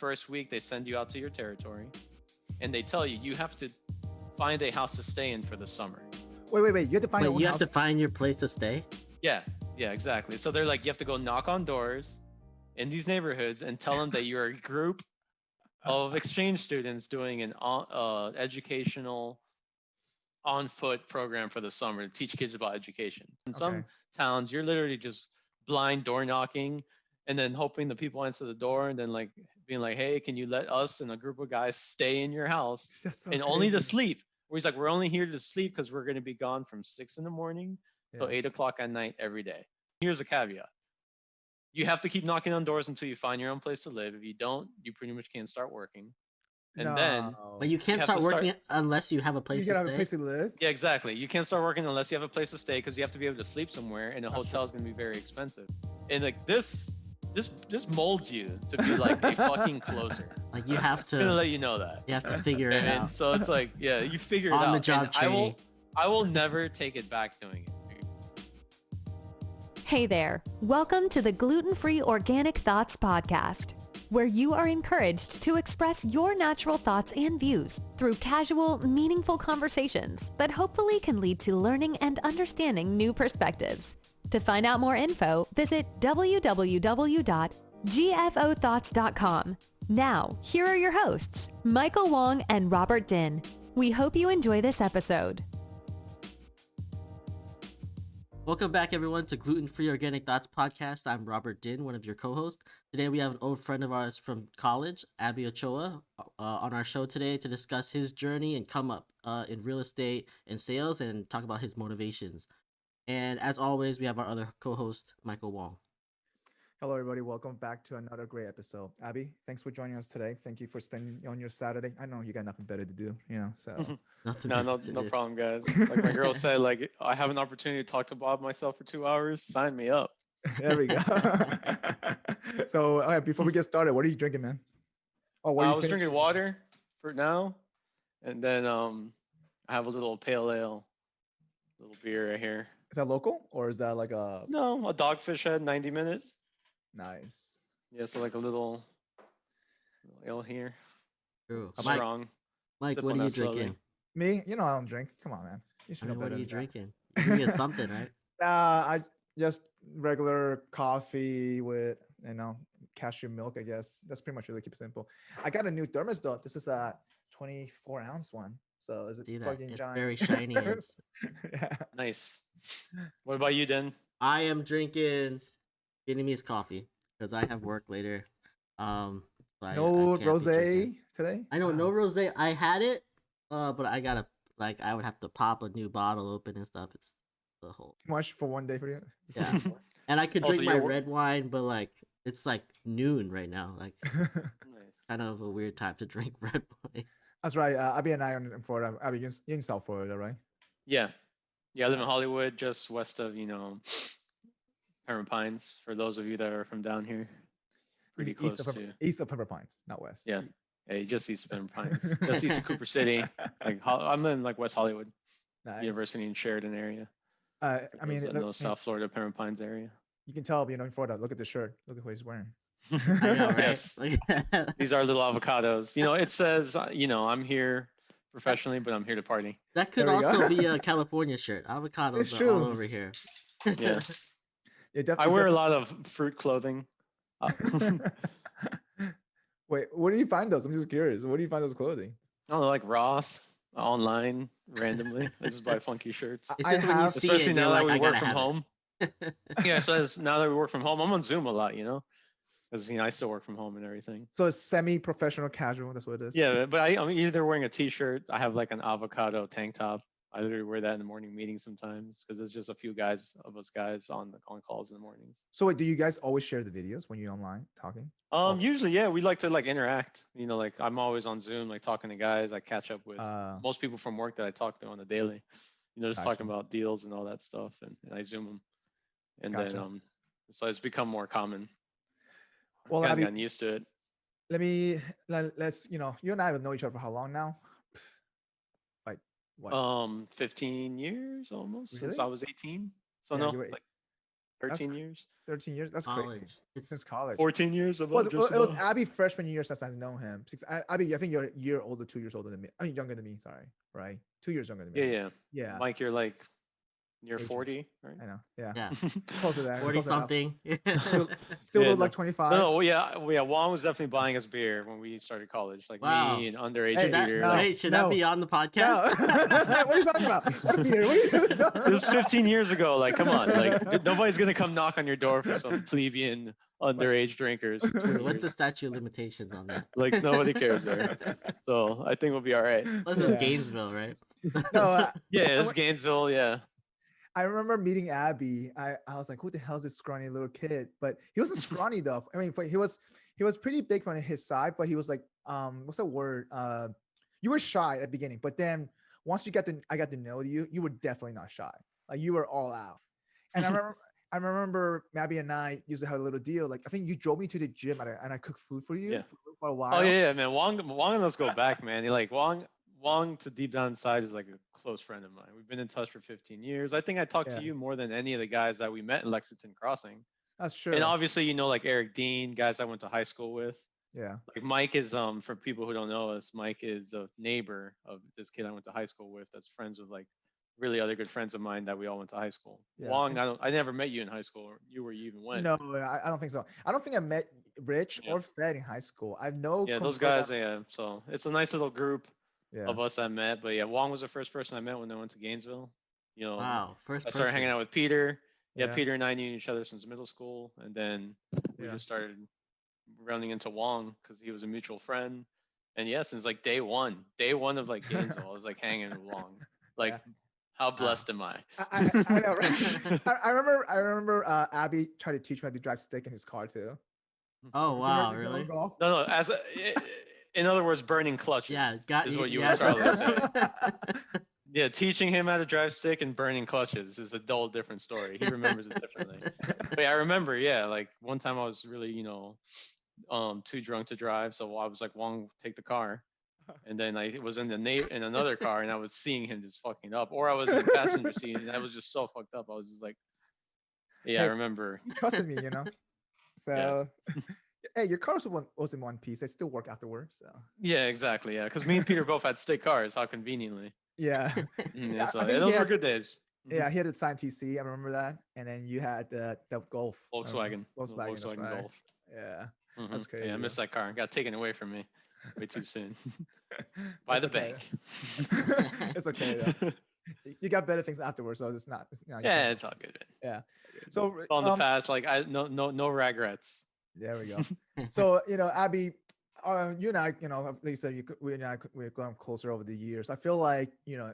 first week they send you out to your territory, and they tell you you have to find a house to stay in for the summer. Wait. You have to find your own you house. have to find your place to stay? Yeah, exactly. So they're like, you have to go knock on doors in these neighborhoods and tell them that you're a group of exchange students doing an educational on foot program for the summer to teach kids about education. In some towns, you're literally just blind door knocking and then hoping the people answer the door and then like being like, hey, can you let us and a group of guys stay in your house and only to sleep? Where he's like, we're only here to sleep because we're going to be gone from 6 a.m. till 8 o'clock at night every day. Here's a caveat. You have to keep knocking on doors until you find your own place to live. If you don't, you pretty much can't start working. And then, but you can't start working unless you have a place to stay. You gotta have a place to live. Yeah, exactly. You can't start working unless you have a place to stay because you have to be able to sleep somewhere, and a hotel is gonna be very expensive. And like this molds you to be like a fucking closer. Like you have to. I'm gonna let you know that. You have to figure it out. So it's like, yeah, you figure it out. On the job training. I will never take it back doing it. Hey there. Welcome to the Gluten-Free Organic Thoughts Podcast, where you are encouraged to express your natural thoughts and views through casual, meaningful conversations that hopefully can lead to learning and understanding new perspectives. To find out more info, visit www.gfothoughts.com. Now, here are your hosts, Michael Wong and Robert Din. We hope you enjoy this episode. Welcome back, everyone, to Gluten-Free Organic Thoughts Podcast. I'm Robert Din, one of your co-hosts. Today, we have an old friend of ours from college, Abi Ochoa, on our show today to discuss his journey and come up in real estate and sales and talk about his motivations. And as always, we have our other co-host, Michael Wong. Hello, everybody. Welcome back to another great episode. Abi, thanks for joining us today. Thank you for spending on your Saturday. I know you got nothing better to do, so. No problem, guys. Like my girl said, like I have an opportunity to talk to Bob myself for 2 hours. Sign me up. There we go. So, all right, before we get started, what are you drinking, man? Oh, I was drinking water for now, and then I have a little pale ale, little beer right here. Is that local or is that like a? No, a Dogfish Head 90 minutes. Nice. Yeah, so like a little ale here. True. Strong. Mike, what are you drinking? Me? You know I don't drink. Come on, man. You should know better. What are you drinking? You're drinking something, right? I just regular coffee with, cashew milk, I guess. That's pretty much really keep it simple. I got a new thermos though. This is a 24-ounce one. So is it fucking it's giant? Very shiny. Yeah. Nice. What about you, Den? I am drinking Vietnamese coffee because I have work later. So no rosé today? I know, no rosé. I had it, but I gotta I would have to pop a new bottle open and stuff. It's the whole too much for one day for you. Yeah. And I could drink my red wine, but it's noon right now. Nice. Kind of a weird time to drink red wine. That's right. Abi and I are in Florida. Abi, you're in South Florida, right? Yeah. I live in Hollywood, just west of Pembroke Pines. For those of you that are from down here, pretty close to east of Pembroke Pines, not west. Yeah, just east of Pembroke Pines, just east of Cooper City. I'm in West Hollywood, nice. University in Sheridan area. South Florida, Pembroke Pines area. You can tell, in Florida. Look at the shirt. Look at what he's wearing. I know, right? Yes. These are little avocados. It says, I'm here professionally, but I'm here to party. That could also be a California shirt. Avocados are all over here. Yeah. I wear a lot of fruit clothing. Wait, where do you find those? I'm just curious. Where do you find those clothing? I don't know, like Ross, online, randomly. I just buy funky shirts. It's just when you see especially it, now that we work from have home. Yeah, so now that we work from home, I'm on Zoom a lot, because I still work from home and everything. So it's semi-professional casual. That's what it is. Yeah, but I'm either wearing a t-shirt. I have an avocado tank top. I literally wear that in the morning meetings sometimes because there's just a few guys on calls in the mornings. So wait, do you guys always share the videos when you're online talking? Usually, yeah, we like to interact. I'm always on Zoom, talking to guys. I catch up with most people from work that I talk to on the daily. Just talking about deals and all that stuff, and I Zoom them, and then so it's become more common. Well, I've gotten used to it. Let's you and I have known each other for how long now? What? 15 years almost, really? since I was 18. So yeah, no, 13 years, 13 years. That's crazy. College. It's Since college. 14 years of Well, it just was about. Abby freshman year since I've known him. Abby, I think you're a year older, 2 years older than me. I mean, younger than me. Sorry, right? 2 years younger than me. Yeah, I think. yeah. Yeah. Mike, you're like near Asian. 40, right? I know. Yeah. yeah, Close to that. 40 close enough. something. Still Yeah, look no. like 25. No, well, yeah, Wong was definitely buying us beer when we started college. Like Wow. me and underage Hey, Should that, Peter. no. Like, wait, should that be on the podcast? No. What are you talking about? What beer? it was 15 years ago. Like, come on. Like, nobody's gonna come knock on your door for some plebeian underage drinkers. What's the statute of limitations on that? Like, nobody cares there. So I think we'll be all right. Plus, it's Yeah. Gainesville, right? No, Yeah, it's Gainesville. Yeah. I remember meeting Abby. I was like, who the hell is this scrawny little kid? But he wasn't scrawny though. I mean, he was pretty big from his side, but he was like, what's the word? You were shy at the beginning, but then once I got to know you, you were definitely not shy. Like you were all out. And I remember Abby and I used to have a little deal. Like I think you drove me to the gym and I cooked food for you Yeah. for a while. Oh yeah, man. Wong and us go back, man. He like Wong to deep down inside is like a close friend of mine. We've been in touch for 15 years. I think I talked to Yeah. you more than any of the guys that we met in Lexington Crossing. That's true. And obviously, you know, like Eric Dean, guys I went to high school with. Yeah. Like Mike is for people who don't know us, Mike is a neighbor of this kid I went to high school with. That's friends with like really other good friends of mine that we all went to high school. Yeah. Wong, I never met you in high school. You even went. No, I don't think so. I don't think I met Rich Yeah. or Fed in high school. I've no. Yeah, those guys. Yeah, so it's a nice little group Yeah. of us I met. But yeah, Wong was the first person I met when I went to Gainesville. You know, Wow, first I started person. hanging out with Peter. Yeah, Yeah. Peter and I knew each other since middle school, and then we Yeah. just started running into Wong because he was a mutual friend. And yeah, since like day one of like Gainesville, I was like hanging with Wong. Like, Yeah. how blessed am I? I know, right? I remember Abby tried to teach me how to drive stick in his car too. Oh Remember wow, going really? golf? No, in other words, burning clutches. Yeah, got is you. what you yeah, were trying to say. say. Yeah, teaching him how to drive stick and burning clutches is a dull different story. He remembers it differently. But yeah, I remember, yeah, like one time I was really, too drunk to drive, so I was like, Wong, take the car. And then I was in in another car and I was seeing him just fucking up. Or I was in the passenger seat and I was just so fucked up. I was just like, yeah, I Hey, remember. You trusted me, you know. So, hey, your car was in one piece. They still work afterwards. So Yeah, exactly. Yeah, because me and Peter both had stick cars. How conveniently. yeah, Yeah, so I think those he were had- good days. yeah. He had a signed TC. I remember that. And then you had the Golf. I remember. Volkswagen. Volkswagen. That's right. Golf. Yeah. Mhm. That's crazy. Yeah, I missed that car. It got taken away from me way too soon by That's the okay. bank. It's okay though. You got better things afterwards, so it's not. Yeah, it's all good, man. Yeah. So On the past, like no regrets. there we go. So Abby, you and I, like you said, we've gone closer over the years. I feel like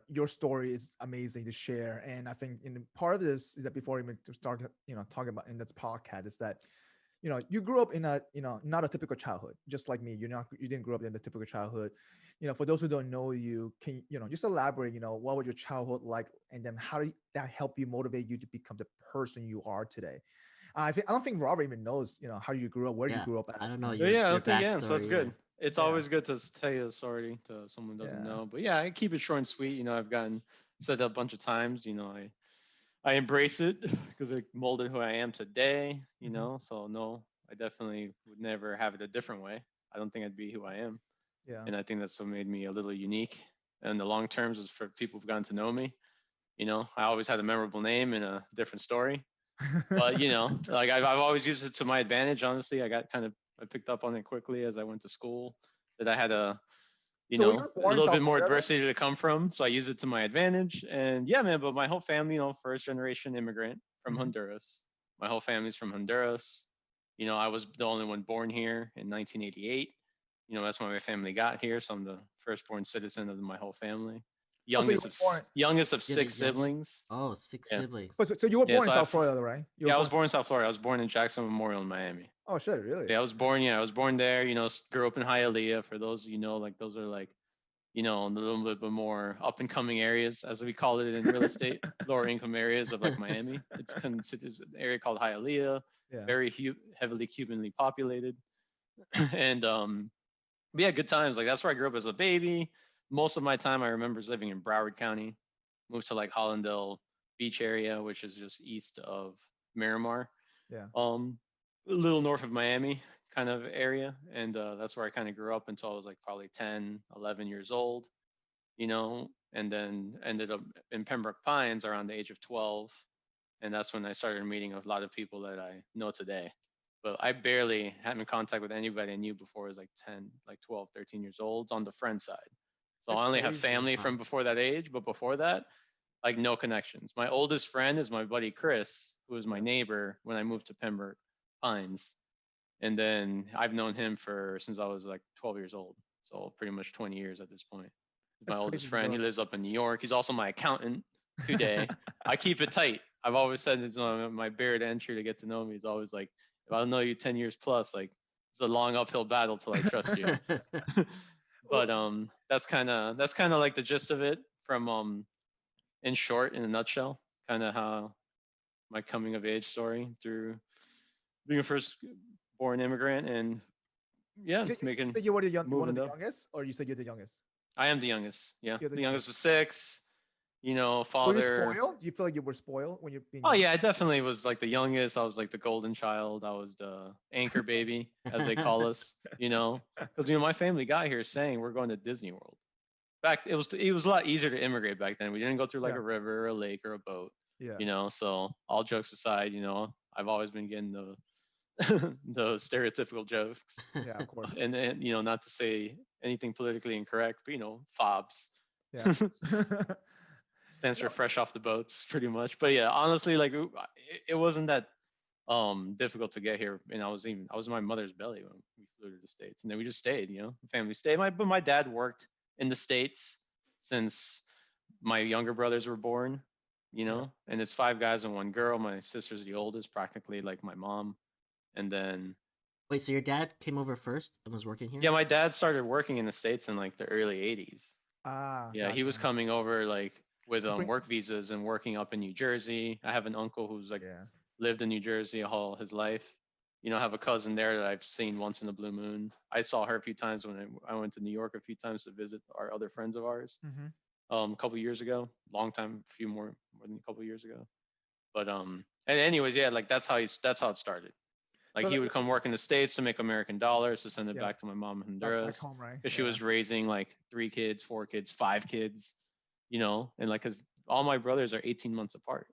your story is amazing to share, and I think part of this is that before we even start talking about in this podcast is that you grew up in a not a typical childhood, just like me. You didn't grow up in the typical childhood. For those who don't know you, can just elaborate? What was your childhood like, and then how did that help you motivate you to become the person you are today? I don't think Robert even knows how you grew up, where you Yeah, grew up at. I don't know. Yeah, I your don't think so it's backstory, good. It's Yeah. always good to tell you the story to someone who doesn't Yeah. know. But yeah, I keep it short and sweet. I've said that a bunch of times. I embrace it because it molded who I am today. So no, I definitely would never have it a different way. I don't think I'd be who I am. Yeah. And I think that's what made me a little unique. And the long terms is for people who've gotten to know me. I always had a memorable name and a different story. But like I've always used it to my advantage. Honestly, I picked up on it quickly as I went to school that I had a So were you a born in little South bit more Florida? adversity to come from. So I use it to my advantage. And yeah, man, but my whole family, first generation immigrant from Mhm. Honduras. My whole family's from Honduras. I was the only one born here in 1988. That's when my family got here. So I'm the firstborn citizen of my whole family. you Youngest were of born- youngest of You're the six youngest? siblings. Oh, six Yeah. siblings. So you were Yeah, born so in South I've- Florida, right? You Yeah, I were was born in South Florida. I was born in Jackson Memorial in Miami. Oh shit, really? Yeah, I was born there. Grew up in Hialeah. For those like those are like, a little bit more up and coming areas, as we call it in real estate, lower income areas of like Miami. It's considered an area called Hialeah, Yeah. very heavily Cubanly populated, and but yeah, good times. Like that's where I grew up as a baby. Most of my time I remember is living in Broward County. Moved to like Hollandale Beach area, which is just east of Miramar, Yeah. a little north of Miami kind of area. And that's where I kind of grew up until I was like probably 10, 11 years old, and then ended up in Pembroke Pines around the age of 12. And that's when I started meeting a lot of people that I know today. But I barely had in contact with anybody I knew before I was like 10, like 12, 13 years old on the friend side. So That's I only have crazy. family Wow. from before that age, but before that, like no connections. My oldest friend is my buddy Chris, who was my neighbor when I moved to Pembroke Pines. And then I've known him since I was like 12 years old. So pretty much 20 years at this point. My That's oldest crazy, friend, he bro. lives up in New York. He's also my accountant today. I keep it tight. I've always said it's my barrier to entry to get to know me is always like, if I don't know you 10 years plus, like it's a long uphill battle till I trust you. But that's kind of like the gist of it from in short, in a nutshell, kind of how my coming of age story through being a first born immigrant and yeah, You said you were one of moving the up. youngest, or you said you're the youngest? I am the youngest. Yeah, You're the the youngest youngest. was 6. Were you Father. spoiled? Do you feel like you were spoiled when you're being Oh young? yeah, I definitely was like the youngest. I was like the golden child. I was the anchor baby, as they call us. Because my family got here saying we're going to Disney World. Back it was a lot easier to immigrate back then. We didn't go through like Yeah. a river or a lake or a boat. Yeah. So all jokes aside, I've always been getting the the stereotypical jokes, Yeah, of course. and then not to say anything politically incorrect, but FOBs. Yeah. Stands for No, fresh off the boats, pretty much. But yeah, honestly, like it wasn't that difficult to get here, and I was in my mother's belly when we flew to the States, and then we just stayed. The family stayed. But my dad worked in the States since my younger brothers were born. yeah. And it's 5 guys and 1 girl. My sister's the oldest, practically like my mom. And then Wait, so your dad came over first and was working here? yeah, my dad started working in the States in like the early 80s. Ah, Yeah, he was gotcha. coming over like with To bring- work visas and working up in New Jersey. I have an uncle who's like Yeah. lived in New Jersey all his life. I have a cousin there that I've seen once in a blue moon. I saw her a few times when I went to New York a few times to visit our other friends of ours. Mm-hmm. A couple years ago, long time, a few more than a couple years ago. But and anyways, yeah, like that's how it started. Like So he would come work in the States to make American dollars to send it yeah, back to my mom in back Honduras home, right? because she Yeah. was raising like 3 kids, 4 kids, 5 kids, and like because all my brothers are 18 months apart.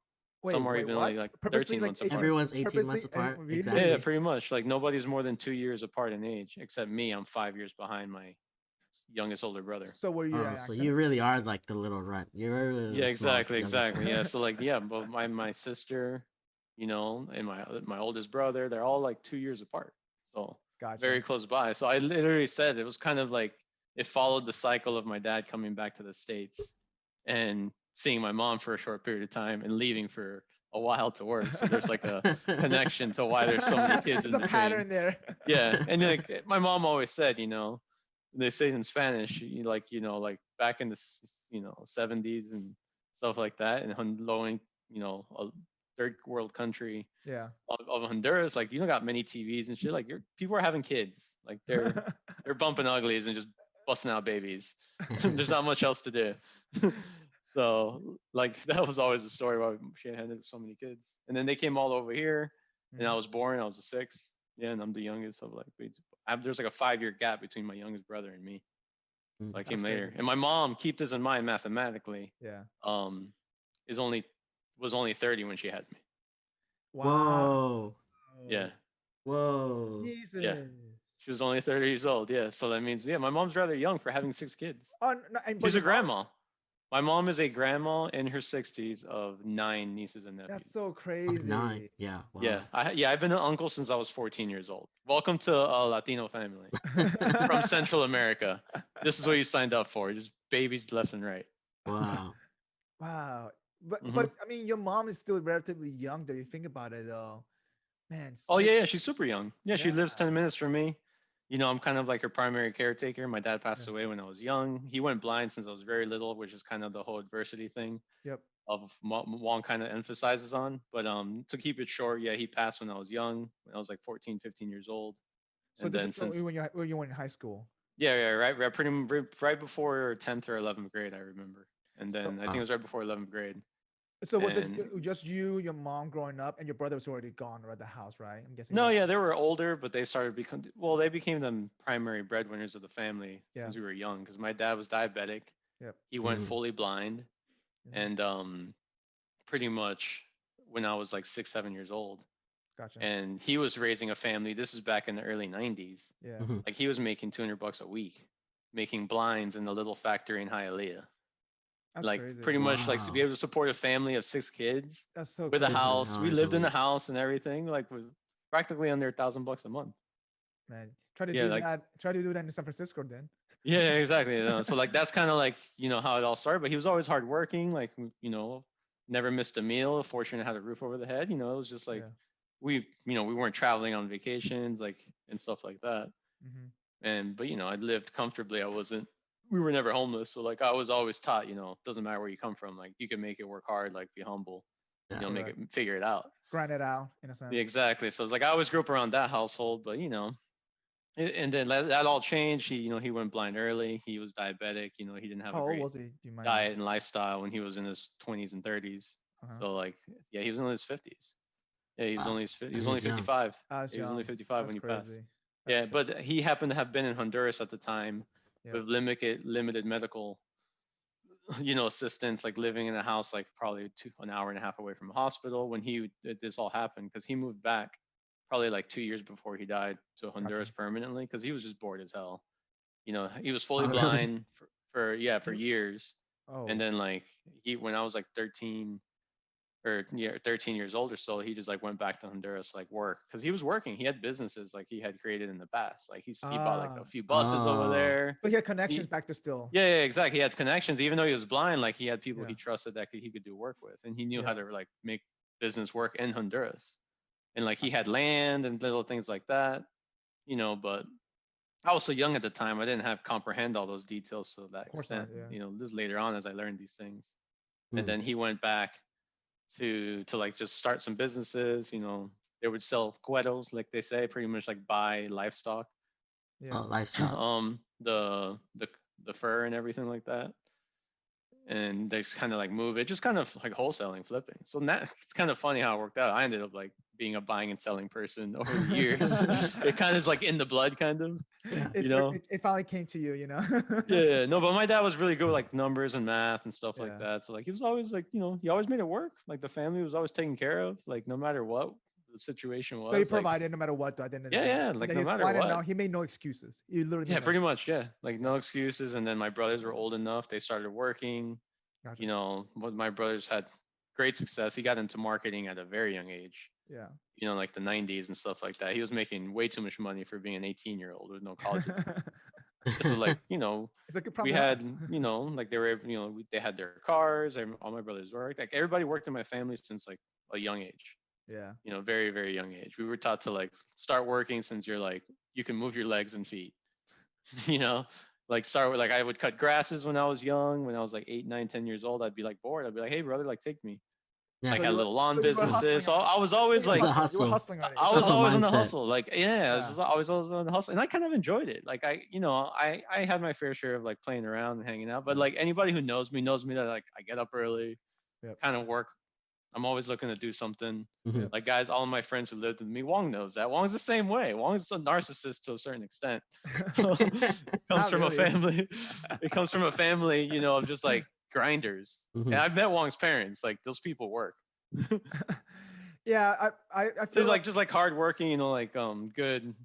Some are Wait, even what? only like Purposely, 13 like months apart. Everyone's 18 months purposely, apart. really? Exactly. Yeah, pretty much. Like nobody's more than 2 years apart in age, except me. I'm 5 years behind my youngest older brother. So were you an Oh, so accent? you really are like the little runt. You're really Yeah, the smallest, exactly, youngest exactly. one. Yeah, so like yeah, but my sister, and my oldest brother, they're all like 2 years apart. So Gotcha. very close by. So I literally said it was kind of like it followed the cycle of my dad coming back to the States and seeing my mom for a short period of time and leaving for a while to work. So there's like a connection to why there's so many kids There's in a the pattern train. there. Yeah, and like my mom always said, they say in Spanish, like back in the 70s and stuff like that, and low, a third world country Yeah. of Honduras, like you don't got many TVs and shit. Like people are having kids, like they're bumping uglies and just busting out babies. There's not much else to do. So like that was always the story why she had so many kids. And then they came all over here, and I was born. I was the 6th. Yeah, and I'm the youngest of like there's like a 5-year gap between my youngest brother and me. So I came That's later. crazy. And my mom, keep this in mind mathematically, Yeah. was only 30 when she had me. Wow. Whoa. Yeah. Whoa. Jesus. She was only 30 years old. Yeah. So that means, yeah, my mom's rather young for having 6 kids. Oh, no, but She's a your mom- grandma. My mom is a grandma in her 60s of 9 nieces and nephews. That's so Oh, crazy. 9. Yeah. Wow. Yeah. I've been an uncle since I was 14 years old. Welcome to a Latino family from Central America. This is what you signed up for. Just babies left and right. Wow. Wow. But Mhm. but I mean, your mom is still relatively young. Do you think about it though? Man. Oh six- yeah, she's super young. Yeah, she lives Yeah. 10 minutes from me. I'm kind of like her primary caretaker. My dad passed away when I was young. He went blind since I was very little, which is kind of the whole adversity thing Yep. of Juan kind of emphasizes on. But to keep it short, yeah, he passed when I was young. When I was like 14, 15 years old. So And this then is since when you were in high school. yeah, right, right before 10th or 11th grade, I remember. And So- then I think it was right before 11th grade. So was it And just you, your mom growing up, and your brother was already gone at the house, right? I'm guessing. no, yeah, they were older, but they started become well, they became the primary breadwinners of the family Yeah. since we were young. Because my dad was diabetic. Yep. He went Mm. fully blind, Mhm. and pretty much when I was like 6, 7 years old, Gotcha. and he was raising a family. This is back in the early '90s. Yeah. Mhm. Like he was making $200 a week, making blinds in the little factory in Hialeah. That's Like crazy. pretty much like to be Wow. able to support a family of 6 kids That's so with a crazy, house. We $200 a lived in the week. house and everything, like was practically under $1,000 a month. man. Try to Yeah, do like that. Try to do that in San Francisco, then. yeah, exactly. So like that's kind of like how it all started. But he was always hardworking. Like never missed a meal. Fortunate had a roof over the head. It was just like Yeah. we weren't traveling on vacations like and stuff like that. Hmm. And but I lived comfortably. I wasn't. We were never homeless. So like I was always taught. Doesn't matter where you come from. Like you can make it, work hard, like be humble. Yeah. Make it, Correct. figure it out. Grind it out in a Yeah, sense. exactly. So it's like I always grew up around that household, but and then that all changed. He went blind early. He was diabetic. He didn't have How a old great was he? Do you mind? diet and lifestyle when he was in his 20s and 30s. Uh-huh. So like, yeah, he was in his 50s. Yeah, he was Wow. only he was He only was young. 55. That's He was only young. 55 when That's he passed. crazy. Yeah, That's but he happened to have been in Honduras at the time Yep. with limited medical assistance, like living in a house like probably an hour and a half away from a hospital when this all happened, because he moved back probably like 2 years before he died to Honduras Gotcha. permanently, because he was just bored as hell. He was fully Oh, really? blind for He- years. And Oh. then like when I was like 13 or 13 years old or so, he just like went back to Honduras, like work, because he was working. He had businesses like he had created in the past. Like he bought like a Ah. few buses over Oh. there. But he had connections He, back to still. yeah, exactly. He had connections, even though he was blind. Like he had people Yeah. he trusted that he could do work with, and he knew how Yeah. to like make business work in Honduras. And like he Gotcha. had land and little things like that, But I was so young at the time, I didn't have comprehend all those details to that Of course not. extent. Yeah. This later on as I learned these things, and Mm. then he went back to like just start some businesses. They would sell cueros, like they say, pretty much like buy livestock, Yeah. Oh, lifestyle. the fur and everything like that, and they just kind of like move it, just kind of like wholesaling, flipping. So now it's kind of funny how it worked out. I ended up like being a buying and selling person over the years. It kind of is like in the blood, kind of, Yeah. It's you like know. it finally came to you, Yeah, no, but my dad was really good with like numbers and math and stuff like Yeah. that. So like he was always like, he always made it work. Like the family was always taken care of, like no matter what the situation So he was. Like provided no matter what, though, at the end of the yeah, day. yeah, And like then no he's matter blind and now what. he made no excuses. He literally Yeah, made pretty much. Yeah, like no excuses. And then my brothers were old enough; they started working. Gotcha. But my brothers had great success. He got into marketing at a very young age. Yeah. Like the '90s and stuff like that. He was making way too much money for being an 18-year-old with no college degree. So like, It's a good we problem to had, have. like they were, they had their cars. All my brothers worked. Like everybody worked in my family since like a young age. Yeah. Very, very young age. We were taught to like start working since you're like you can move your legs and feet. you know, like start with like I would cut grasses when I was young. When I was like 8, 9, 10 years old, I'd be like bored. I'd be like, hey brother, like take me. Yeah. Like So had you were, little lawn so you were hustling. businesses. So I was always You were like, It's a hustling. You were hustle. hustling already. I It's a was Hustle always hustle. on the mindset. hustle. Like, yeah, I was Yeah. just always on the hustle, and I kind of enjoyed it. Like, I had my fair share of like playing around and hanging out. But Yeah. like anybody who knows me that like I get up early, Yep. kind of work. I'm always looking to do something. Mhm. Like guys, all of my friends who lived with me, Wong knows that. Wong's the same way. Wong is a narcissist to a certain extent. So it comes Not from a really. family. It comes from a family, of just like grinders. Mhm. And I've met Wong's parents. Like those people work. Yeah, I feel It's like. like just like hardworking, like good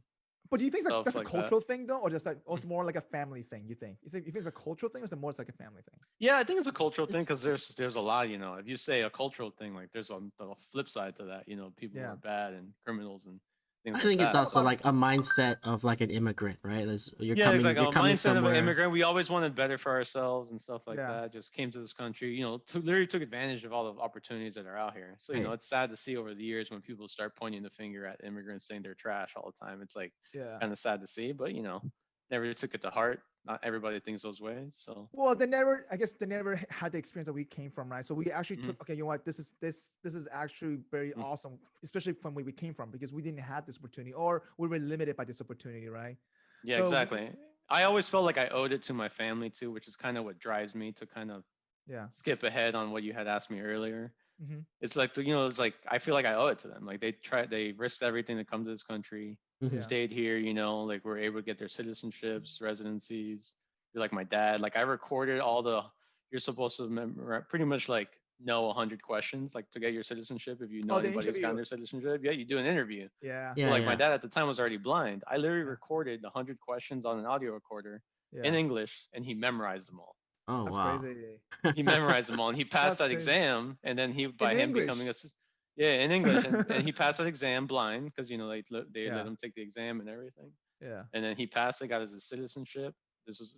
But do you think stuff that's a like that. cultural thing though, or just like also more like a family thing? You think? You think it's a cultural thing, or is it more like a family thing? Yeah, I think it's a cultural thing because there's a lot, if you say a cultural thing, like there's a flip side to that, people who Yeah. are bad and criminals and things I like think it's that. also like a mindset of like an immigrant, right? Yeah, it's like a you're coming mindset of an somewhere. immigrant. We always wanted better for ourselves and stuff like Yeah. that. Just came to this country, literally took advantage of all the opportunities that are out here. So, Right. it's sad to see over the years when people start pointing the finger at immigrants saying they're trash all the time. It's like Yeah. kind of sad to see, but never took it to heart. Not everybody thinks those ways. So Well, I guess they never had the experience that we came from, right? So we actually took, okay, you know what, this is actually very Mhm. awesome, especially from where we came from, because we didn't have this opportunity, or we were limited by this opportunity, right? yeah, So- exactly. I always felt like I owed it to my family too, which is kind of what drives me to kind of Yeah. skip ahead on what you had asked me earlier. Mhm. It's like, it's like I feel like I owe it to them. Like they risked everything to come to this country, Mhm. stayed here, like we're able to get their citizenships, residencies. They're like my dad. Like I recorded all the. You're supposed to remember pretty much like know 100 questions like to get your citizenship. If you know Oh, the anybody who's gotten interview. their citizenship, yeah, you do an interview. Yeah. Yeah, Well, like my yeah. dad at the time was already blind. I literally Yeah. recorded 100 questions on an audio recorder in Yeah. English, and he memorized them all. Oh That's wow. crazy. He memorized them all, and he passed That's that crazy. exam. And then he, In by him becoming English. a, yeah, in English, and he passed that exam blind because they let Yeah. him take the exam and everything. Yeah. And then he passed it, got his citizenship. This is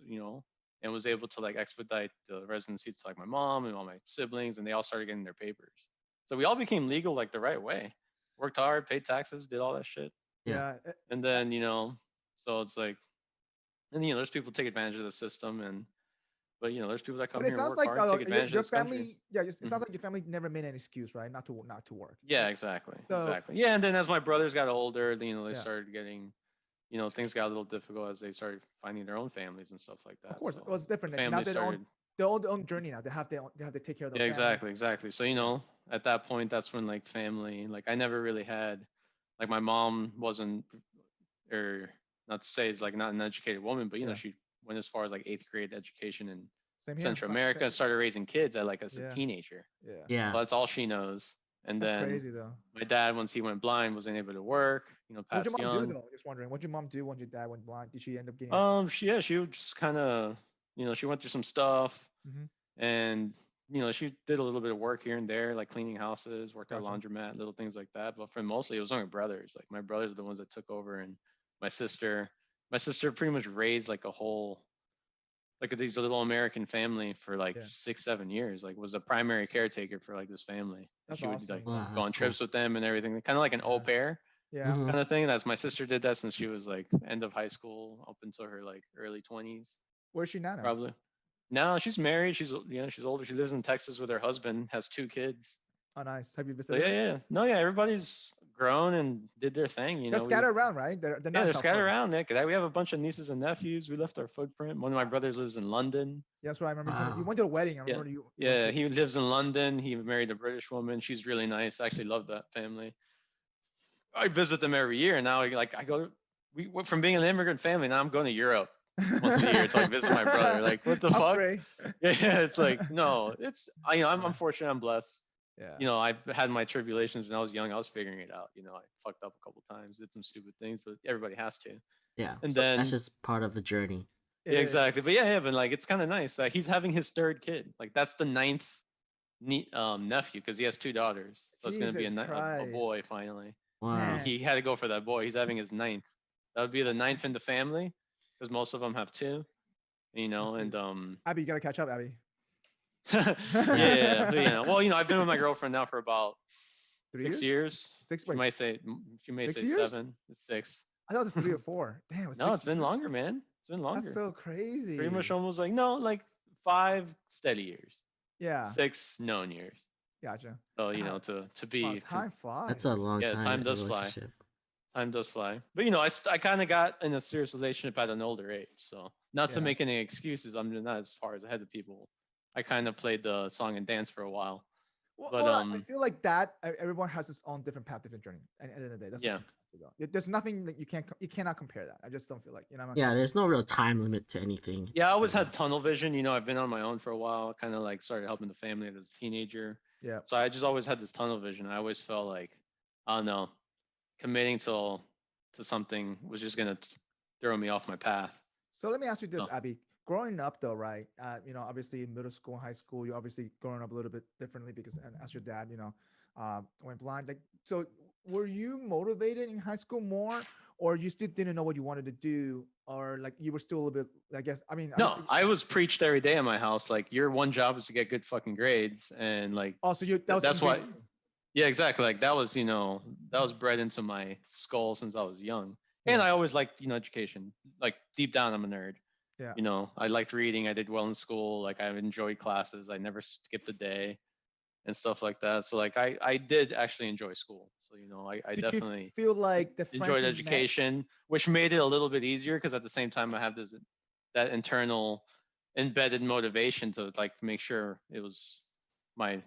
and was able to like expedite the residency to like my mom and all my siblings, and they all started getting their papers. So we all became legal like the right way. Worked hard, paid taxes, did all that shit. Yeah. Yeah. And then so it's like, and there's people take advantage of the system, and but there's people that come But it here and sounds work like hard, take your, advantage of your this country. family. Yeah. It Mhm. sounds like your family never made an excuse, right? Not to work. Yeah, right? exactly, So- exactly. Yeah, and then as my brothers got older, they Yeah. started getting, things got a little difficult as they started finding their own families and stuff like that. Of course, So it was different. the Now family they're started. on their own journey now. They have to take care of their Yeah, family. exactly. So Yeah. at that point, that's when like family, like I never really had, like my mom wasn't, or not to say it's like not an educated woman, but Yeah. she went as far as like 8th grade education in Same here. Central America and started raising kids at like as a Yeah. teenager. Yeah. Yeah. So that's all she knows. And That's then crazy though. my dad, once he went blind, wasn't able to work. What'd Passed your mom young. do though? Just wondering. What'd your mom do when your dad went blind? Did she end up getting? She would just kind of, she went through some stuff, Mhm. and she did a little bit of work here and there, like cleaning houses, worked at a Gotcha. laundromat, little things like that. But for mostly, it was only brothers. Like my brothers are the ones that took over, and my sister, pretty much raised like a whole, like these little American family for like Yeah. 6-7 years. Like was the primary caretaker for like this family. And That's she would awesome. like Wow, go that's on cool. trips with them and everything, kind of like an au Yeah. pair Yeah. Mhm. kind of thing. That's my sister did that since she was like end of high school up until her like early 20s, Where's she now? probably. Now she's married. She's older. She lives in Texas with her husband, has 2 kids. Oh, nice. Have you So visited? yeah, her? yeah. No, yeah, everybody's grown and did their thing. They're scattered around, right? They're Yeah, not they're South scattered Florida. around, Nick. We have a bunch of nieces and nephews. We left our footprint. One of my brothers lives in London. Yeah, that's right. I remember you Wow. went to a wedding. I Yeah. remember you. You Yeah, went to, he lives in London. He married a British woman. She's really nice. I actually love that family. I visit them every year. And now like I go, we went from being an immigrant family. Now I'm going to Europe once a year to like visit my brother. Like what the fuck? Upgrade. Yeah, it's like no, it's I'm Yeah. fortunate. I'm blessed. Yeah. I had my tribulations when I was young. I was figuring it out. I fucked up a couple times, did some stupid things, but everybody has to. Yeah. And So then that's just part of the journey. It yeah, is. exactly. But yeah, but like it's kind of nice. He's having his 3rd kid. Like that's the 9th nephew because he has 2 daughters. So it's gonna be Jesus a Christ. boy finally. Wow. Man. He had to go for that boy. He's having his 9th. That would be the 9th in the family because most of them have 2. Let's And see. Abby, you gotta catch up, Abby. yeah, but, well, I've been with my girlfriend now for about 3 6 years? years. 6. She Wait, might say she may 6 say years? 7. It's 6. I thought it was 3 or 4. Damn, it's No, 6 it's been years? longer, man. It's been longer. That's so crazy. Pretty much almost like no, like 5 steady years, Yeah. 6 known years. Gotcha. So Wow. to be Wow, time flies. That's a long Yeah, time. time in a does fly. relationship. time does fly. But I kind of got in a serious relationship at an older age. So not to Yeah. make any excuses, I'm not as far as ahead of people. I kind of played the song and dance for a while. Well, But, I feel like that everyone has his own different path, different journey. And at the end of the day, that's Yeah. what it comes to, though. There's nothing that you cannot compare that. I just don't feel like Yeah, there's no real time limit to anything. Yeah, I always had tunnel vision. I've been on my own for a while. Kind of like started helping the family as a teenager. Yeah. So I just always had this tunnel vision. I always felt like, I don't know, committing to something was just gonna throw me off my path. So let me ask you this, Oh. Abby. Growing up, though, right? Obviously in middle school, high school, you're obviously growing up a little bit differently because, and as your dad, went blind. Like, so were you motivated in high school more, or you still didn't know what you wanted to do, or like you were still a little bit? I guess. I mean, No, obviously- I was preached every day in my house. Like, your one job is to get good fucking grades, and like, Oh, so that was that's why. ingrained in you. Yeah, exactly. Like that was bred into my skull since I was young. And Yeah. I always liked, education. Like deep down, I'm a nerd. Yeah. I liked reading. I did well in school. Like I enjoyed classes. I never skipped a day and stuff like that. So like I did actually enjoy school. So, I Did definitely you feel like the friends enjoyed you met- education, which made it a little bit easier because at the same time I have that internal embedded motivation to like make sure it was my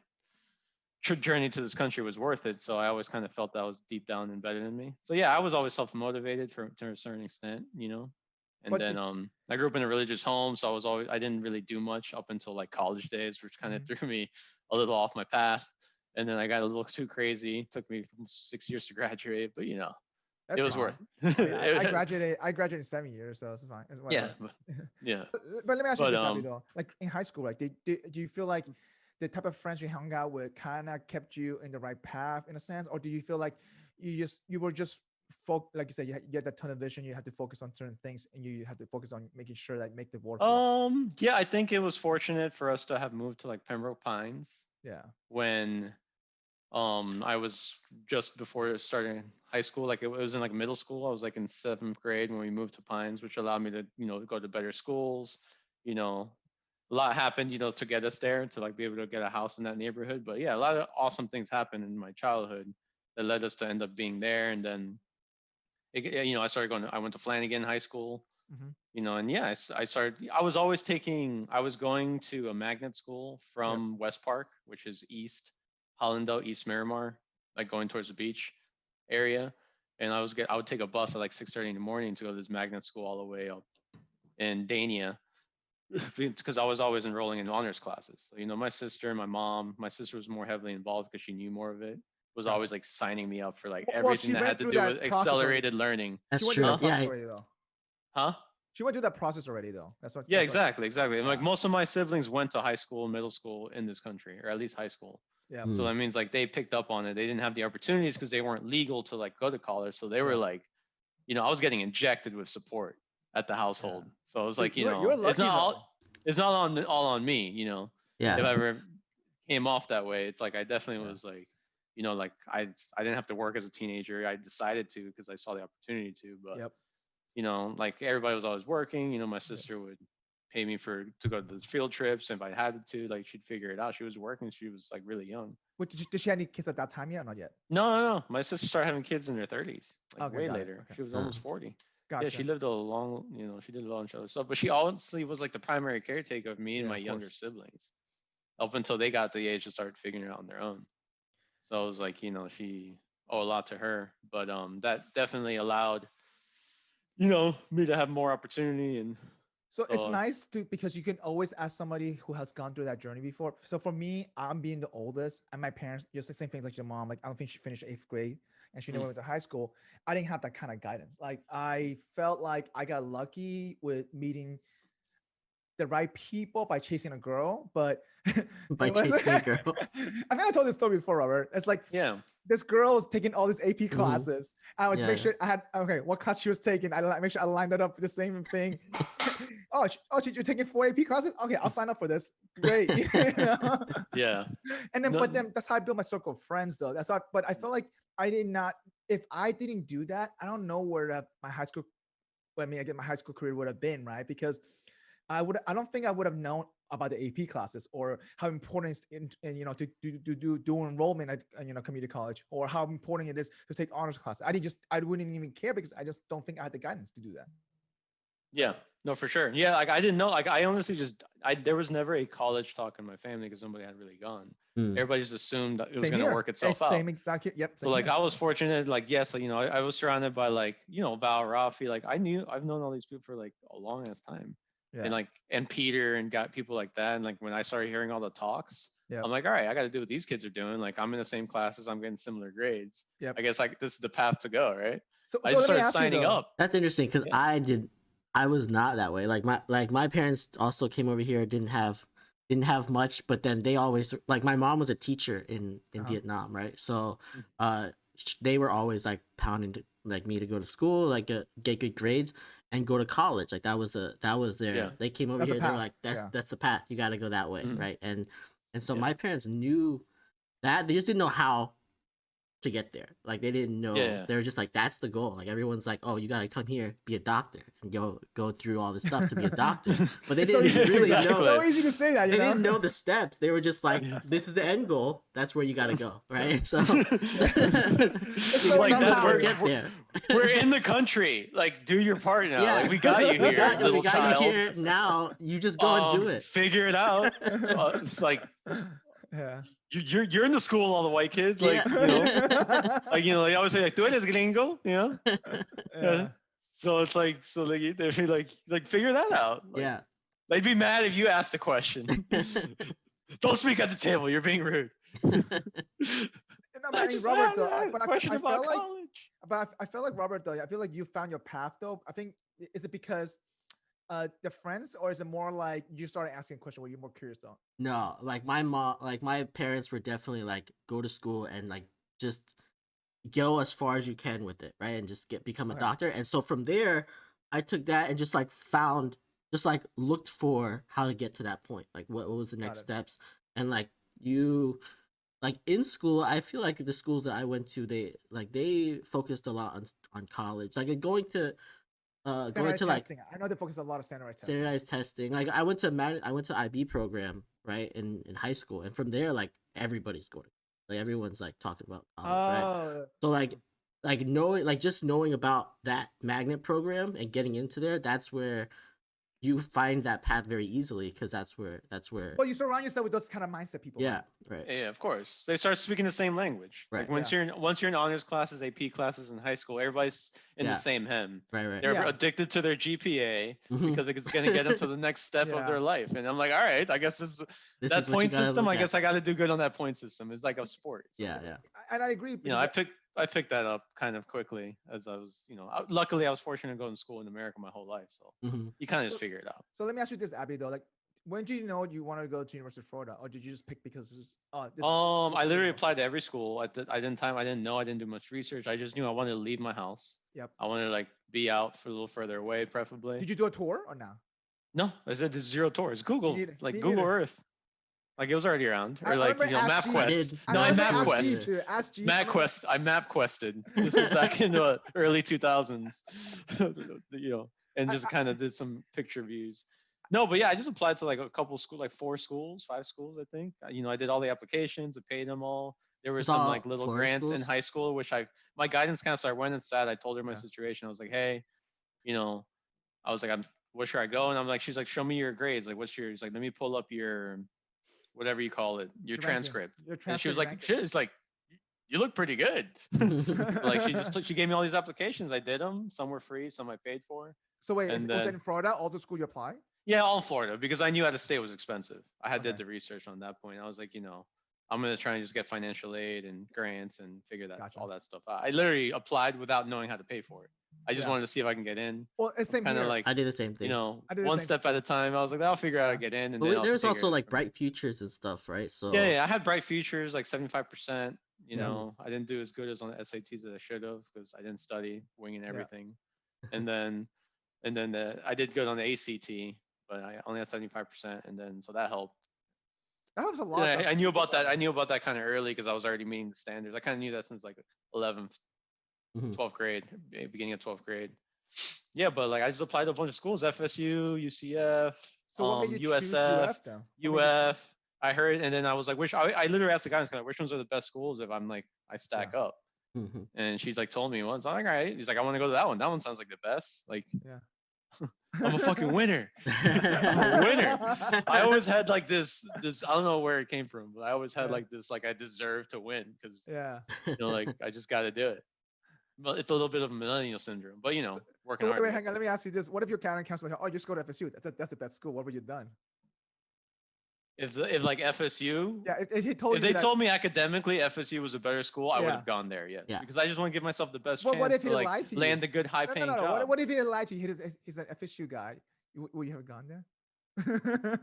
journey to this country was worth it. So I always kind of felt that was deep down embedded in me. So yeah, I was always self-motivated to a certain extent, you know. And But then I grew up in a religious home, so I didn't really do much up until like college days, which kind of threw me a little off my path. And then I got a little too crazy. It took me 6 years to graduate, but you know, That's it was fine. worth Oh, it. yeah, I graduated in 7 years, so it's fine. It's Yeah, whatever. yeah. But let me ask you But this, Abby, though. Like in high school, like, do you feel like the type of friends you hung out with kind of kept you in the right path in a sense, or do you feel like you were just like you said, you had that ton of vision, you had to focus on certain things, and you had to focus on making sure that make the work work? Yeah, I think it was fortunate for us to have moved to like Pembroke Pines Yeah. when I was just before starting high school. Like it was in like middle school. I was like in 7th grade when we moved to Pines, which allowed me to, you know, go to better schools. You know, a lot happened, you know, to get us there, to like be able to get a house in that neighborhood. But yeah, a lot of awesome things happened in my childhood that led us to end up being there. And then you know, I went to Flanagan High School, you know, and yeah, I was going to a magnet school from West Park, which is East Hollandale, East Miramar, like going towards the beach area. And I would take a bus at like 6:30 in the morning to go to this magnet school all the way up in Dania, because I was always enrolling in honors classes. So, you know, my sister and my sister was more heavily involved because she knew more of it. Was always like signing me up for like everything that had to do with accelerated learning. That's true. Yeah. Huh? She went through that process already, though. That's what. Yeah, exactly. And like most of my siblings went to high school, middle school in this country, or at least high school. Yeah. So that means like they picked up on it. They didn't have the opportunities because they weren't legal to like go to college. So they were like, you know, I was getting injected with support at the household. Yeah. So it was like, you know, it's not all on me, you know. Yeah. If I ever came off that way, it's like I definitely was like, you know, like I didn't have to work as a teenager. I decided to because I saw the opportunity to. But you know, like everybody was always working. You know, my sister would pay me to go to the field trips, and if I had to, like she'd figure it out. She was working. She was like really young. But did she have any kids at that time yet or not yet? No. My sister started having kids in her 30s, like way later. She was almost 40. Gotcha. Yeah, she lived a long, you know, she did a lot of other stuff. But she honestly was like the primary caretaker of me and my younger siblings up until they got to the age to start figuring it out on their own. So I was like, you know, she owe a lot to her, but that definitely allowed, you know, me to have more opportunity. And so it's nice because you can always ask somebody who has gone through that journey before. So for me, I'm being the oldest, and my parents, just the same thing like your mom. Like I don't think she finished 8th grade, and she never went to high school. I didn't have that kind of guidance. Like I felt like I got lucky with meeting the right people by chasing a girl, but by chasing a girl. I think I told this story before, Robert. It's like, this girl was taking all these AP classes. I was make sure I had, what class she was taking. I make sure I lined it up with the same thing. You're taking 4 AP classes? Okay, I'll sign up for this. Great. Yeah. And then, but then that's how I built my circle of friends, though. But I felt like if I didn't do that, I don't know where my high school career would have been, right? Because I don't think I would have known about the AP classes or how important it is in you know, to do enrollment at, you know, community college, or how important it is to take honors classes. I wouldn't even care because I just don't think I had the guidance to do that. Yeah, no, for sure. Yeah, like I didn't know. Like I honestly there was never a college talk in my family because nobody had really gone. Everybody just assumed it was going to work itself out. Same exact. Yep. So like I was fortunate. Like yes, like, you know, I was surrounded by like, you know, Val, Rafi. Like I've known all these people for like a long ass time. Yeah. And Peter and got people like that. And like when I started hearing all the talks, I'm like, all right, I got to do what these kids are doing. Like I'm in the same classes, I'm getting similar grades. I guess like this is the path to go, right? So I just started signing up. That's interesting because I was not that way. Like my parents also came over here, didn't have much, but then they always, like, my mom was a teacher in Vietnam, right? So they were always like pounding like me to go to school, like get good grades and go to college. Like that was their they came over here, they were like, that's the path, you got to go that way, right? And so my parents knew that, they just didn't know how to get there. Like they didn't know. They were just like, that's the goal. Like everyone's like, oh, you got to come here, be a doctor, and go through all this stuff to be a doctor. But they didn't really know. It's so easy to say that. They didn't know the steps. They were just like, this is the end goal. That's where you got to go, right? So it's like somehow get there. We're in the country. Like, do your part now. Like, we got you here, little child. You here now. You just go and do it. Figure it out. Yeah. You're in the school with all the white kids, like they always say like, "Tú eres gringo," Yeah. So it's like, so they'd be like figure that out. Like, Yeah. they'd be mad if you asked a question. Don't speak at the table. You're being rude. No, but I mean, Robert, though, but I question about felt like, college. but I felt like Robert, though. I feel like you found your path, though. I think is it because the friends, or is it more like you started asking questions where you're more curious, though? No, like my mom, like my parents were definitely like go to school and like just go as far as you can with it, right? And just become a Okay. doctor. And so from there, I took that and just like looked for how to get to that point. Like what was the next it. steps? And like like in school, I feel like the schools that I went to, they focused a lot on college. Like going to Standardized testing. I know they focus a lot of standardized testing. Like I went to IB program, right, in high school, and from there, like everybody's going, like everyone's like talking about college, right? So like knowing, like just knowing about that magnet program and getting into there, that's where you find that path very easily, because that's where Well, you surround yourself with those kind of mindset people. yeah, right. Yeah, of course. They start speaking the same language. Right. Like once you're in honors classes, AP classes in high school, everybody's in the same hem. Right. They're addicted to their GPA because it's going to get them to the next step of their life. And I'm like, all right, I guess that point system. I guess I got to do good on that point system. It's like a sport. Yeah. And I agree. I picked that up kind of quickly as I was, luckily I was fortunate to go to school in America my whole life. So you kind of just figure it out. So let me ask you this, Abby, though. Like, when did you know you wanted to go to University of Florida, or did you just pick because I literally applied to every school. I didn't know. I didn't do much research. I just knew I wanted to leave my house. Yep. I wanted to like be out for a little further away, preferably. Did you do a tour or no? No, I said there's zero tours. Google, Me Google neither. Earth. Like it was already around, or I like remember MapQuest. I No, I remember MapQuest. MapQuest. I MapQuested. This is back in the early 2000s. And just kind of did some picture views. No, but yeah, I just applied to like a couple schools, like 5 schools, I think. I did all the applications, I paid them all. There were some like little Florida grants in schools? high school, which my guidance counselor, I went and sat. I told her my situation. I was like, hey, I was like, where should I go? And I'm like, she's like, show me your grades. Like, what's yours? Like, let me pull up your, whatever you call it, your transcript. And she was like, it's like, you look pretty good. Like she gave me all these applications. I did them. Some were free, some I paid for. So wait, was it in Florida? All the school you apply? Yeah, all in Florida, because I knew out of state was expensive. I did the research on that point. I was like, I'm gonna try and just get financial aid and grants and figure all that stuff out. I literally applied without knowing how to pay for it. I just wanted to see if I can get in. Well, it's same kind of here. like I did the same thing. One step at a time. I was like, I'll figure out how to get in. And But then there's also like Bright Futures and stuff, right? So yeah, I had Bright Futures, like 75%. I didn't do as good as on the SATs as I should have because I didn't study, winging everything. And then I did good on the ACT, but I only had 75%, and then so that helped. That helps a lot. Yeah, I knew about that. I knew about that kind of early because I was already meeting the standards. I kind of knew that since like 11th, 12th grade, beginning of 12th grade. Yeah, but like I just applied to a bunch of schools: FSU, UCF, USF, UF. I heard, and then I was like, I literally asked the guidance counselor, which ones are the best schools if I'm like I stack up. And she's like told me once. I'm like, all right. He's like, I want to go to that one. That one sounds like the best. Like, I'm a fucking winner. I'm a winner. I always had like this. I don't know where it came from, but I always had like this. Like I deserve to win because like I just got to do it. But it's a little bit of a millennial syndrome. But working hard. Wait, hang on. Let me ask you this: what if your guidance counselor, just go to FSU? That's the best school. What would you done? If like FSU, if he if they told me academically FSU was a better school, I would have gone there, yes. Because I just want to give myself the best chance what if he to like lied to you? land a good high-paying job. What if he lied to you? He's an FSU guy. Would you have gone there?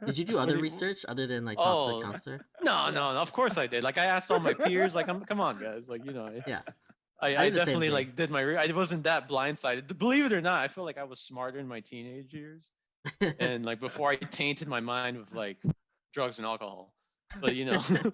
Did you do other research other than like talk to the counselor? No, of course I did. Like I asked all my peers, like come on guys, like I definitely like did I wasn't that blindsided. Believe it or not, I feel like I was smarter in my teenage years, and like before I tainted my mind with like drugs and alcohol. But I think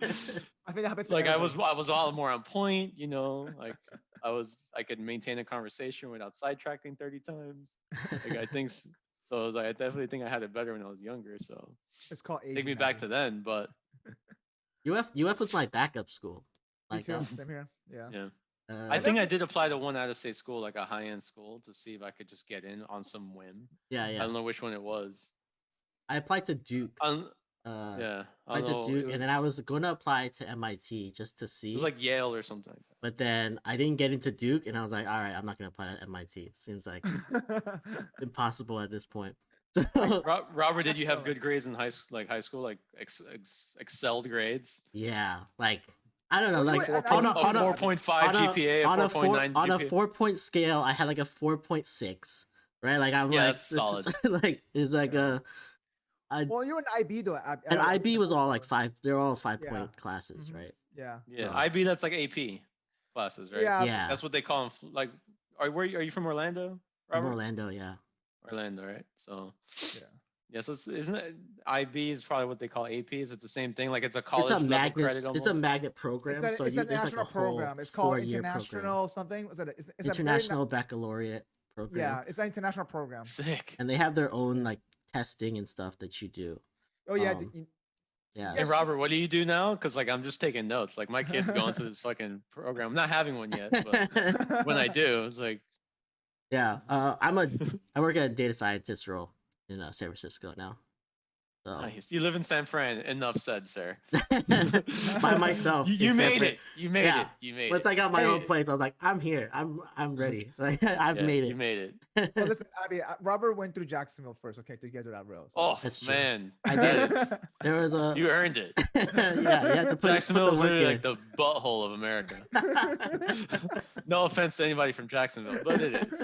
that happens. Like I was all more on point. Like I could maintain a conversation without sidetracking 30 times. Like I think so. I definitely think I had it better when I was younger. So it's called take me back to then. But UF was my backup school. Like same here. Yeah. I think I did apply to one out-of-state school, like a high-end school, to see if I could just get in on some whim. Yeah. I don't know which one it was. I applied to Duke. Yeah, I Applied to don't know. Duke, and then I was going to apply to MIT just to It see. was like Yale or something like that. But then I didn't get into Duke, and I was like, all right, I'm not gonna apply to MIT. It seems like impossible at this point. So Robert, did you have So, good grades in high school, like excelled grades? yeah, like I don't know, Well, you like were at on a, IB on a 4.5 GPA, a 4.9 on a GPA. 4-point scale, I had like a 4.6, right? Like I'm Yeah, like, that's this solid. is like is like Yeah. a well, you're an IB though. and IB was all like five. 5. They're all 5 Yeah. point classes, Mhm. right? Yeah. Yeah, So- IB, that's like AP classes, right? Yeah. Yeah, That's what they call them. Like, are you from Orlando, from Robert? Orlando, yeah. Orlando, right? So Yeah. yeah, so isn't it IB is probably what they call AP? Is it the same thing? Like it's a It's college a level magnet. credit almost. It's a magnet program. It's so a there's like national a whole program. It's called 4-year program. International something. Is it? It's a very International Baccalaureate program. Yeah, it's an international program. Sick. And they have their own like testing and stuff that you do. Oh yeah. Yeah. Hey Yes. Robert, what do you do now? Because like I'm just taking notes. Like my kid's going to this fucking program. I'm not having one yet, but when I do, it's like Yeah. I work at a data scientist role in San Francisco now. So nice. You live in San Fran. Enough said, sir. by myself. You in San made Fran. it. You made Yeah. it. You made Once it. I got my own Hey. place, I was like, I'm here. I'm ready. Like I've Yeah, made it. You made it. Well, listen, Abby. Robert went through Jacksonville first, okay, to get to that row. So. Oh That's true. man, I that did. is- There was a You earned it. yeah, you had to put Jacksonville the is work literally in. like the butthole of America. No offense to anybody from Jacksonville, but it is.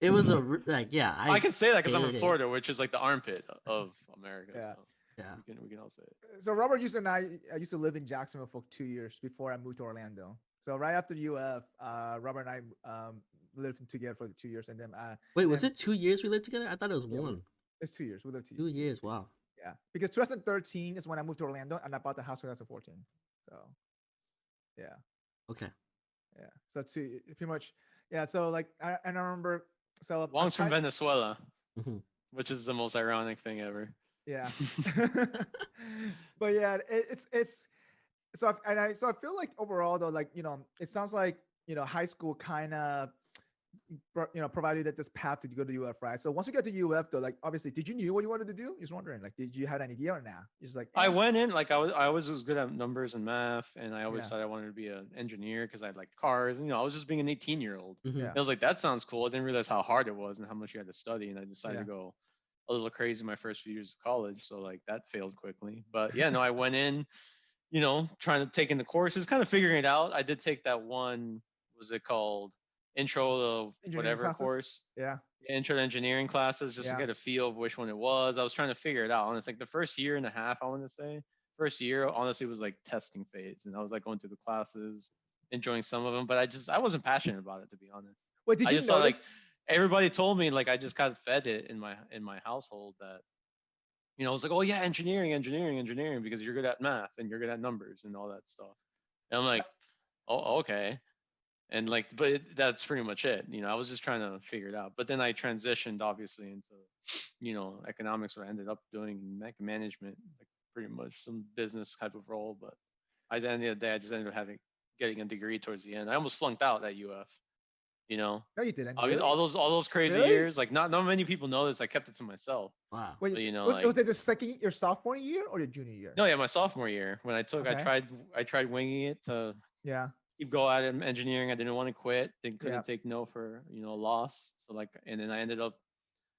It was like yeah, I can say that because I'm in hated it. Florida, which is like the armpit of America. Yeah. So yeah. we can all say it. So Robert and I used to live in Jacksonville for 2 years before I moved to Orlando. So right after UF, Robert and I lived together for the 2 years, and then Wait, was and it 2 years we lived together? I thought it was Yeah, one. it's 2 years. We lived 2 2 years. years. Wow. Yeah, because 2013 is when I moved to Orlando, and I bought the house in 2014. So yeah, Okay. yeah. So pretty much, yeah. So like, I remember. So I'm Wong's from trying- Venezuela, Mhm. which is the most ironic thing ever. Yeah. But yeah, it's so I feel like overall though, like, it sounds like, high school kind of provided that this path to go to UF, right? So once you get to UF though, like obviously, did you knew what you wanted to do? Just wondering, like, did you have an idea or nah? You're just like, I went in like I always was good at numbers and math, and I always Yeah. thought I wanted to be an engineer because I liked cars. I was just being an 18-year-old. Mhm. Yeah. I was like, that sounds cool. I didn't realize how hard it was and how much you had to study, and I decided Yeah. to go a little crazy my first few years of college. So like that failed quickly. But yeah, no, I went in, trying to take in the courses, kind of figuring it out. I did take that one, was it called Intro to Engineering whatever classes? course? Yeah. Intro to engineering classes, just Yeah. to get a feel of which one it was. I was trying to figure it out. And it's like the first year and a half, I want to say. First year, honestly, was like testing phase. And I was like going through the classes, enjoying some of them, but I wasn't passionate about it, to be honest. Wait, did I you just thought notice? like everybody told me, like I just got fed it in my household that, I was like, oh yeah, engineering, because you're good at math and you're good at numbers and all that stuff. And I'm like, oh, okay. And like, but that's pretty much it. I was just trying to figure it out. But then I transitioned obviously into, economics, where I ended up doing management, like pretty much some business type of role. But at the end of the day, I just ended up getting a degree towards the end. I almost flunked out at UF. No, you didn't. Obviously, Really? all those crazy Really? years, like not many people know this. I kept it to myself. Wow. Wait, So, was it your sophomore year or your junior year? No, yeah, my sophomore year when I Okay. I tried winging it to Yeah. keep going at engineering. I didn't want to quit. Couldn't Yeah. take no for a loss. So like, and then I ended up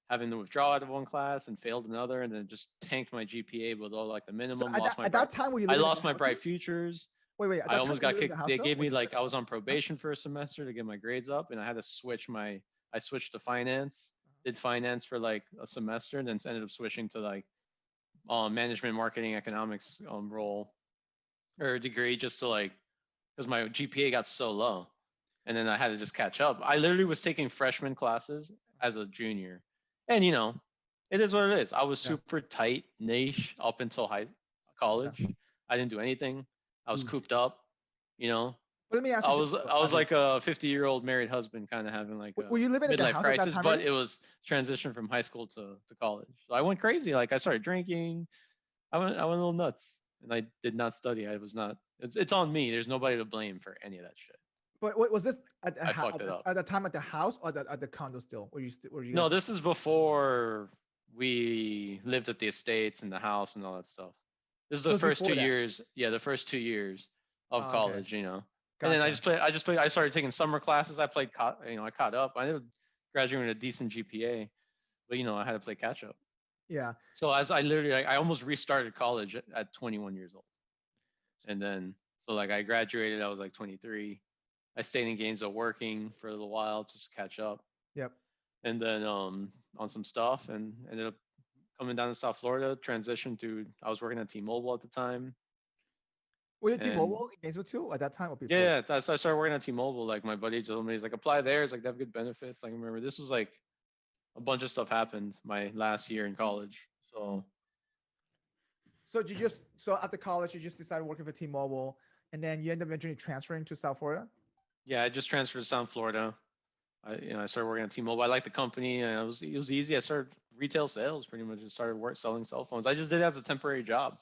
having to withdraw out of one class and failed another, and then just tanked my GPA below like the So minimum. at Lost my that bright, time, were you I living in lost the my house bright still? futures. Wait. At I that almost time, got were you living in kicked. the house They still? gave Or me you like quit? I was on probation for a semester to get my grades up, and I had to switch I switched to finance. Did finance for like a semester, and then ended up switching to like management, marketing, economics role or degree, just to like, because my GPA got so low, and then I had to just catch up. I literally was taking freshman classes as a junior, and it is what it is. I was Yeah. super tight niche up until college. I didn't do anything. I was Mm. cooped up. But let me ask I you. was this, though, I was Abby. like a 50-year-old married husband, kind of having like a Were you living in the midlife house at that crisis, time? but already? it was transition from high school to college. So I went crazy. Like I started drinking. I went a little nuts, and I did not study. I was not. It's on me. There's nobody to blame for any of that shit. But was this at I fucked it up. at the time at the house or at the condo still? Were you No, guys- this is before we lived at the estates and the house and all that stuff. This is So the it's first before 2 that. years. Yeah, the first 2 years of Oh, okay. college, And then I Gotcha. just played. I started taking summer classes. I played, I caught up. I ended up graduating with a decent GPA, but I had to play catch up. Yeah. So as I literally, I almost restarted college at 21 years old, and then so like I graduated, I was like 23. I stayed in Gainesville working for a little while just to catch up, Yep. and then on some stuff, and ended up coming down to South Florida. Transitioned to I was working at T-Mobile at the time, Were you and T-Mobile in Gainesville too at that time or before? yeah, so I started working at T-Mobile. Like my buddy told me, he's like, apply there. It's like they have good benefits. Like I remember this was like a bunch of stuff happened my last year in college. So So after college you just decided working for T-Mobile, and then you end up eventually transferring to South Florida? yeah, I just transferred to South Florida. I started working at T-Mobile. I liked the company, and it was easy. I started retail sales pretty much. Just started selling cell phones. I just did it as a temporary job,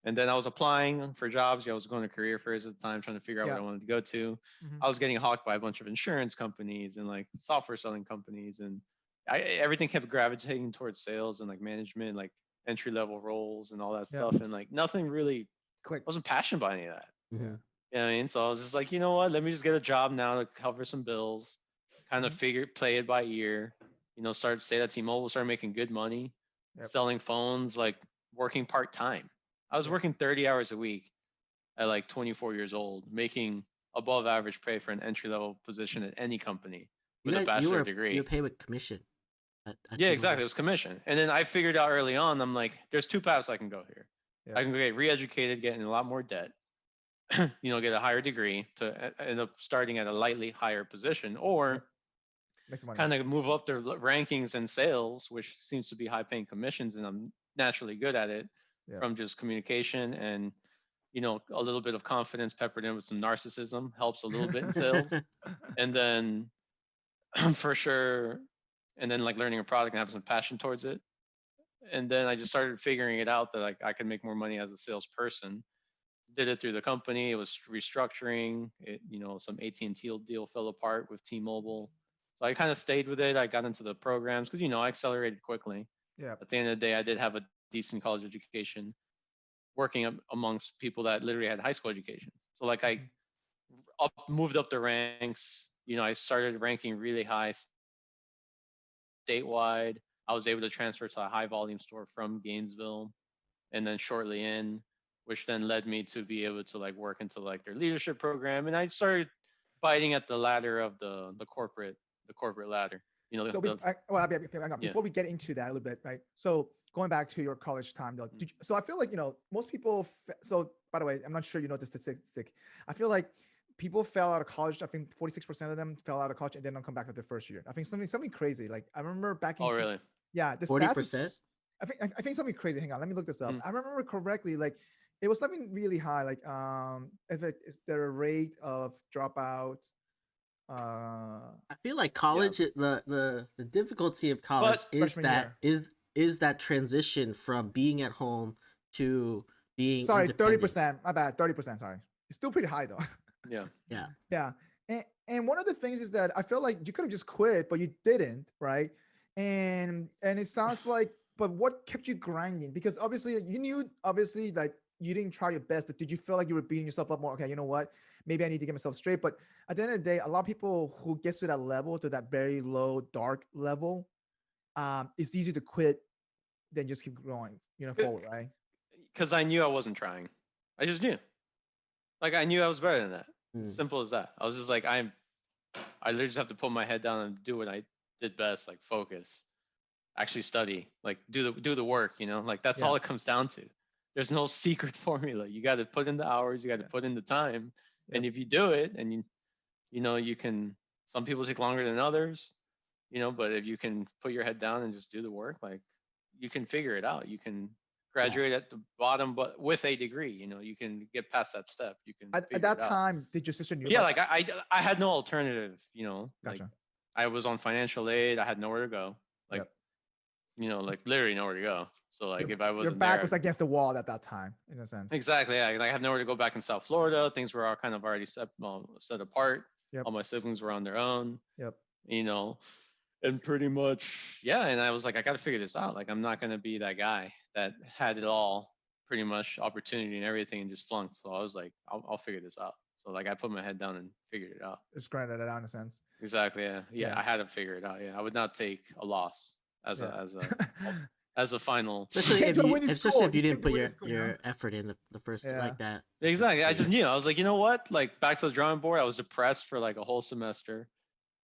and then I was applying for jobs. I was going to career fairs at the time, trying to figure out what Yeah. I wanted to go to. Mhm. I was getting hawked by a bunch of insurance companies and like software selling companies, and everything kept gravitating towards sales and like management, like entry level roles and all that Yeah. stuff, and like nothing really. Click. Wasn't passionate by any of that. Mhm. You know what I mean? So I was just like, you know what? Let me just get a job now to cover some bills, kind of play it by ear. Stay at T-Mobile, started making good money, Yep. selling phones, like working part time. I was Yeah. working 30 hours a week at like 24 years old, making above average pay for an entry level position at any company with a bachelor degree. You were paid with commission. At Yeah, T-Mobile. exactly. It was commission. And then I figured out early on, I'm like, there's two paths I can go here. Yeah. I can get re-educated, get in a lot more debt, get a higher degree to end up starting at a lightly higher position, or Make some money. kind of move up their rankings and sales, which seems to be high paying commissions. And I'm naturally good at it Yeah. from just communication and, a little bit of confidence peppered in with some narcissism helps a little bit in sales. And then for sure, and then like learning a product and having some passion towards it. And then I just started figuring it out that like I could make more money as a salesperson. Did it through the company. It was restructuring. Some AT&T deal fell apart with T-Mobile. So I kind of stayed with it. I got into the programs because I accelerated quickly. Yeah. At the end of the day, I did have a decent college education, working amongst people that literally had high school education. So like I moved up the ranks. I started ranking really high statewide. I was able to transfer to a high volume store from Gainesville, and then shortly in, which then led me to be able to like work into like their leadership program, and I started biting at the ladder of the corporate ladder. So before we get into that a little bit, right? So going back to your college time, though, so I feel like most people. So by the way, I'm not sure you know the statistic. I feel like people fell out of college. I think 46% of them fell out of college and then don't come back at their first year. I think something crazy. Like I remember back in. Oh really? Yeah, the 40%. I think something crazy. Hang on, let me look this up. Mm. I remember correctly, like it was something really high. Like is there a rate of dropout? I feel like college, the difficulty of college But is freshman that is that transition from being at home to being Sorry, independent. 30%. My bad, 30%. Sorry, it's still pretty high though. Yeah. Yeah. Yeah. And one of the things is that I feel like you could have just quit, but you didn't, right? And it sounds like, but what kept you grinding? Because obviously you knew, like you didn't try your best. But did you feel like you were beating yourself up more? Okay, you know what? Maybe I need to get myself straight. But at the end of the day, a lot of people who gets to that level, to that very low, dark level, it's easier to quit than just keep growing, forward, right? Because I knew I wasn't trying. I just knew. Like I knew I was better than that. Mm. Simple as that. I was just like, I literally just have to put my head down and do what I did best, like focus, actually study, like do the work, like that's all it comes down to. There's no secret formula. You got to put in the hours, you got to put in the time. Yep. And if you do it and you can, some people take longer than others, but if you can put your head down and just do the work, like you can figure it out. You can graduate at the bottom, but with a degree, you can get past that step. You can At that time, did your sister knew? Yeah, about like that? I had no alternative, like Gotcha. I was on financial aid. I had nowhere to go. Like, like literally nowhere to go. So like if I wasn't your back there, was against the wall at that time, in a sense. exactly. I had nowhere to go back in South Florida. Things were all kind of already set apart. Yep. All my siblings were on their own. Yep. And pretty much, yeah. And I was like, I got to figure this out. Like, I'm not going to be that guy that had it all, pretty much opportunity and everything, and just flunked. So I was like, I'll figure this out. So like, I put my head down and figured it out. Just grinded it out in a sense. Exactly. Yeah. Yeah. I had to figure it out. Yeah. I would not take a loss as Yeah. as a final. Especially if can't do it you, when you especially score. if you You didn't can't do it put when your you score, you know? your effort in the first Yeah. like that. Exactly. I just knew. I was like, you know what? Like, back to the drawing board. I was depressed for like a whole semester,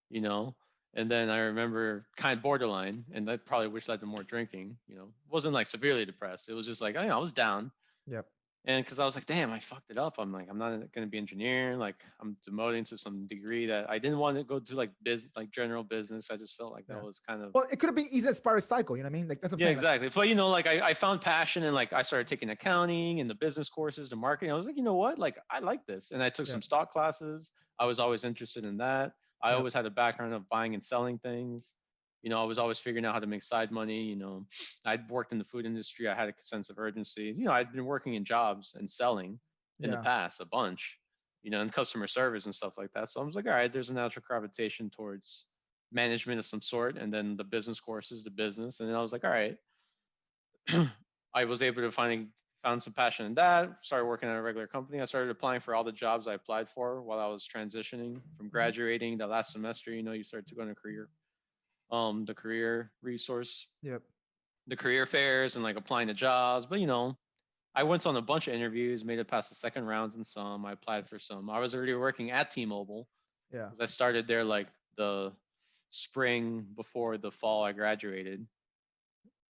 you know. And then I remember kind of borderline, and that probably wish I'd been more drinking. You know, wasn't like severely depressed. It was just like, I was down. Yep. And because I was like, damn, I fucked it up. I'm like, I'm not going to be engineer. Like, I'm demoting to some degree that I didn't want to go to, like like general business. I just felt like that was kind of. Well, it could have been easy as F.I.R.E cycle. You know what I mean? Like that's what I'm Yeah, saying. exactly. But you know, like I found passion, and like I started taking accounting and the business courses, the marketing. I was like, you know what? Like, I like this. And I took some stock classes. I was always interested in that. I always had a background of buying and selling things. You know, I was always figuring out how to make side money. You know, I'd worked in the food industry. I had a sense of urgency. You know, I'd been working in jobs and selling in the past a bunch, you know, and customer service and stuff like that. So I was like, all right, there's a natural gravitation towards management of some sort. And then the business courses, the business. And then I was like, all right, I was able to found some passion in that, started working at a regular company. I started applying for all the jobs I applied for while I was transitioning from graduating that last semester. You know, you start to go into the career resource, the career fairs, and like applying to jobs. But you know, I went on a bunch of interviews, made it past the second rounds in some. I applied for some. I was already working at T-Mobile. Yeah. Because I started there like the spring before the fall I graduated,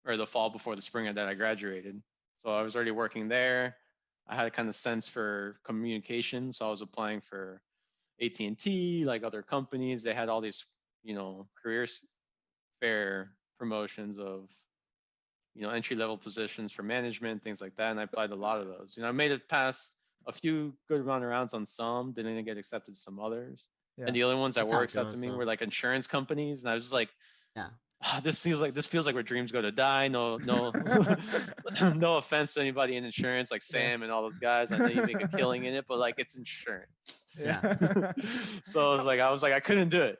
or the fall before the spring that I graduated. So I was already working there. I had a kind of sense for communication, so I was applying for AT&T, like other companies. They had all these, you know, career fair promotions of, you know, entry level positions for management, things like that. And I applied a lot of those. You know, I made it past a few good run arounds on some, didn't get accepted to some others. And the only ones that were accepted me were like insurance companies. And I was just like, this feels like where dreams go to die. No, no offense to anybody in insurance, like Sam and all those guys. I know you make a killing in it, but like, it's insurance. So I was like, I couldn't do it.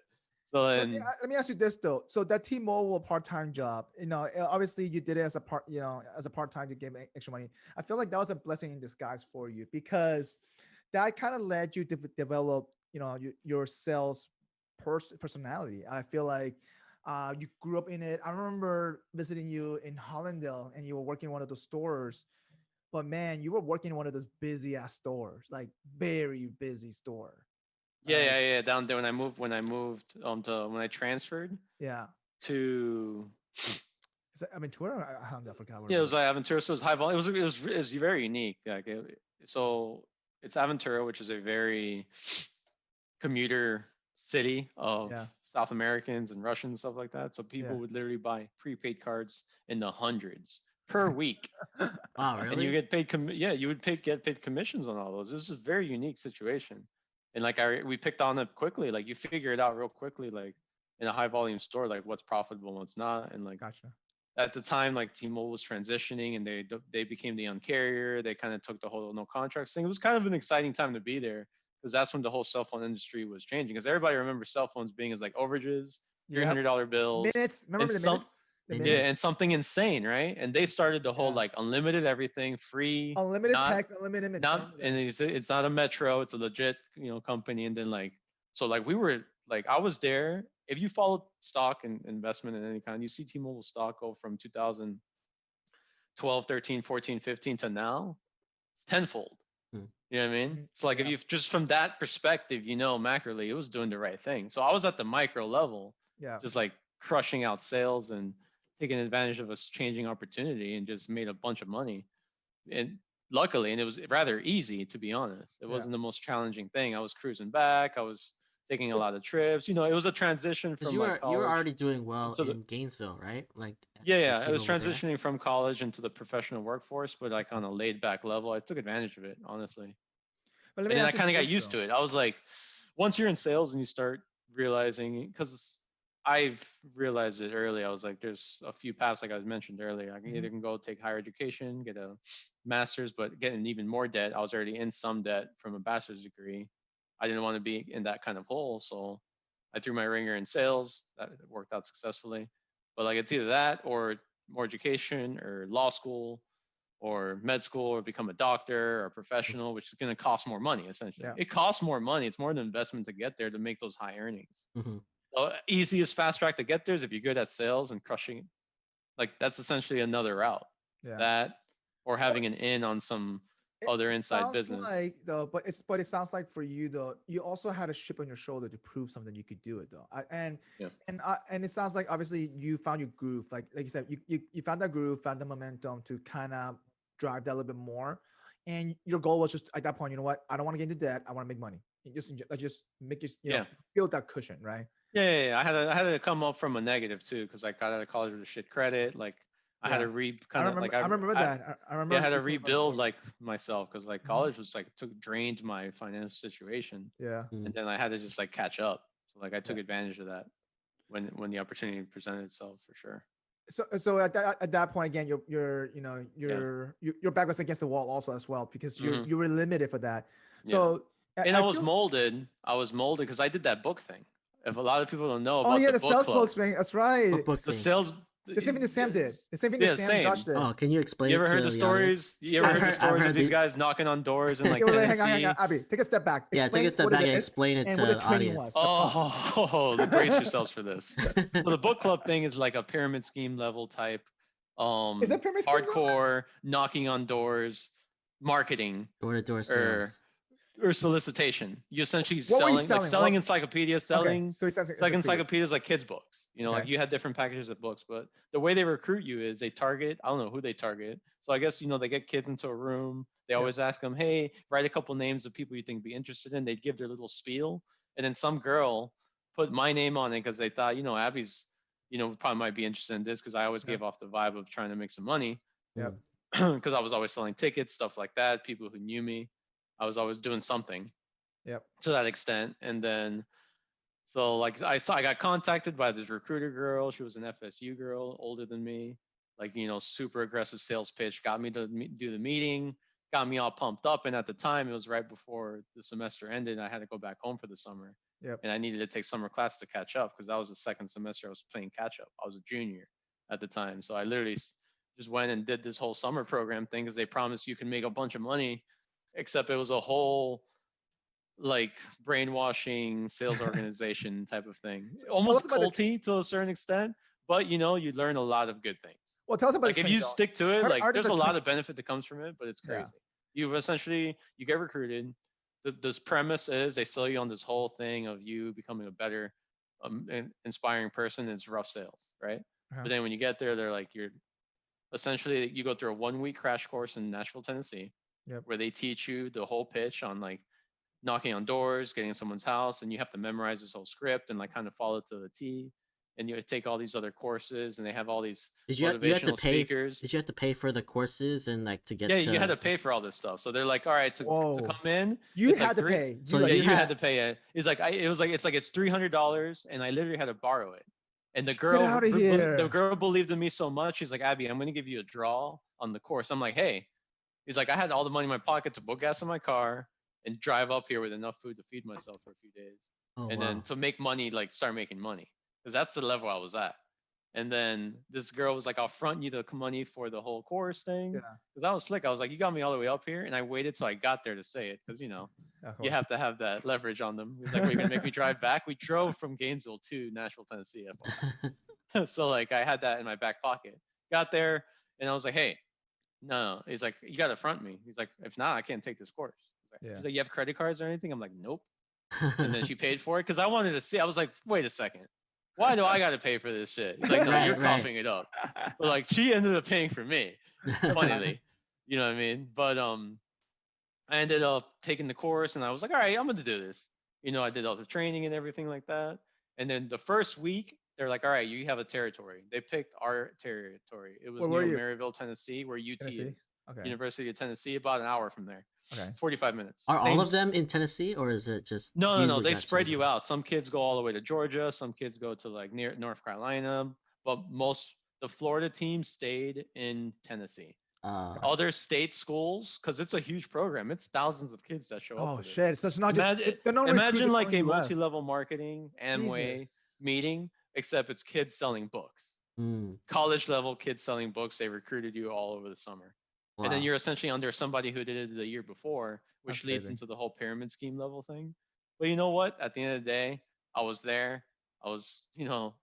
So then, let me ask you this though. So that T-Mobile part-time job, you know, obviously you did it as a part-time to get extra money. I feel like that was a blessing in disguise for you, because that kind of led you to develop, you know, your sales personality. I feel like you grew up in it. I remember visiting you in Hollandale, and you were working in one of those stores. But man, you were working in one of those busy ass stores, like very busy store. Yeah. Down there when I moved to when I transferred. To. Is that Aventura? I forgot. Yeah, it was like Aventura. So it was high volume. It was very unique. Like so it's Aventura, which is a very commuter city of South Americans and Russians and stuff like that. So people would literally buy prepaid cards in the hundreds per week. Wow, really? And you get paid. You would get paid commissions on all those. This is a very unique situation. And like we picked on it quickly. Like you figure it out real quickly. Like in a high volume store, like what's profitable and what's not. And like at the time, like T-Mobile was transitioning, and they became the carrier. They kind of took the whole no contracts thing. It was kind of an exciting time to be there, because that's when the whole cell phone industry was changing. Because everybody remembers cell phones being as like overages, $300 bills, minutes. Remember the minutes? Yeah, and something insane, right? And they started the whole like unlimited everything, free, unlimited text, unlimited minutes. And it's not a metro, it's a legit, you know, company. And then like, so like we were like, I was there. If you follow stock and investment in any kind, you see T-Mobile stock go from 2012, 13, 14, 15 to now, it's tenfold. You know what I mean? It's like if you just from that perspective, you know, macroly, it was doing the right thing. So I was at the micro level, just like crushing out sales and taking advantage of a changing opportunity, and just made a bunch of money. And luckily, and it was rather easy, to be honest. It wasn't the most challenging thing. I was cruising back. I was taking a lot of trips. You know, it was a transition from you were already doing well in Gainesville, right? Like I was transitioning from college into the professional workforce, but like on a laid back level. I took advantage of it, honestly. And then I kind of got used to it. I was like, once you're in sales and you start realizing, because I've realized it early, I was like, there's a few paths, like I mentioned earlier. I can either go take higher education, get a master's, but getting even more debt. I was already in some debt from a bachelor's degree. I didn't want to be in that kind of hole. So I threw my ringer in sales. That worked out successfully. But like it's either that or more education or law school or med school or become a doctor or a professional, which is going to cost more money essentially. Yeah. It costs more money. It's more of an investment to get there to make those high earnings. Mm-hmm. So easiest fast track to get there is if you're good at sales and crushing. Like that's essentially another route. Yeah. That or having an in on some other inside sounds business. like though, but it sounds like for you though, you also had a chip on your shoulder to prove something you could do it though. And it sounds like obviously you found your groove, like you said, you found that groove, found the momentum to kind of drive that a little bit more. And your goal was just at that point, you know what? I don't want to get into debt. I want to make money. Just make it, you know, build that cushion, right? Yeah. I had to come up from a negative too, because I got out of college with a shit credit. Like I had to I remember that. I remember. I had to rebuild like myself because like college was like drained my financial situation. Yeah. And then I had to just like catch up. So like I took advantage of that when the opportunity presented itself for sure. So at that point again, your back was against the wall also as well because you were limited for that. So and I was molded because I did that book thing. If a lot of people don't know about the sales books thing, that's right. The sales. The same thing that Sam did. The same thing that Sam and Josh did. Oh, can you explain? You ever heard the stories? You ever heard the stories of these guys knocking on doors and like hang on, Abi, take a step back. Take a step back and explain it to the audience. Brace yourselves for this. So the book club thing is like a pyramid scheme level type. Is that pyramid scheme hardcore knocking on doors, marketing, door-to-door sales. Or solicitation. You essentially selling encyclopedias, selling like encyclopedias like kids books. You know, like you had different packages of books, but the way they recruit you is they target, I don't know who they target. So I guess, you know, they get kids into a room. They always ask them, hey, write a couple names of people you think would be interested in. They'd give their little spiel. And then some girl put my name on it because they thought, you know, Abby's, you know, probably might be interested in this because I always gave off the vibe of trying to make some money. Yeah. Because I was always selling tickets, stuff like that. People who knew me. I was always doing something to that extent. And then, so like I got contacted by this recruiter girl. She was an FSU girl, older than me, like, you know, super aggressive sales pitch, got me to do the meeting, got me all pumped up. And at the time it was right before the semester ended. And I had to go back home for the summer and I needed to take summer class to catch up because that was the second semester I was playing catch up. I was a junior at the time. So I literally just went and did this whole summer program thing because they promised you can make a bunch of money. Except it was a whole like brainwashing sales organization type of thing. Almost culty to a certain extent, but you know, you learn a lot of good things. Well, tell us about like if you stick to it, like there's a lot of benefit that comes from it, but it's crazy. You get recruited. This premise is they sell you on this whole thing of you becoming a better, inspiring person. And it's rough sales, right? But then when you get there, they're like, you go through a 1-week crash course in Nashville, Tennessee. Where they teach you the whole pitch on like knocking on doors, getting in someone's house, and you have to memorize this whole script and like kind of follow to the T. And you take all these other courses, and they have all these motivational speakers. Did you have to pay for the courses and like to get? You had to pay for all this stuff. So they're like, all right, to come in, you had to pay. So you had to pay it. It's like it's $300, and I literally had to borrow it. And the girl believed in me so much. She's like, Abby, I'm going to give you a draw on the course. I'm like, hey. He's like, I had all the money in my pocket to put gas in my car and drive up here with enough food to feed myself for a few days. Then to make money, like start making money. Because that's the level I was at. And then this girl was like, I'll front you the money for the whole course thing. Because I was slick. I was like, you got me all the way up here. And I waited till I got there to say it. Because, you know, you have to have that leverage on them. He's like, well, you're going to make me drive back? We drove from Gainesville to Nashville, Tennessee. So like I had that in my back pocket. Got there and I was like, hey. No, he's like, you got to front me. He's like, if not, I can't take this course. She's like, you have credit cards or anything? I'm like, nope. And then she paid for it because I wanted to see. I was like, wait a second. Why do I got to pay for this shit? He's like, no, you're coughing it up. So like she ended up paying for me, funnily. You know what I mean? But I ended up taking the course and I was like, all right, I'm going to do this. You know, I did all the training and everything like that. And then the first week, they're like, all right, you have a territory. They picked our territory. It was near Maryville, Tennessee, where UT is. University of Tennessee, about an hour from there. 45 minutes. Are all of them in Tennessee or is it just? No. They spread you out. Some kids go all the way to Georgia. Some kids go to like near North Carolina. But the Florida team stayed in Tennessee. other state schools, because it's a huge program. It's thousands of kids that show up Oh to this. shit! So it's not just Imagine, they're not imagine recruiting like from a UF. multi-level marketing Amway Jesus. meeting, except it's kids selling books. Mm, College level kids selling books. They recruited you all over the summer. And then wow. you're essentially under somebody who did it the year before, which That's leads crazy. into the whole pyramid scheme level thing. But you know what? At the end of the day, I was there. I was,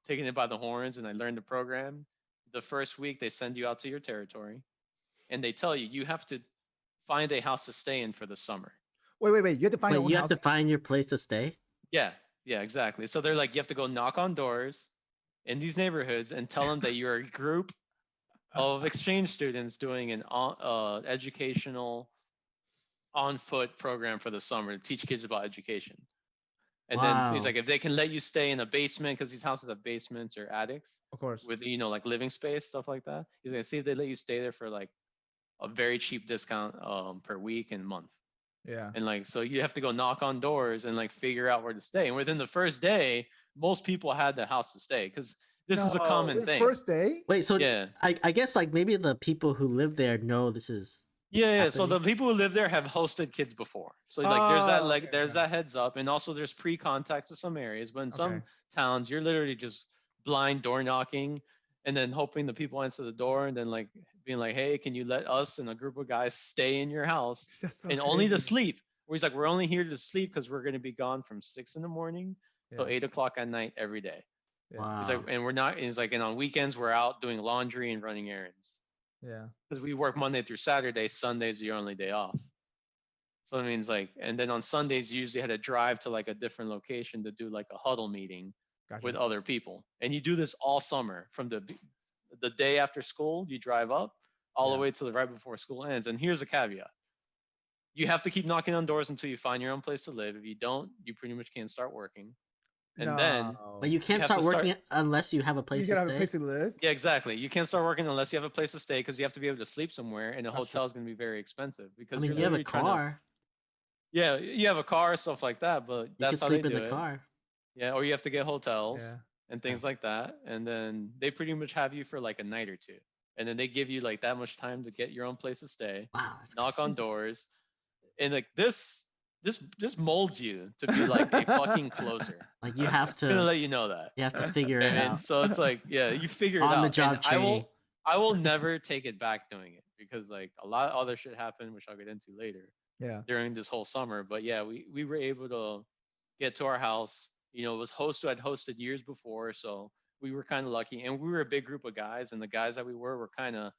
taking it by the horns, and I learned the program. The first week, they send you out to your territory, and they tell you have to find a house to stay in for the summer. Wait. You have to find your Wait, own you house. have to find your place to stay? Yeah, exactly. So they're like, you have to go knock on doors in these neighborhoods and tell them that you're a group of exchange students doing an educational on-foot program for the summer to teach kids about education. And then he's Wow. like, if they can let you stay in a basement, because these houses have basements or attics Of course. with, like living space, stuff like that. He's gonna see if they let you stay there for like a very cheap discount per week and month. Yeah. And like, so you have to go knock on doors and like figure out where to stay. And within the first day, most people had the house to stay because this is a common thing. First day. Wait, so Yeah. I guess like maybe the people who live there know this is Yeah. So the happening. people who live there have hosted kids before. So like there's that Oh, okay, there's okay. that heads up. And also there's pre-contacts to some areas, but in some Okay. towns, you're literally just blind door knocking and then hoping the people answer the door and then like being like, hey, can you let us and a group of guys stay in your house That's so and only to crazy. sleep? Where he's like, we're only here to sleep because we're going to be gone from 6 a.m. till Yeah. 8 o'clock at night every day. Yeah. He's like, Wow. and we're not, he's like, and on weekends, we're out doing laundry and running errands Yeah. because we work Monday through Saturday. Sundays are your only day off. So it means like, and then on Sundays, you usually had to drive to like a different location to do like a huddle meeting Gotcha. with other people. And you do this all summer from the day after school, you drive up all the Yeah. way till right before school ends. And here's a caveat. You have to keep knocking on doors until you find your own place to live. If you don't, you pretty much can't start working. And then But you can't have start to start- working unless you have a You place to gotta have a stay. place to live. Yeah, exactly. You can't start working unless you have a place to stay because you have to be able to sleep somewhere, and a That's hotel is going to be very expensive because I mean, you're you have a literally trying to. car. Yeah, you have a car, stuff like that, but You that's can how they sleep in do the it. car. Yeah, or you have to get hotels Yeah. and things like that, and then they pretty much have you for like a night or two, and then they give you like that much time to get your own place to stay, Wow. That's knock on Jesus. doors, and like this molds you to be like a fucking closer. like you have I'm gonna to let you know that. you have to figure it And out. so it's like, yeah, you figure it On the out. job And training. I will never take it back doing it because like a lot of other shit happened, which I'll get into later Yeah. during this whole summer. But yeah, we were able to get to our house. It was host who had hosted years before, so we were kind of lucky. And we were a big group of guys, and the guys that we were kind of.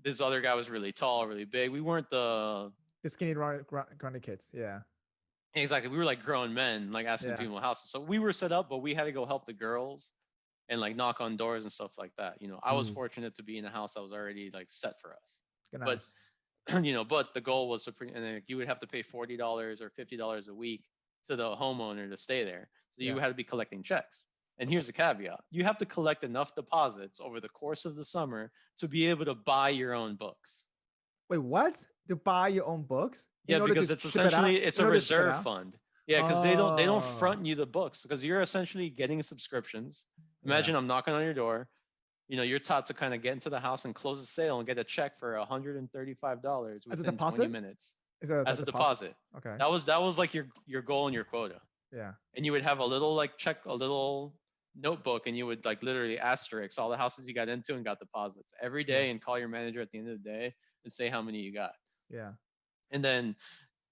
This other guy was really tall, really big. We weren't the The skinny grunty kids. Yeah. exactly. We were like grown men, like asking Yeah. people houses. So we were set up, but we had to go help the girls and like knock on doors and stuff like that. I was Mm. fortunate to be in a house that was already like set for us. Nice. But the goal was to and then you would have to pay $40 or $50 a week to the homeowner to stay there. So you Yeah. had to be collecting checks. And here's the caveat: you have to collect enough deposits over the course of the summer to be able to buy your own books. Wait, what? To buy your own books? Yeah, In order because to it's ship it out? essentially it's In a order to ship it reserve out? fund. Yeah, because they don't Oh. front you the books because you're essentially getting subscriptions. Yeah. Imagine I'm knocking on your door. You're taught to kind of get into the house and close the sale and get a check for $135 As a within 20 deposit? minutes Is that as a deposit. Okay. That was like your goal and your quota. Yeah. And you would have a little notebook, and you would like literally asterisk all the houses you got into and got deposits every day, and call your manager at the end of the day and say how many you got. Yeah. And then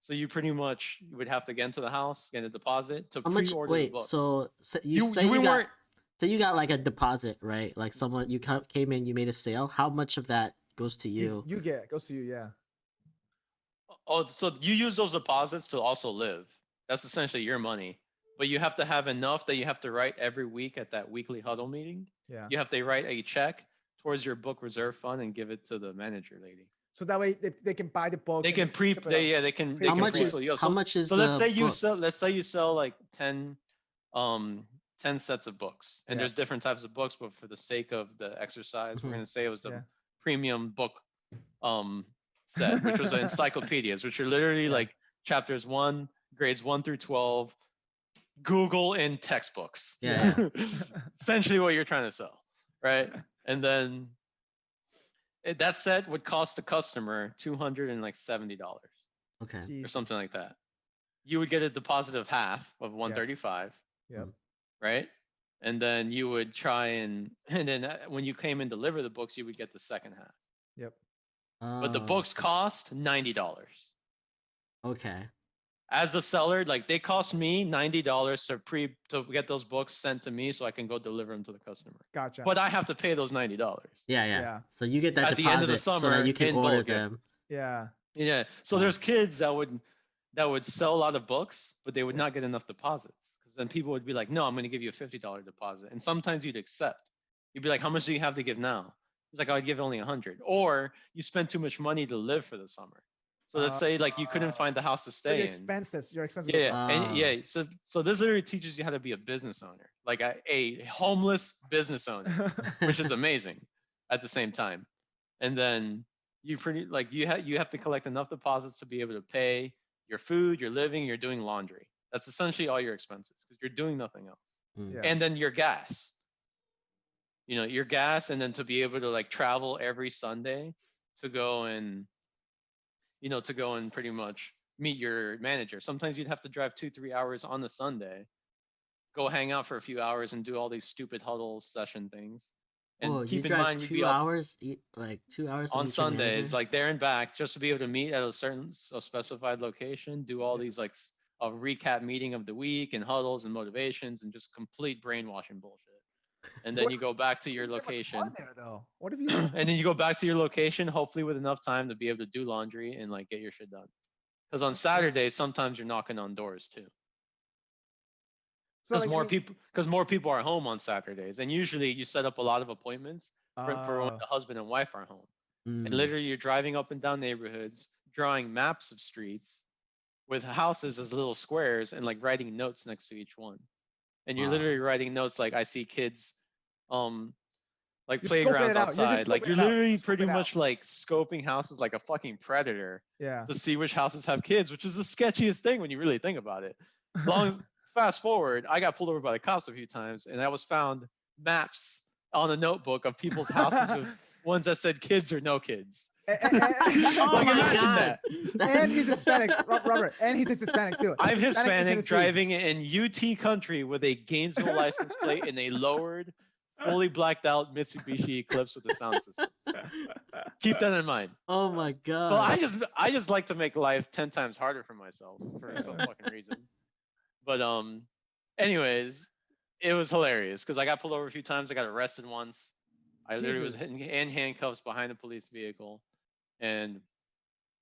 so you pretty much you would have to get into the house, get a deposit to How much? pre-order the Wait. books. So you say you got weren't so you got like a deposit, right? Like someone you came in, you made a sale. How much of that goes to you? You get goes to you. Yeah. Oh, so you use those deposits to also live. That's essentially your money. But you have to have enough that you have to write every week at that weekly huddle meeting. Yeah. You have to write a check towards your book reserve fund and give it to the manager lady. So that way they can buy the book. They can pre ship it they out. yeah, they can How they can much pre-fill you up. So the let's say you books? sell like 10 sets of books. And Yeah. there's different types of books, but for the sake of the exercise, we're Mhm. going to say it was the Yeah. premium book set, which was encyclopedias, which are literally like chapters 1, grades 1 through 12, Google and textbooks. Yeah. Essentially what you're trying to sell, right? And then That set would cost the customer $270 Okay. or something Jesus. like that. You would get a deposit of half of 135, Yep. right? And then you would try and then when you came and deliver the books, you would get the second half. Yep. But the Oh, books cost $90. okay. As a seller, like they cost me $90 to get those books sent to me so I can go deliver them to the customer. Gotcha. But I have to pay those $90 Yeah, yeah. Yeah. So you get that at the end of the deposit so summer that you can in order bulk. Yeah. them. Yeah. Yeah. So Wow. there's kids that would sell a lot of books, but they would not get enough deposits because then people would be like, no, I'm going to give you a $50 deposit. And sometimes you'd accept. You'd be like, how much do you have to give now? It's like, I'd give only 100. Or you spend too much money to live for the summer. So let's say like you couldn't find the house to So stay your in. expenses. Your expenses. Yeah, goes up. and yeah. So this literally teaches you how to be a business owner, like a homeless business owner, which is amazing at the same time. And then you have to collect enough deposits to be able to pay your food, your living, you're doing laundry. That's essentially all your expenses because you're doing nothing else. Mm. Yeah. And then your gas. Your gas, and then to be able to like travel every Sunday to go and pretty much meet your manager. Sometimes you'd have to drive 2-3 hours on the Sunday, go hang out for a few hours and do all these stupid huddle session things. And Whoa, you keep in drive mind, you'd 2 be up hours, like 2 hours to on meet your Sundays, manager? like there and back, just to be able to meet at a specified location, do all these like a recap meeting of the week and huddles and motivations and just complete brainwashing bullshit. And then What- you go back to your You have a car location. there, though. What have you? And then you go back to your location, hopefully with enough time to be able to do laundry and like get your shit done. Because on Saturdays, sometimes you're knocking on doors too. So Because like, more people are home on Saturdays, and usually you set up a lot of appointments for when the husband and wife are home. And Mm. literally, you're driving up and down neighborhoods, drawing maps of streets with houses as little squares, and like writing notes next to each one. And you're Wow. literally writing notes like, I see kids, like You're scoping playgrounds it out. You're just outside. Like scoping you're it out. literally Scope pretty it out. much like scoping houses like a fucking predator yeah. to see which houses have kids, which is the sketchiest thing when you really think about it. Fast forward, I got pulled over by the cops a few times, and I was found maps on a notebook of people's houses with ones that said kids or no kids. Oh Like, my imagine God. that. And That's- he's Hispanic, Robert. And he's Hispanic too. I'm in Hispanic, Tennessee. driving in UT country with a Gainesville license plate and a lowered, fully blacked out Mitsubishi Eclipse with a sound system. Keep that in mind. Oh my God. But I just like to make life 10 times harder for myself for some fucking reason. But anyways, it was hilarious because I got pulled over a few times. I got arrested once. I literally was Jesus. in handcuffs behind a police vehicle. And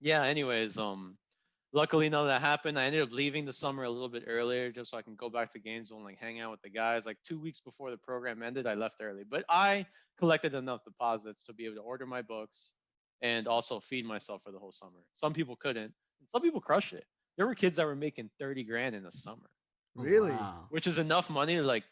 yeah, anyways, luckily none of that happened. I ended up leaving the summer a little bit earlier just so I can go back to Gainesville and like hang out with the guys. Like 2 weeks before the program ended, I left early. But I collected enough deposits to be able to order my books and also feed myself for the whole summer. Some people couldn't. Some people crushed it. There were kids that were making 30 grand in a summer, Oh, Really? wow. which is enough money to like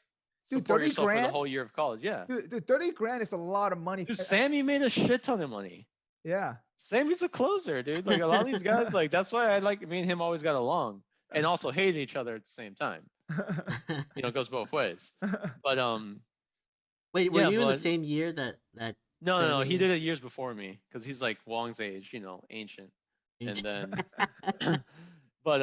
Dude, support 30 yourself for the grand? whole year of college. Yeah. Dude, 30 grand is a lot of money. Dude, Sammy made a shit ton of money. Yeah. Sammy's a closer, dude. Like a lot of these guys, like that's why I like me and him always got along and also hated each other at the same time. It goes both ways. But Wait, were yeah, you in the but- same year that no, he Sammy- did it years before me because he's like Wong's age, ancient. And then but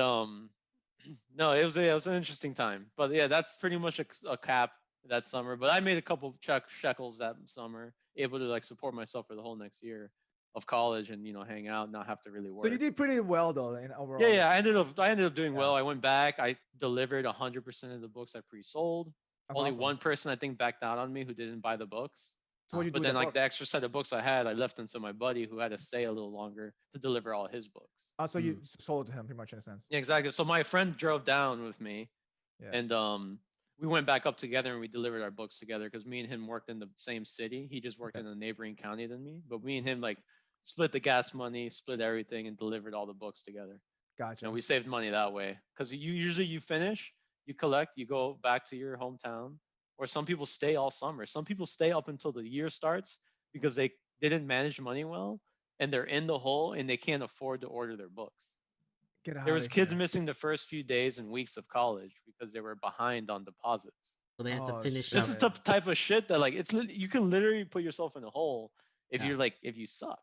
no, it was an interesting time. But yeah, that's pretty much a cap that summer. But I made a couple shekels that summer, able to like support myself for the whole next year of college and hang out, not have to really work. So you did pretty well though in overall. Yeah, I ended up doing Yeah. well. I went back. I delivered 100% of the books I pre-sold. That's Only awesome. one person I think backed out on me who didn't buy the books. So what'd you do But with then the like book? the extra set of books I had, I left them to my buddy who had to stay a little longer to deliver all his books. So you sold it to him pretty much in a sense. Yeah, exactly. So my friend drove down with me, Yeah. and we went back up together and we delivered our books together because me and him worked in the same city. He just worked Okay. in a neighboring county than me, but me and him like split the gas money, split everything, and delivered all the books together. Gotcha. And we saved money that way because you finish, you collect, you go back to your hometown, or some people stay all summer. Some people stay up until the year starts because they didn't manage money well and they're in the hole and they can't afford to order their books. Get out There was of kids here. missing the first few days and weeks of college because they were behind on deposits. So they had to Oh, finish shit. up. This is the type of shit that like you can literally put yourself in a hole if Yeah. you're like if you suck,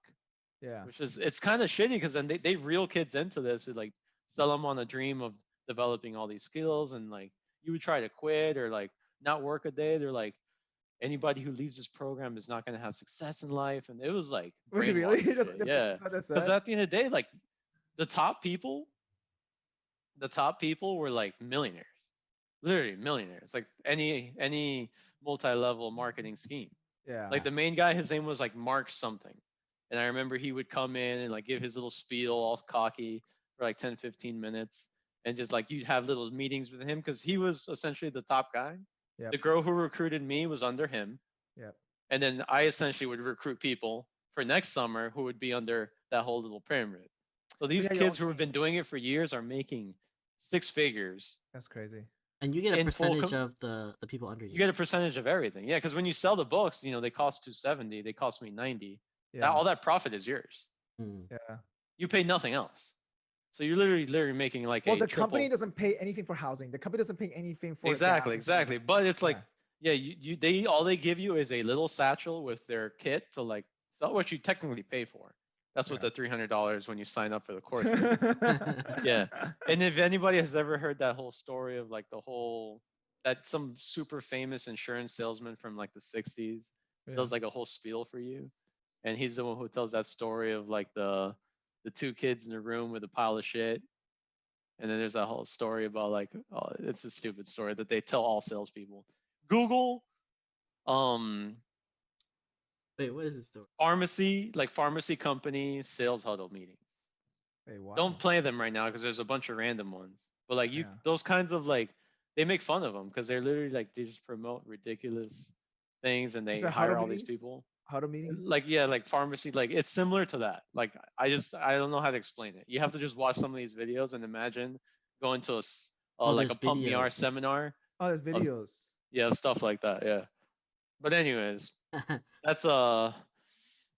Yeah. which is it's kind of shitty because then they reel kids into this, who like sell them on a dream of developing all these skills, and like you would try to quit or like not work a day. They're like, anybody who leaves this program is not going to have success in life, and it was like Wait, really? brainwashing That's, shit. that's, Yeah, that's what they because said? at the end of the day, like the top people, were like millionaires, literally millionaires, like any multi-level marketing scheme. Yeah. Like the main guy, his name was like Mark something, and I remember he would come in and like give his little spiel all cocky for like 10-15 minutes, and just like you'd have little meetings with him because he was essentially the top guy. Yep. The girl who recruited me was under him, Yep. and then I essentially would recruit people for next summer who would be under that whole little pyramid. So these you had your kids own who have team. been doing it for years are making six figures. That's crazy. And you get a In full percentage of the people under you. You get a percentage of everything. Yeah, because when you sell the books, they cost 270, they cost me 90. Yeah. All that profit is yours. Mm. Yeah. You pay nothing else. So you're literally making like Well, a the triple. company doesn't pay anything for housing. The company doesn't pay anything for gas Exactly, and stuff like exactly. that. But it's like, Yeah. they all they give you is a little satchel with their kit to like sell what you technically pay for. That's what Yeah. the $300 when you sign up for the course is. Yeah. And if anybody has ever heard that whole story of like that some super famous insurance salesman from like the 60s Yeah. does like a whole spiel for you, and he's the one who tells that story of like the two kids in the room with a pile of shit, and then there's that whole story about like, oh, it's a stupid story that they tell all salespeople. Google Wait, what is this story? pharmacy company sales huddle meetings. Hey, wow. Don't play them right now because there's a bunch of random ones. But like Yeah. those kinds of like, they make fun of them because they're literally like they just promote ridiculous things, and they that hire huddle all these meetings? people. Huddle meetings? Like like pharmacy, like it's similar to that. Like I don't know how to explain it. You have to just watch some of these videos and imagine going to like a there's Pump Me R videos. seminar. Oh, there's videos. Yeah, stuff like that. Yeah. But anyways, that's that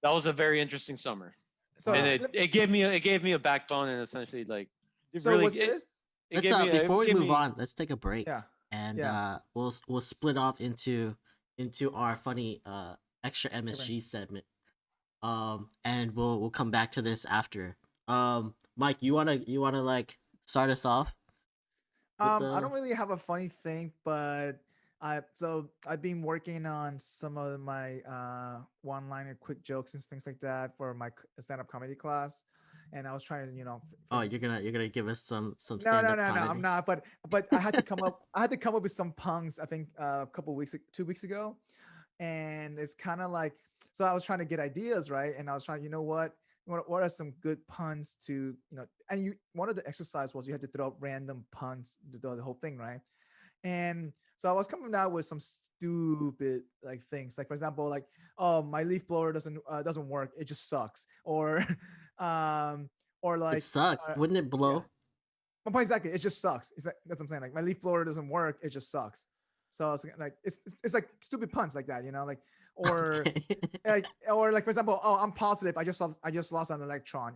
was a very interesting summer. So, And let- it gave me a backbone, and essentially like it so really was it, this? it Let's gave me before we gave move me- on, let's take a break. Yeah. And Yeah. we'll split off into our funny extra MSG segment. And we'll come back to this after. Mike, you wanna like start us off? I don't really have a funny thing, but I've been working on some of my one-liner quick jokes and things like that for my stand-up comedy class, and I was trying to Oh, you're gonna give us some no, stand-up no, comedy? I'm not, but I had to come up with some puns, I think a couple weeks 2 weeks ago, and it's kind of like, so I was trying to get ideas, right? And I was trying, what are some good puns to, and one of the exercise was you had to throw out random puns to do the whole thing, right? And so I was coming out with some stupid like things, like for example, like, oh, my leaf blower doesn't work, it just sucks, or like It sucks. Wouldn't it blow? yeah. My point exactly, it just sucks. It's like, that's what I'm saying. Like, my leaf blower doesn't work, it just sucks. So it's like it's like stupid puns like that, like, or like for example, oh, I'm positive I just lost an electron,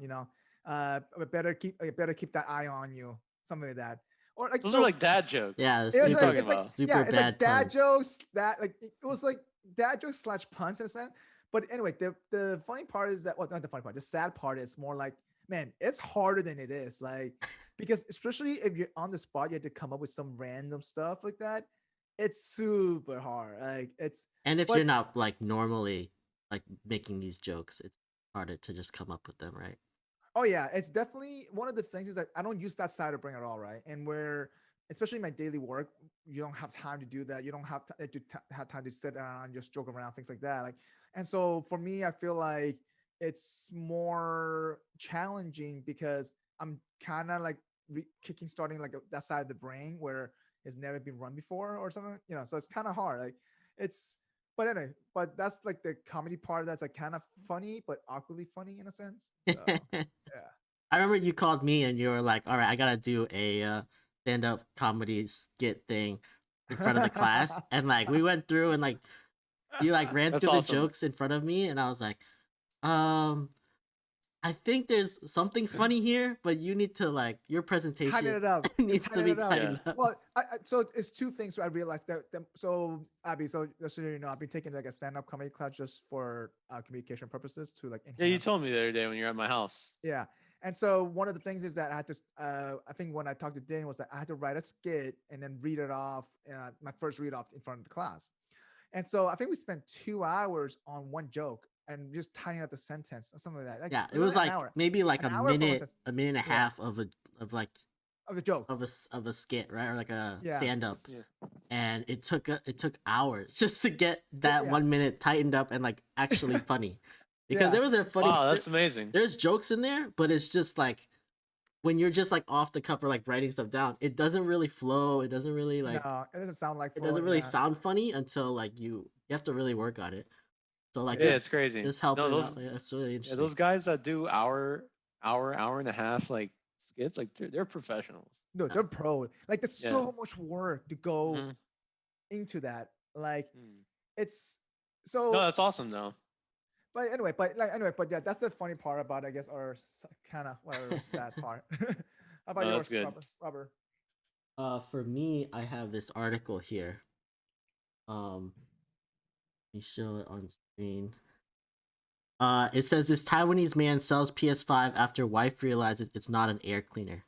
I better keep that eye on you, something like that. Or like those are like dad jokes. Yeah, it's super, like, super yeah, it's bad like dad puns. jokes, that like it was like dad jokes / puns in a sense. But anyway, the funny part is that, well, not the funny part, the sad part is more like, man, it's harder than it is, like, because especially if you're on the spot, you have to come up with some random stuff like that. It's super hard, like And if but- you're not like normally like making these jokes, it's harder to just come up with them, right? Oh yeah, it's definitely one of the things is that I don't use that side of brain at all, right? And where, especially in my daily work, you don't have time to do that. You don't have to have time to sit around and just joke around, things like that. Like, and so for me, I feel like it's more challenging because I'm kind of like starting like that side of the brain where it's never been run before or something, So it's kind of hard. Like, but anyway, but that's like the comedy part that's like kind of funny, but awkwardly funny in a sense. So, yeah. I remember you called me and you were like, "All right, I gotta do a stand-up comedy skit thing in front of the class," and like we went through and like you like ran That's through awesome. the jokes in front of me, and I was like, I think there's something funny here, but you need to like your Tighten presentation it up. needs to Tighten be it up. tightened up. Well, so it's two things. So I realized that. So Abby, so just so you know, I've been taking like a stand-up comedy class just for communication purposes to like enhance. Yeah, you told me the other day when you're at my house. Yeah. And so one of the things is that I had to, I think when I talked to Dane was that I had to write a skit and then read it off, my first read off in front of the class. And so I think we spent 2 hours on one joke and just tightening up the sentence or something like that. Like, Yeah, it was an like hour maybe like An a hour for minute, us. a minute and a Yeah. half of like of a joke. of a skit, right? Or like a Yeah. stand up. Yeah. And it took hours just to get that Yeah. 1 minute tightened up and like actually funny. Because Yeah. there was a funny Wow, that's amazing. there's jokes in there, but it's just like when you're just like off the cuff or like writing stuff down, it doesn't really flow. It doesn't really like No, it doesn't sound like it doesn't full, really yeah. sound funny until like you have to really work on it. So like Yeah, just it's crazy. just helping No, those out. Yeah, that's really yeah, interesting. those guys that do hour and a half like skits, like they're professionals. No, they're pro. Like there's Yeah. so much work to go Mhm. into that. Like Mm. it's so. No, that's awesome though. But yeah, that's the funny part about, I guess, our kind of whatever sad part. How about No, yours, that's good. Robert? For me, I have this article here. Let me show it on screen. It says this Taiwanese man sells PS5 after wife realizes it's not an air cleaner.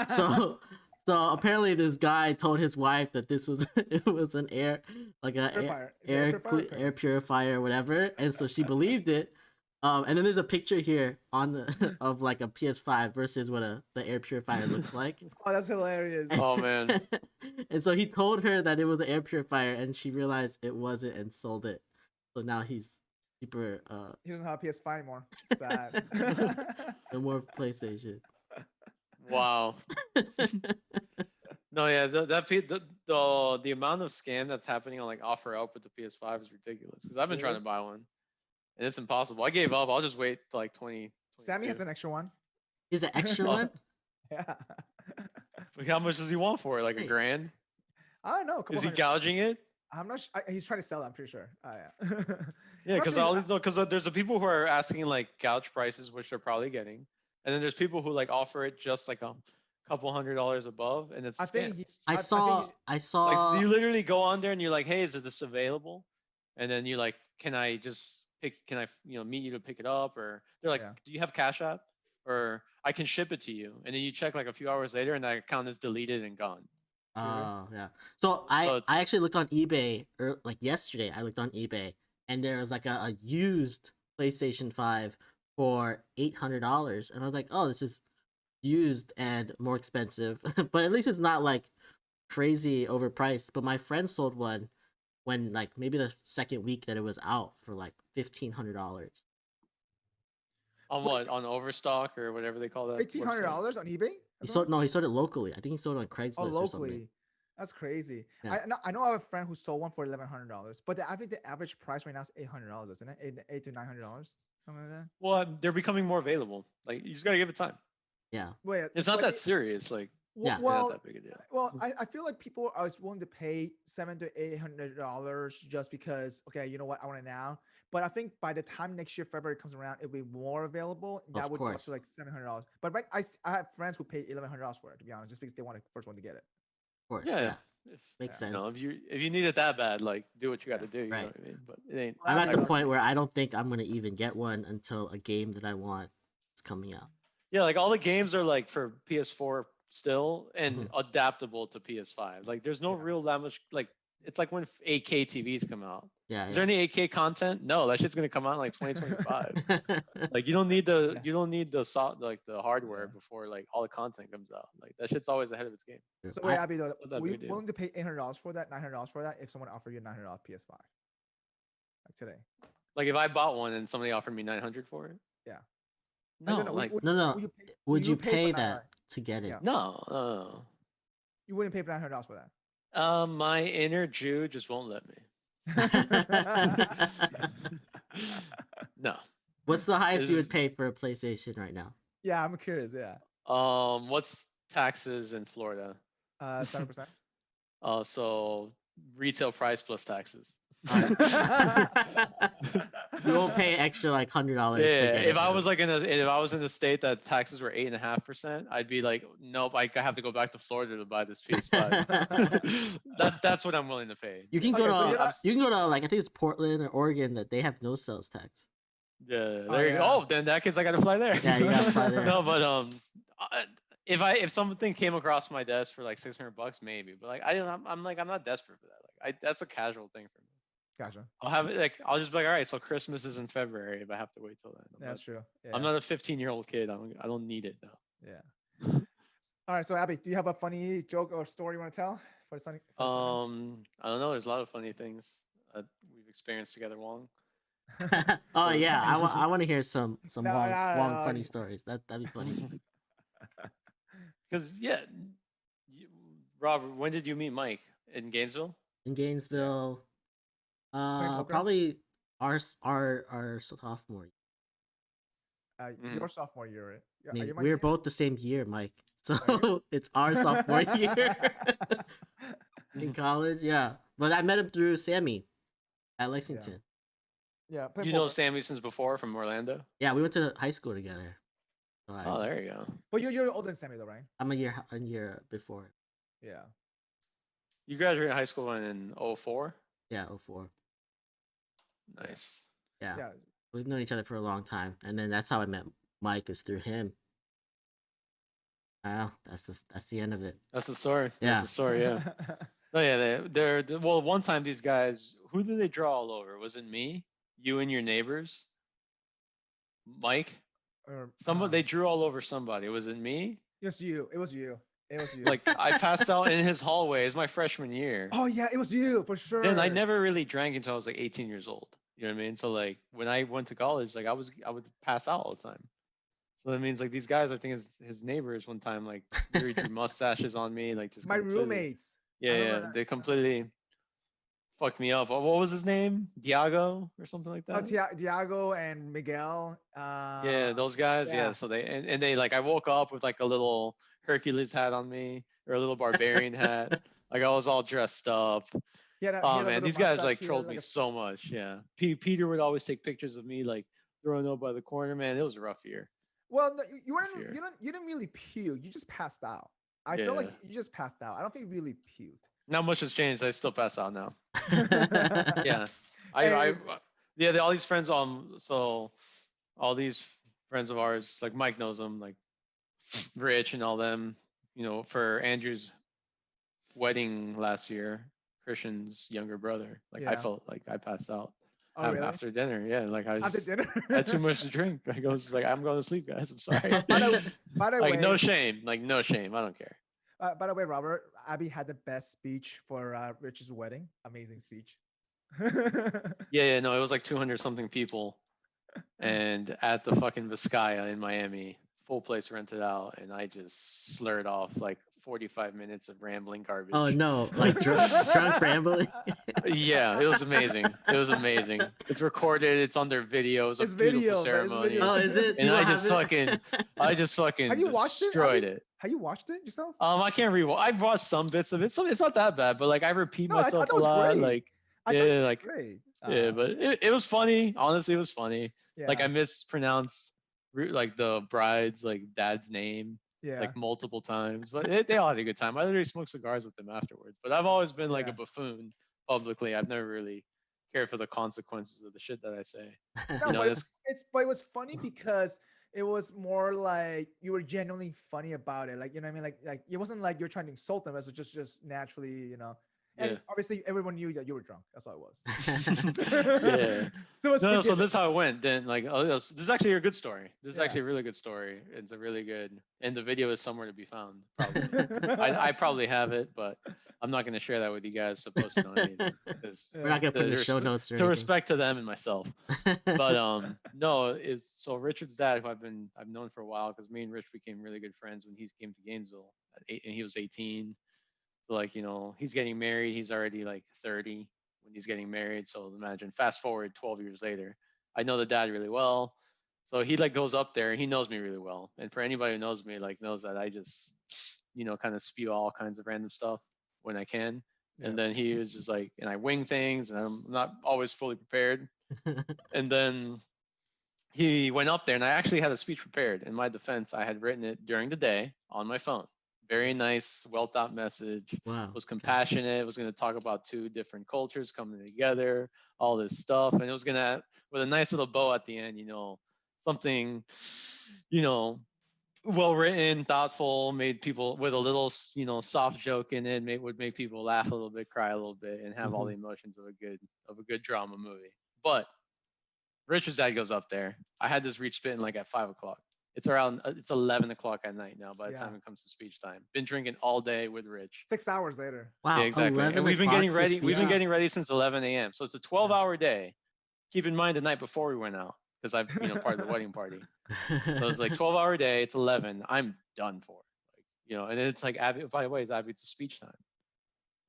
So apparently this guy told his wife that this was it was an air like a Purifier. Is it a purifier? air purifier or whatever, and so she believed it. And then there's a picture here on the of like a PS5 versus what the air purifier looks like. Oh, that's hilarious. Oh man. And so he told her that it was an air purifier, and she realized it wasn't and sold it. So now he's super He doesn't have a PS5 anymore. Sad. no more PlayStation. Wow. No, yeah, the amount of scam that's happening on like offer up with the PS5 is ridiculous. Because I've been trying to buy one, and it's impossible. I gave up. I'll just wait till like 20. Sammy has an extra one. Is it extra one? Yeah. Like, how much does he want for it? Like Hey. $1,000? I don't know. Is he gouging it? I'm not. He's trying to sell it. I'm pretty sure. Yeah. Yeah, I'm not sure because there's the people who are asking like gouge prices, which they're probably getting, and then there's people who like offer it just like a couple $100 above, and it's a I think scam. he's. I saw. Like you literally go on there and you're like, hey, is this available? And then you're like, can I meet you to pick it up? Or they're like, Yeah. do you have Cash App? Or I can ship it to you. And then you check like a few hours later and that account is deleted and gone. Oh yeah. So I actually looked on eBay like yesterday. I looked on eBay and there was like a used PlayStation 5 for $800, and I was like, oh, this is used and more expensive, but at least it's not like crazy overpriced. But my friend sold one when like maybe the second week that it was out for like $1,500. On what? On Overstock or whatever they call that? $1,500 on eBay. He sold he sold it locally. I think he sold it on Craigslist Oh, or something. locally. That's crazy. Yeah. I know I have a friend who sold one for $1,100, but I think the average price right now is $800, isn't it? $800 to $900, something like that. Well, they're becoming more available. Like you just gotta give it time. Yeah. Wait, It's not that serious. Like Yeah. it's Well, not that big a deal. well, I feel like people are willing to pay $700 to $800 just because, okay, you know what, I want it now. But I think by the time next year February comes around, it'll be more available. That Of would cost course. you like $700. But right, I have friends who pay $1,100 for it, to be honest, just because they want the first one to get it. Of course. Yeah. Yeah. If, Makes you know, sense. if you need it that bad, like do what you got to do. You know Right. what I mean? But it ain't. I'm at the Like- point where I don't think I'm gonna even get one until a game that I want is coming out. Yeah, like all the games are like for PS4 still and Mhm. adaptable to PS5. Like there's no real that much like it's like when 8K TVs come out. Yeah. Is there any 8K content? No, that shit's gonna come out in like 2025. Like you don't need the the hardware Yeah. before like all the content comes out. Like that shit's always ahead of its game. So wait, I- Abby, though, that were big you a deal. willing to pay $800 for that, $900 for that, if someone offered you a $900 PS5? Like today. Like if I bought one and somebody offered me 900 for it. Yeah. No, No, like No. Would you Would you for pay $900? that to get it? Yeah. no. You wouldn't pay for $900 for that. My inner Jew just won't let me. No. What's the highest you Is- would pay for a PlayStation right now? Yeah, I'm curious. Yeah. What's taxes in Florida? 7%. So retail price plus taxes. You won't pay extra like $100 to Yeah, get if it. I was like if I was in a state that taxes were 8.5%, I'd be like, nope, I have to go back to Florida to buy this PS5. That's what I'm willing to pay. You can Okay, go so to you're not- you can go to like I think it's Portland or Oregon that they have no sales tax. Yeah, Oh, there you yeah. go. Oh, then in that case, I gotta fly there. Yeah, you gotta fly there. No, but if something came across my desk for like $600, maybe. But like I'm not desperate for that. Like that's a casual thing for me. Gotcha. I'll have it like I'll just be like, all right, so Christmas is in February if I have to wait till then. That's true. Yeah. I'm not a 15-year-old kid. I don't need it though. Yeah. All right. So Abby, do you have a funny joke or story you want to tell for the sunny? I don't know. There's a lot of funny things that we've experienced together, Wong. Oh yeah, I want to hear some No, Wong, no, Wong no, funny you- stories. That'd be funny. Because yeah, Robert, when did you meet Mike in Gainesville? In Gainesville, poker? probably our sophomore year. Your sophomore year, right? Yeah, I mean, are you my we were age? both the same year, Mike. Are So it's our sophomore year in college. Yeah, but I met him through Sammy at Lexington. Yeah. play You know poker. Sammy since before from Orlando? Yeah, we went to high school together. So Oh, there you go. But you're older than Sammy though, right? I'm a year before. Yeah. You graduated high school in 04? Yeah, 04. Nice. Yeah. Yeah. We've known each other for a long time, and then that's how I met Mike, is through him. Wow, that's the end of it. That's the story. Yeah. That's the story, yeah. Oh yeah, they're well, one time these guys, who did they draw all over? Was it me? You and your neighbors? Mike? Somebody they drew all over somebody. Was it me? It was you. It was you. It was you. Like I passed out in his hallway. It's my freshman year. Oh yeah, it was you for sure. Then I never really drank until I was like 18 years old. You know what I mean? So like when I went to college, like I would pass out all the time. So that means like these guys, I think his neighbors one time like really drew mustaches on me, like just My completely- roommates. Yeah, remember yeah, that. they completely fucked me up. What was his name? Diago or something like that. Diago and Miguel. Yeah, those guys. Yeah. yeah. So and they like I woke up with like a little Hercules hat on me or a little barbarian hat. Like I was all dressed up. Oh man, these guys like trolled me so much. Yeah. Peter would always take pictures of me like throwing up by the corner. Man, it was a rough year. Well, no, you weren't. Sure. You didn't really puke. You just passed out. I feel like you just passed out. I don't think you really puked. Not much has changed. I still pass out now. Yeah. And- All these friends so all these friends of ours, like Mike knows them, like Rich and all them, you know, for Andrew's wedding last year, Christian's younger brother, like I Yeah. felt like I passed out Oh, really? after dinner. Yeah, like I After just dinner. had too much to drink. Like I was just like, I'm going to sleep, guys. I'm sorry. By the Like way, no shame. Like no shame. I don't care. by the way, Robert, Abby had the best speech for Rich's wedding. Amazing speech. Yeah, no, it was like 200 something people, and at the fucking Vizcaya in Miami, full place rented out, and I just slurred off like 45 minutes of rambling garbage. Oh no, like drunk rambling. Yeah, it was amazing. It was amazing. It's recorded. It's on their videos. It's A beautiful video, but it's ceremony. video. Oh, is it? And You I don't just have it? I just fucking Have you watched it, destroyed Abby? it. Have you watched it yourself? I can't rewatch. I've watched some bits of it. So it's not that bad, but like I repeat No, I myself thought it a was lot. great. Like I thought yeah, it was like great. yeah, but it was funny. Honestly, it was funny. Like yeah, I mispronounced like the bride's like dad's name yeah. like multiple times, but they all had a good time. I literally smoked cigars with them afterwards. But I've always been like Yeah. a buffoon publicly. I've never really cared for the consequences of the shit that I say. No, You know, but it was funny because it was more like you were genuinely funny about it. Like, you know what I mean? Like it wasn't like you're trying to insult them. It was just naturally, you know. And Yeah. obviously everyone knew that you were drunk. That's all it was. Yeah. So it's No, so this is how it went. Then like, oh, this is actually a good story. This is Yeah. actually a really good story. It's a really good, and the video is somewhere to be found. Probably. I probably have it, but I'm not going to share that with you guys. So post it on anything, 'cause We're not gonna put it in the there's show notes or to anything. respect to them and myself. But no, is so Richard's dad, who I've known for a while, because me and Rich became really good friends when he came to Gainesville and he was 18. So like, you know, he's getting married. He's already like 30 when he's getting married. So imagine fast forward 12 years later. I know the dad really well. So he like goes up there and he knows me really well. And for anybody who knows me, like knows that I just, you know, kind of spew all kinds of random stuff when I can. And then he was just like, and I wing things, and I'm not always fully prepared. And then he went up there, and I actually had a speech prepared. In my defense, I had written it during the day on my phone. Very nice, well thought message. Wow. Was compassionate. Was going to talk about two different cultures coming together, all this stuff, and it was gonna with a nice little bow at the end. You know, something, you know, well written, thoughtful, made people with a little, you know, soft joke in it, would make people laugh a little bit, cry a little bit, and have all the emotions of a good drama movie. But Richard's dad goes up there. I had this reach spitting like at 5 o'clock. It's 11 o'clock at night now by the time it comes to speech time. Been drinking all day with Rich. 6 hours later. Wow. Yeah, exactly. And we've been getting ready. We've been getting ready since 11 a.m. So it's a 12-hour day. Keep in mind the night before we went out, because I'm, you know, part of the wedding party. So it's like 12-hour day. It's 11. I'm done for. Like, you know, and then it's like, Abby, by the way, it's speech time.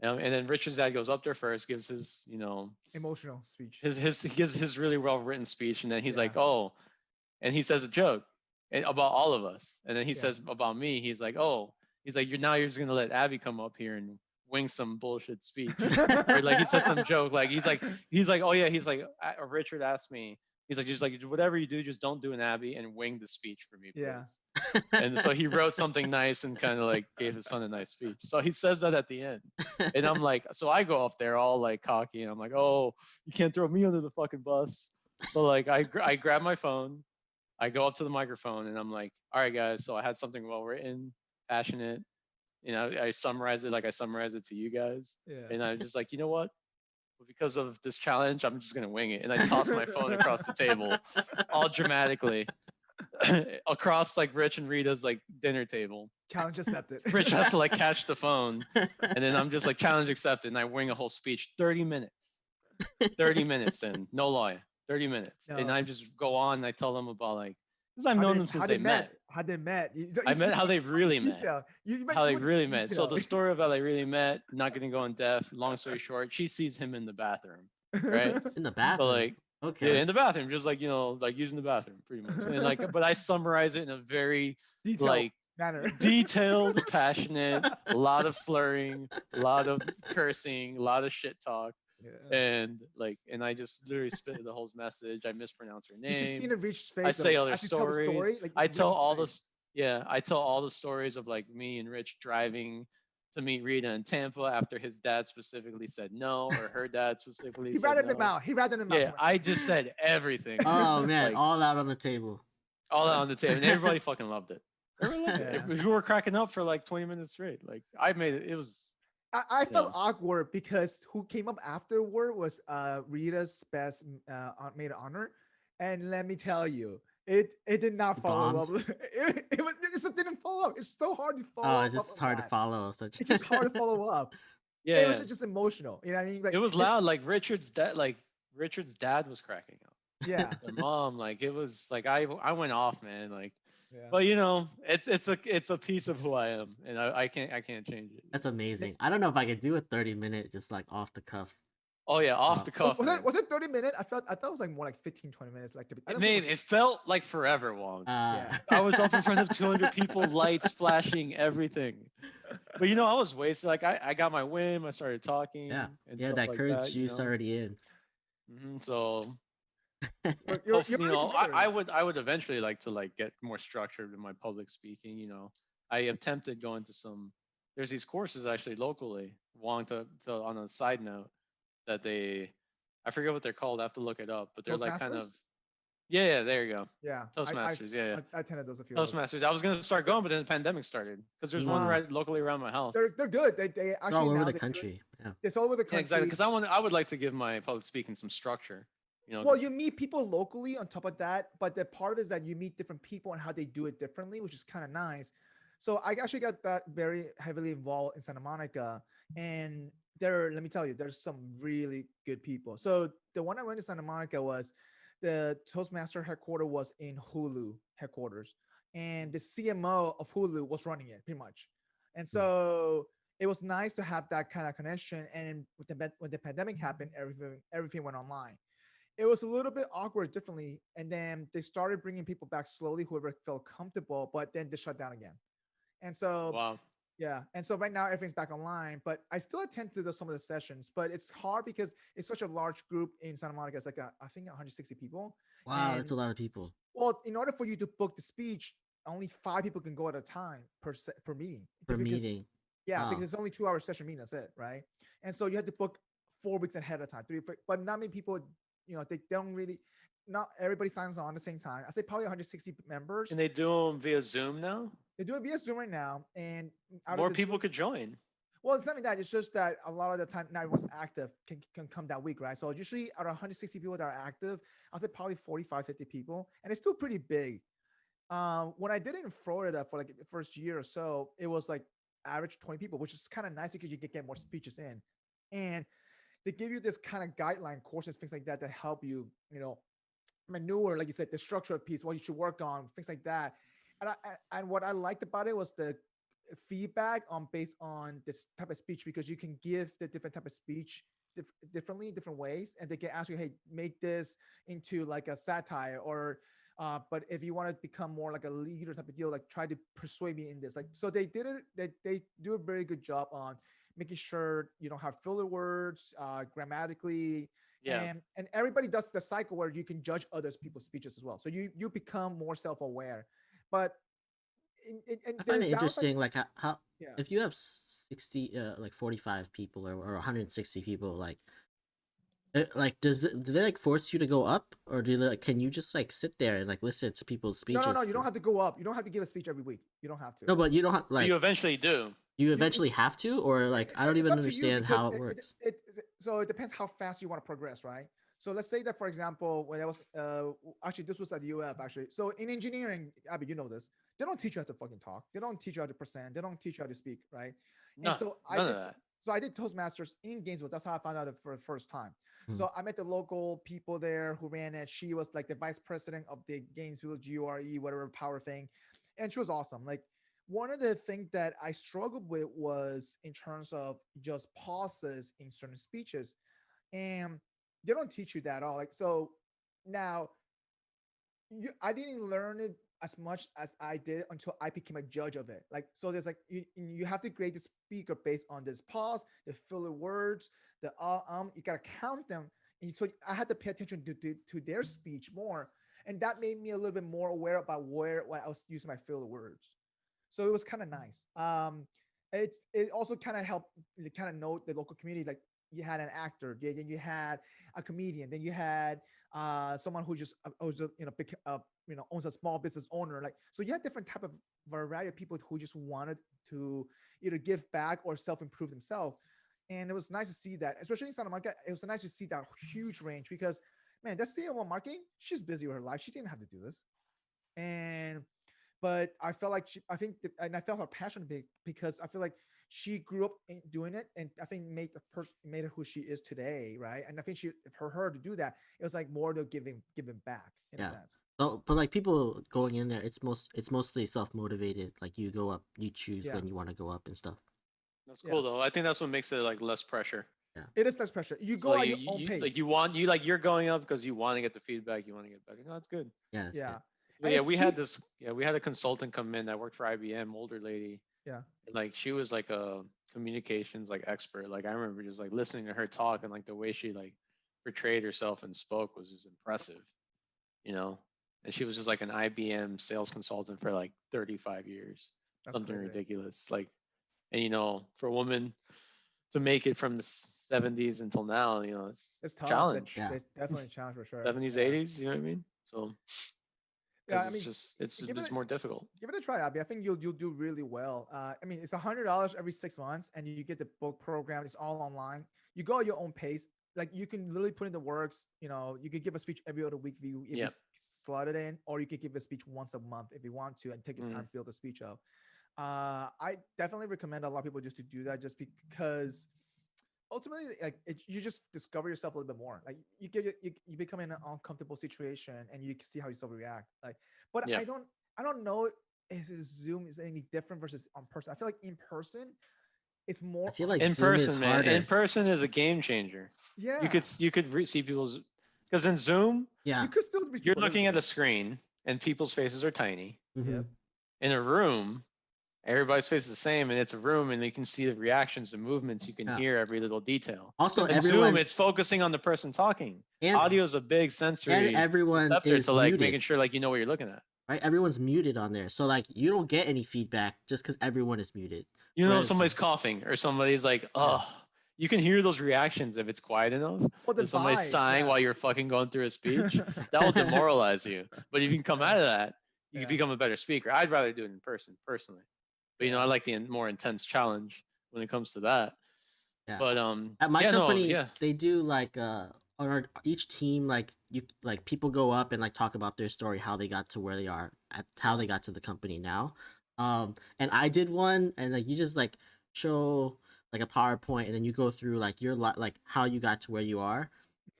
And then Richard's dad goes up there first, gives his, you know, emotional speech. He gives his really well written speech, and then he's like, oh, and he says a joke about all of us, and then he says about me, he's like, oh, he's like, you're just gonna let Abby come up here and wing some bullshit speech, or like he said some joke, like he's like, oh yeah, he's like, Richard asked me, he's like, just like whatever you do, just don't do an Abby and wing the speech for me, please. Yeah. And so he wrote something nice and kind of like gave his son a nice speech. So he says that at the end. And I'm like, so I go up there all like cocky, and I'm like, oh, you can't throw me under the fucking bus. So like I grab my phone, I go up to the microphone, and I'm like, all right, guys. So I had something well written, passionate. You know, I summarize it like I summarize it to you guys. Yeah. And I'm just like, you know what? Because of this challenge, I'm just gonna wing it. And I toss my phone across the table, all dramatically. Across like Rich and Rita's like dinner table. Challenge accepted. Rich has to like catch the phone, and then I'm just like, challenge accepted, and I wing a whole speech, 30 minutes. 30 minutes in, no lie, 30 minutes. No. And I just go on, and I tell them about like, because I've known them since they met. How they met. I met how they've really met. How they really met. Detail. So the story of how they really met, not gonna go in depth, long story short, she sees him in the bathroom, right? In the bathroom? So like, okay. Yeah, in the bathroom, just like, you know, like using the bathroom pretty much. And like, but I summarize it in a very detailed, passionate, a lot of slurring, a lot of cursing, a lot of shit talk. Yeah. And like, and I just literally spit the whole message. I mispronounce her name. You should see the Rich's face. I say other stories. Story, like I tell all this. Yeah, I tell all the stories of like me and Rich driving to meet Rita in Tampa after his dad specifically said no, or her dad specifically said no. He ratted him out. Yeah, I just said everything. Oh man, like, all out on the table. All out on the table, and everybody fucking loved it. We were cracking up for like 20 minutes straight. Like I made it. It was. I felt awkward because who came up afterward was Rita's best maid of honor, and let me tell you, it did not follow up. It just didn't follow up. It's so hard to follow up. Oh, it's just hard to follow. So it's just hard to follow up. Yeah, it was just emotional. You know what I mean? Like, it was loud. Like Richard's dad was cracking up. Yeah. Their mom, like it was like I went off, man. Like, yeah. But you know, it's a piece of who I am, and I can't change it. That's amazing. I don't know if I could do a 30-minute just like off the cuff. Oh yeah, off the cuff. Was it 30 minutes? I thought it was like more like 15, 20 minutes. Like it felt like forever long. Yeah. I was up in front of 200 people, lights flashing, everything. But you know, I was wasted. Like I got my whim. I started talking. Yeah, and that like courage that, juice already in. So. You're you know, I would eventually like to like get more structured in my public speaking. You know, I attempted going to there's these courses actually locally. Want to on a side note that I forget what they're called. I have to look it up, but they're like kind of. Yeah, there you go. Yeah, Toastmasters. I attended those a few. Toastmasters. I was gonna start going, but then the pandemic started because there's one right locally around my house. They're good. They actually all over the country. Yeah, it's all over the country. Yeah, exactly. Because I would like to give my public speaking some structure. You know, well, you meet people locally on top of that, but the part of it is that you meet different people and how they do it differently, which is kind of nice. So I actually got that very heavily involved in Santa Monica, and let me tell you, there's some really good people. So the one I went to Santa Monica was the Toastmaster headquarters was in Hulu headquarters, and the CMO of Hulu was running it pretty much. And so it was nice to have that kind of connection. And when the pandemic happened, everything went online. It was a little bit awkward differently. And then they started bringing people back slowly, whoever felt comfortable, but then they shut down again. And so, wow. Yeah, and so right now everything's back online, but I still attend to some of the sessions. But it's hard because it's such a large group in Santa Monica. It's like I think 160 people. Wow, that's And a lot of people well, in order for you to book the speech, only 5 people can go at a time per meeting. per Because meeting. yeah, because Wow. it's only 2 hour session meeting. That's it, right? And so you have to book 4 weeks ahead of time. But not many people, they don't really. Not everybody signs on at the same time. I say probably 160 members. And they do them via Zoom now. They do it via Zoom right now, and out More of the people Zoom, could join. well, it's not even that. It's just that a lot of the time, not everyone's active can come that week, right? So usually out of 160 people that are active, I'll say probably 45, 50 people, and it's still pretty big. When I did it in Florida for like the first year or so, it was like average 20 people, which is kind of nice because you can get more speeches in, and they give you this kind of guideline courses, things like that, that help you, maneuver, like you said, the structure of piece, what you should work on, things like that. And what I liked about it was the feedback on based on this type of speech, because you can give the different type of speech differently, different ways, and they can ask you, hey, make this into like a satire, or but if you want to become more like a leader type of deal, like try to persuade me in this. Like, so they did it. They do a very good job on making sure you don't have filler words, grammatically, Yeah. and everybody does the cycle where you can judge others people's speeches as well. So you become more self-aware. But in I find the it downside, interesting, like how yeah. if you have 60, like 45 people or 160 people, like, like do they like force you to go up, or do they, like, can you just like sit there and like listen to people's No, speeches? you don't have to go up. You don't have to give a speech every week. You don't have to. No, but you don't have But like you eventually do. you eventually have to, or like I don't It's even up to you understand because how it works. so it depends how fast you want to progress, right? So let's say that, for example, when I was actually this was at the UF actually. So in engineering, Abby, you know this, they don't teach you how to fucking talk. They don't teach you how to present. They don't teach you how to speak, right? And so None of that. I did Toastmasters in Gainesville. That's how I found out it for the first time. Hmm. So I met the local people there who ran it. She was like the vice president of the Gainesville GRE, whatever power thing. And she was awesome. Like, one of the things that I struggled with was in terms of just pauses in certain speeches. And they don't teach you that at all. Like, so now I didn't learn it as much as I did until I became a judge of it. Like, so there's like, you have to grade the speaker based on this pause, the filler words, the you got to count them. And so I had to pay attention to their speech more. And that made me a little bit more aware about what I was using my filler words. So it was kind of nice. It also kind of helped to kind of know the local community. Like, you had an actor, then you had a comedian, then you had someone who just owns owns a small business owner. Like, so you had different type of variety of people who just wanted to either give back or self-improve themselves. And it was nice to see that, especially in Santa Monica. It was nice to see that huge range, because man, that's CMO marketing. She's busy with her life. She didn't have to do this. But I felt like and I felt her passion big, because I feel like she grew up doing it, and I think made her who she is today, right? And I think for her to do that, it was like more to giving back in a sense. So, but like people going in there, it's mostly self motivated. Like you go up, you choose when you want to go up and stuff. That's cool though. I think that's what makes it like less pressure. Yeah, it is less pressure. You go like at your own pace. Like you're going up because you want to get the feedback. You want to get better. No, that's good. Yeah, yeah. Good. Yeah, we had a consultant come in that worked for IBM, older lady. Yeah. And, like, she was like a communications like expert. Like, I remember just like listening to her talk, and like the way she like portrayed herself and spoke was just impressive, you know. And she was just like an IBM sales consultant for like 35 years. That's something crazy. ridiculous. Like, and for a woman to make it from the 70s until now, it's tough. challenge. Yeah. It's definitely a challenge for sure. 70s, 80s, you know what I mean? So yeah, it's more difficult. Give it a try, Abby. I think you'll do really well. It's $100 every 6 months, and you get the book program. It's all online. You go at your own pace. Like, you can literally put in the works. You could give a speech every other week if you slot it in, or you could give a speech once a month if you want to, and take your time to build the speech up. I definitely recommend a lot of people just to do that, just because ultimately, like, you just discover yourself a little bit more. Like, you become in an uncomfortable situation, and you can see how you still react. Like, but I don't know if Zoom is any different versus on person. I feel like in person, it's more. I feel like in Zoom person, is man. harder. In person is a game changer. Yeah. You could see people's, because in Zoom, Yeah, you could still you're looking at a screen and people's faces are tiny. Mhm. Yep. In a room, everybody's face is the same, and it's a room, and you can see the reactions, the movements. You can Yeah. hear every little detail. Also, And everyone Zoom, it's focusing on the person talking. and Audio is a big sensory and everyone receptor is to like muted. making sure like you know what you're looking at. Right, everyone's muted on there, so like you don't get any feedback just because everyone is muted. You know, Whereas- somebody's coughing or somebody's like, oh, you can hear those reactions if it's quiet enough. Well, the If somebody's vibe, sighing yeah. while you're fucking going through a speech, that will demoralize you. But if you can come out of that, you Yeah. can become a better speaker. I'd rather do it in person, personally. But you know, Yeah. I like the more intense challenge when it comes to that. Yeah. But At my yeah, company, no, yeah. they do like on each team, like you like people go up and like talk about their story, how they got to where they are, at how they got to the company now. And I did one, and like you just like show like a PowerPoint, and then you go through like your like how you got to where you are.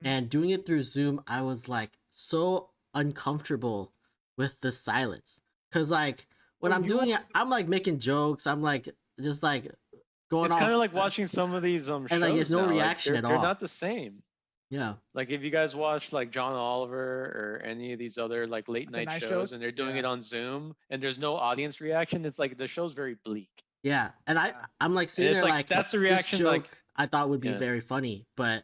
And doing it through Zoom, I was like so uncomfortable with the silence, cause like when Well, I'm you doing it, want- I'm like making jokes. I'm like just like going It's off. kind of like watching some of these shows. and like there's no now. Like, reaction at they're all. not the same. Yeah. Like if you guys watch like John Oliver or any of these other like late The night night shows, shows? and they're doing Yeah. it on Zoom and there's no audience reaction, it's like the show's very bleak. Yeah, and Yeah. I'm like sitting it's there like, like that's the this reaction, joke like- I thought would be Yeah. very funny, but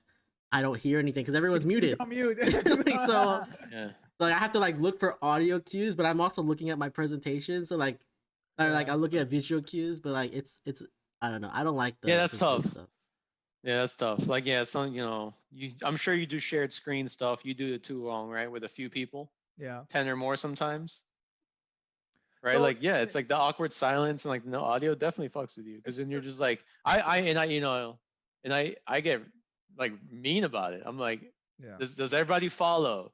I don't hear anything because everyone's He's muted. on mute. Like, so Yeah. like I have to like look for audio cues, but I'm also looking at my presentation, so like or, like Yeah. I'm looking at visual cues, but like it's I don't know, I don't like the Yeah, that's the Zoom tough. stuff. Yeah, that's tough. Like, yeah, some, you know, I'm sure you do shared screen stuff. You do it too long, right? With a few people, Yeah. 10 or more sometimes. Right? So, Like, yeah, it's like the awkward silence and like no audio definitely fucks with you. Cause It's then you're the- just like, I get like mean about it. I'm like, Yeah. does everybody follow?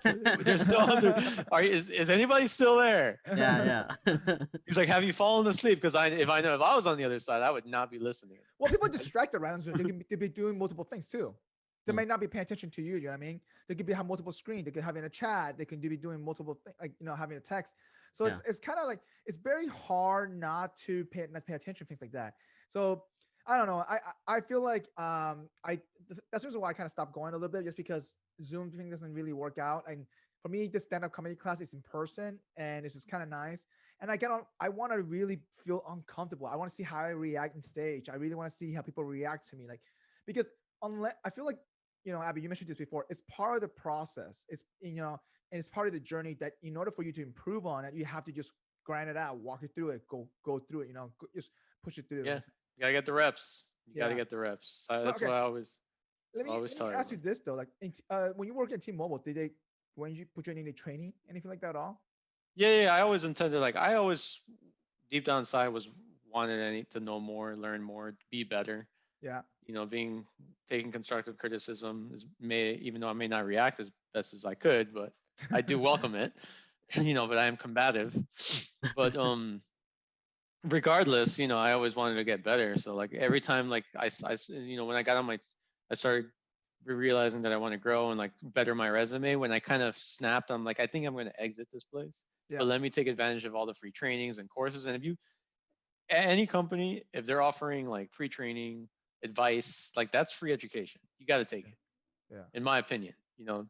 There's no other, is anybody still there? Yeah, yeah. He's like, have you fallen asleep? Because if I was on the other side, I would not be listening. Well, people distract around Zoom. They be doing multiple things too. They Mm. might not be paying attention to you. You know what I mean? They could be have multiple screens. They could have in a chat. They can be doing multiple things, like having a text. So it's kind of like it's very hard not to pay attention to things like that. So I don't know. I feel like that's the reason why I kind of stopped going a little bit, just because Zoom thing doesn't really work out. And for me, the stand-up comedy class is in person, and it's just kind of nice. And I want to really feel uncomfortable. I want to see how I react on stage. I really want to see how people react to me, like because unless I feel like Abby, you mentioned this before. It's part of the process. It's and it's part of the journey that in order for you to improve on it, you have to just grind it out, walk it through it, go through it. Just push it through. Yeah. You gotta get the reps. You gotta Yeah. get the reps. That's okay. what I always. Let me Always tell ask you everyone. this though, like when you work at T-Mobile, when you put you in any training, anything like that at all? Yeah. I always intended, like, I always deep down inside was wanted to know more, learn more, be better. Yeah. Taking constructive criticism even though I may not react as best as I could, but I do welcome it. But I am combative. But regardless, I always wanted to get better. So like every time, like I when I got on I started realizing that I want to grow and like better my resume. When I kind of snapped, I'm like, I think I'm going to exit this place. Yeah. But let me take advantage of all the free trainings and courses. And any company, if they're offering like free training, advice, like that's free education. You got to take it. Yeah. In my opinion,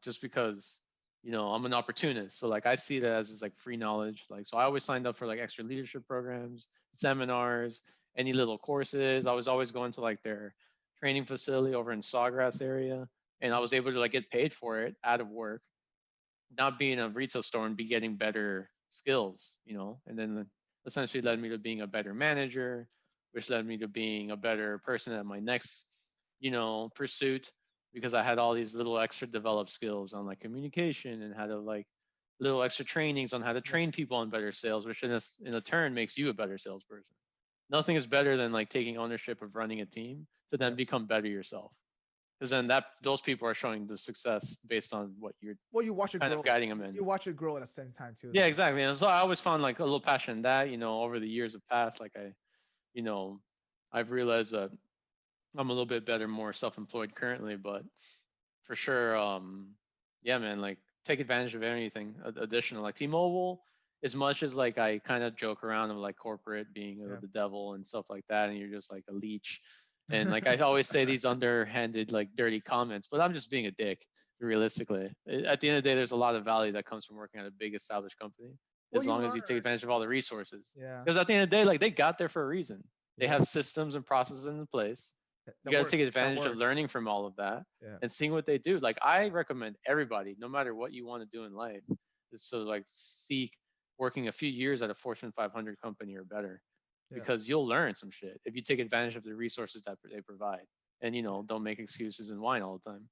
just because, I'm an opportunist. So like I see that as just like free knowledge. Like, so I always signed up for like extra leadership programs, seminars, any little courses. I was always going to like their training facility over in Sawgrass area. And I was able to like get paid for it out of work, not being a retail store and be getting better skills, and then essentially led me to being a better manager, which led me to being a better person at my next, pursuit, because I had all these little extra developed skills on like communication and how to like little extra trainings on how to train people on better sales, which in a turn makes you a better salesperson. Nothing is better than like taking ownership of running a team to then become better yourself. Because then those people are showing the success based on what you're You watch it kind grow. of guiding them in. You watch it grow at the same time too. Yeah, exactly. And so I always found like a little passion in that, over the years of past, like I've realized that I'm a little bit better, more self-employed currently, but for sure, yeah, man, like take advantage of anything additional. Like T-Mobile, as much as like I kind of joke around of like corporate being the devil and stuff like that, and you're just like a leech. And like I always say these underhanded, like dirty comments, but I'm just being a dick. Realistically, at the end of the day, there's a lot of value that comes from working at a big established company. as long as you take advantage of all the resources. Yeah. Because at the end of the day, like they got there for a reason. They Yeah. have systems and processes in place. That You got to works, take that advantage of works. learning from all of that Yeah. and seeing what they do. Like I recommend everybody, no matter what you want to do in life, is to like seek working a few years at a Fortune 500 company or better, Yeah. because you'll learn some shit if you take advantage of the resources that they provide, and don't make excuses and whine all the time.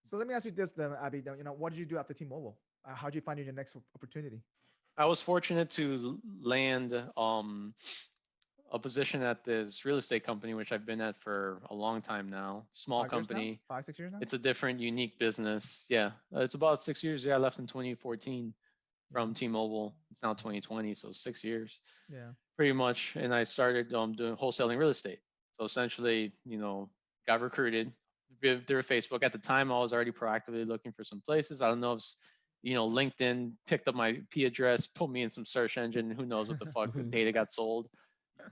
So let me ask you this then, Abby. What did you do after T-Mobile? How did you find your next opportunity? I was fortunate to land a position at this real estate company, which I've been at for a long time now. Small 5 years now? company. 5, 6 years now? It's a different, unique business. Yeah, it's about 6 years. Yeah, I left in 2014 from T-Mobile. It's now 2020, so 6 years. Yeah. Pretty much. And I started doing wholesaling real estate. So essentially, got recruited through Facebook. At the time, I was already proactively looking for some places. I don't know if LinkedIn picked up my IP address, put me in some search engine. Who knows what the fuck the data got sold?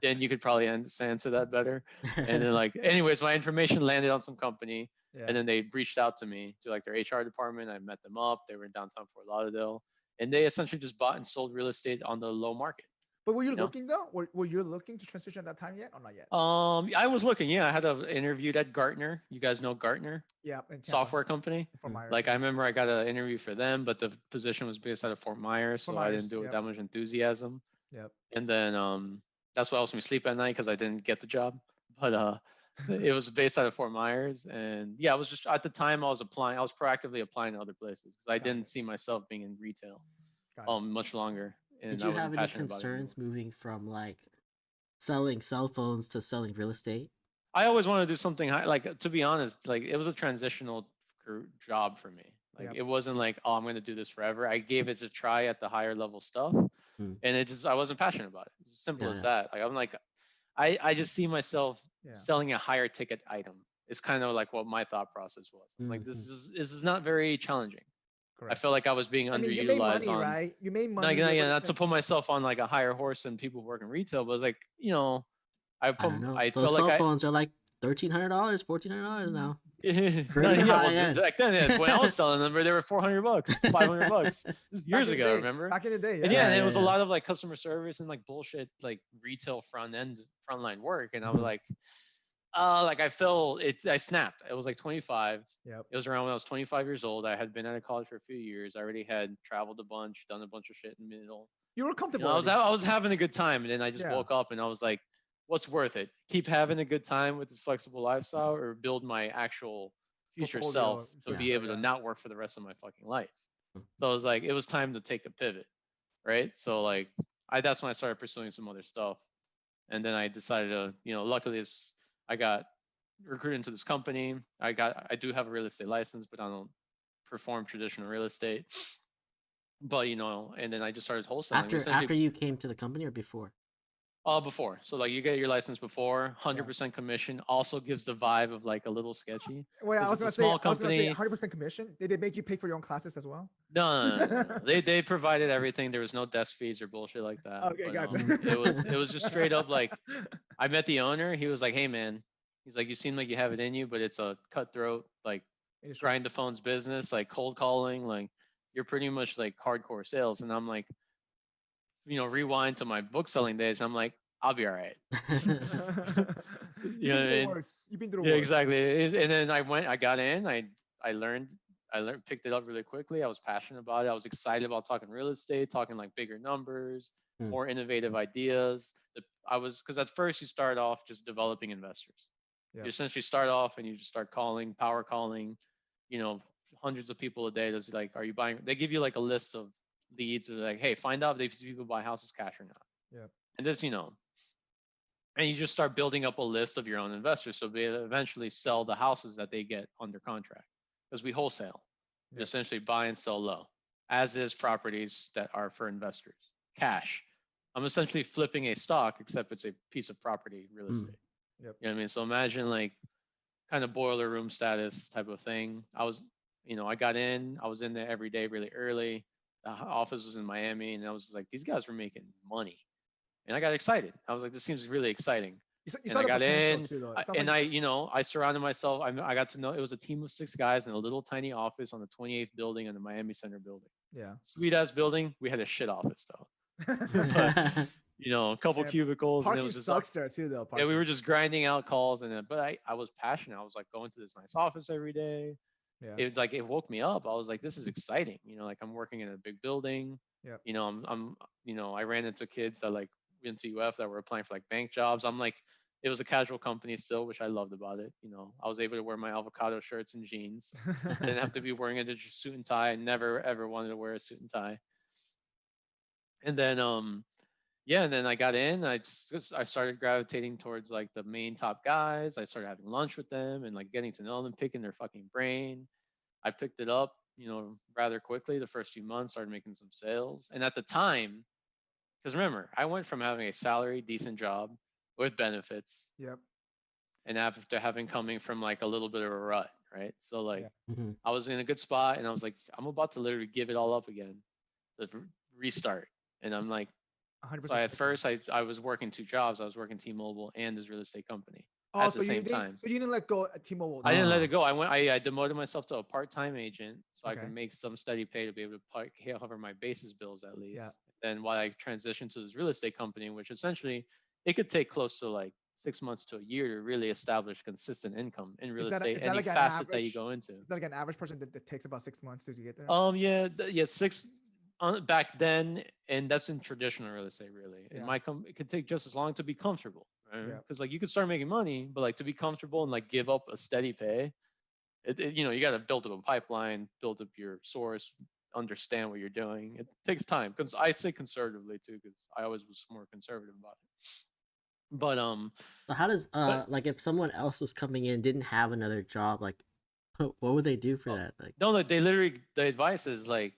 Then you could probably answer that better. And then anyways, my information landed on some company, and then they reached out to me to their HR department. I met them up. They were in downtown Fort Lauderdale, and they essentially just bought and sold real estate on the low market. But were you looking though? Were you looking to transition at that time yet or not yet? I was looking. Yeah, I had an interview at Gartner. You guys know Gartner? Yeah. Software company. Fort Myers, I remember I got an interview for them, but the position was based out of Fort Myers, so I didn't do it with that much enthusiasm. Yep. And then that's what helps me sleep at night, because I didn't get the job. But it was based out of Fort Myers, and yeah, I was just at the time I was proactively applying to other places because I didn't see myself being in retail much longer. And did you have any concerns moving from selling cell phones to selling real estate? I always wanted to do something high. To be honest, it was a transitional job for me. It wasn't oh, I'm going to do this forever. I gave it a try at the higher level stuff, and I wasn't passionate about it. It's as simple as that. I just see myself selling a higher ticket item. It's kind of what my thought process was. This is not very challenging. Correct. I felt like I was being underutilized. You made money, right? You made money. Not to put myself on a higher horse than people who work in retail, but it's I don't know. Those cell phones are $1,300, $1,400 now. Back then, when I was selling them, they were $400, $500. Years ago, remember? Back in the day, and it was a lot of customer service and bullshit retail frontline work, and I was I felt it. I snapped. It was 25. Yep. It was around when I was 25 years old. I had been out of college for a few years. I already had traveled a bunch, done a bunch of shit in the middle. You were comfortable. I was having a good time, and then I just woke up and I was like, "What's worth it? Keep having a good time with this flexible lifestyle, or build my actual future self to be able to not work for the rest of my fucking life?" So I was it was time to take a pivot, right? So that's when I started pursuing some other stuff, and then I decided to, luckily I got recruited into this company. I do have a real estate license, but I don't perform traditional real estate. But and then I just started wholesaling. After you came to the company or before? Before. So you get your license before, 100% commission. Also gives the vibe of a little sketchy. Wait, I was gonna say 100% commission. Did they make you pay for your own classes as well? No. They provided everything. There was no desk fees or bullshit like that. Okay, gotcha. It was just straight up I met the owner. He was "Hey man," he's "You seem like you have it in you, but it's a cutthroat grind the phones business, cold calling, you're pretty much hardcore sales." And I'm rewind to my book selling days. I'm I'll be all right. You've been through worse. Exactly. And then I got in, I learned, picked it up really quickly. I was passionate about it. I was excited about talking real estate, talking bigger numbers, more innovative ideas. Because at first you start off just developing investors. You essentially start off and you just start power calling, hundreds of people a day. That's are you buying? They give you a list of leads. They're "Hey, find out if these people buy houses cash or not." Yeah. And this, and you just start building up a list of your own investors. So they eventually sell the houses that they get under contract, because we wholesale. We essentially buy and sell low, as is properties that are for investors. Cash. I'm essentially flipping a stock, except it's a piece of property, real estate. Yep. You know what I mean? So imagine kind of boiler room status type of thing. I was, I got in, I was in there every day really early. The office was in Miami, and I was just these guys were making money. And I got excited. I was this seems really exciting. And I got in, and I surrounded myself. I got to know it was a team of 6 guys in a little tiny office on the 28th building in the Miami Center building. Yeah. Sweet ass building. We had a shit office though. But a couple Yeah, cubicles, and it parking was just like, sucks there too, though. yeah, we Parking. were just grinding out calls, but I was passionate. I was like going to this nice office every day. Yeah. It was like it woke me up. I was like, this is exciting. Like I'm working in a big building. Yep. I ran into kids that like went to UF that were applying for like bank jobs. I'm like, it was a casual company still, which I loved about it. I was able to wear my avocado shirts and jeans. I didn't have to be wearing a suit and tie. I never ever wanted to wear a suit and tie. And then yeah, and then I got in. I started gravitating towards like the main top guys. I started having lunch with them and like getting to know them, picking their fucking brain. I picked it up, rather quickly. The first few months, started making some sales. And at the time, because remember, I went from having a salary, decent job with benefits, Yep. and after having coming from like a little bit of a rut, right? So like Yeah. Mhm. I was in a good spot, and I was like, I'm about to literally give it all up again, the restart. And I'm like, so 100%. at first I was working two jobs. I was working T-Mobile and this real estate company Oh, at so the you same didn't. time. So you didn't let go at T-Mobile. I didn't let Oh. it go. I demoted myself to a part-time agent so I Okay. could make some steady pay to be able to cover my basis bills at least. Yeah. Then while I transitioned to this real estate company, which essentially it could take close to like 6 months to a year to really establish consistent income in real estate, Is that any like an facet that you average? go into. Is that like an average person that takes about 6 months to get there? Yeah, yeah, six back then, and that's in traditional real estate, really. Yeah. It could take just as long to be comfortable, right? Yeah. Because like you could start making money, but like to be comfortable and like give up a steady pay, you got to build up a pipeline, build up your source, understand what you're doing. It takes time. Because I say conservatively too, because I always was more conservative about it. But So how does but like if someone else was coming in, didn't have another job, like what would they do for that? Like no, like they literally the advice is like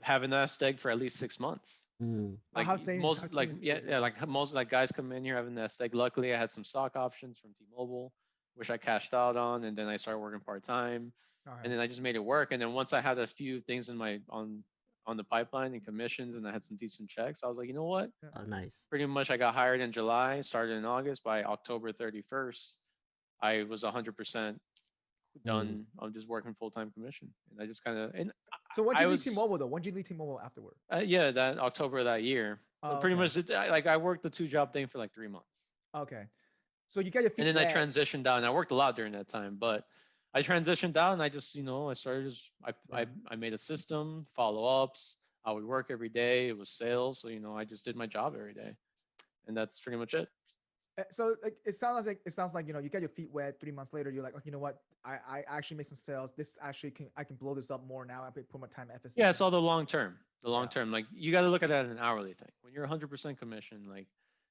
have a nest egg for at least 6 months. I'll Like have savings. most like yeah, like most like guys come in here having nest egg. Luckily I had some stock options from T-Mobile, which I cashed out on, and then I started working part-time, and then I just made it work. And then once I had a few things in my on the pipeline and commissions, and I had some decent checks, I was like, you know what, oh, nice. pretty much I got hired in July, started in August. By October 31st I was 100% done. I'm just working full-time commission, and I just kind of and So when did I you leave was T-Mobile though? When did you leave T-Mobile afterward? yeah, that October of that year. So Oh, pretty okay. much like I worked the two-job thing for like 3 months. Okay. So you got your And feet then I wet. transitioned out, and I worked a lot during that time. But I transitioned out, and I just, I started just, I made a system, follow-ups. I would work every day. It was sales, so I just did my job every day, and that's pretty much it. So like it sounds like you got your feet wet. 3 months later, you're like, oh, you know what? I actually made some sales. This actually I can blow this up more now. I put my time emphasis. Yeah, it's all the long term. The long Yeah. term, like you got to look at it as an hourly thing. When you're 100% commission, like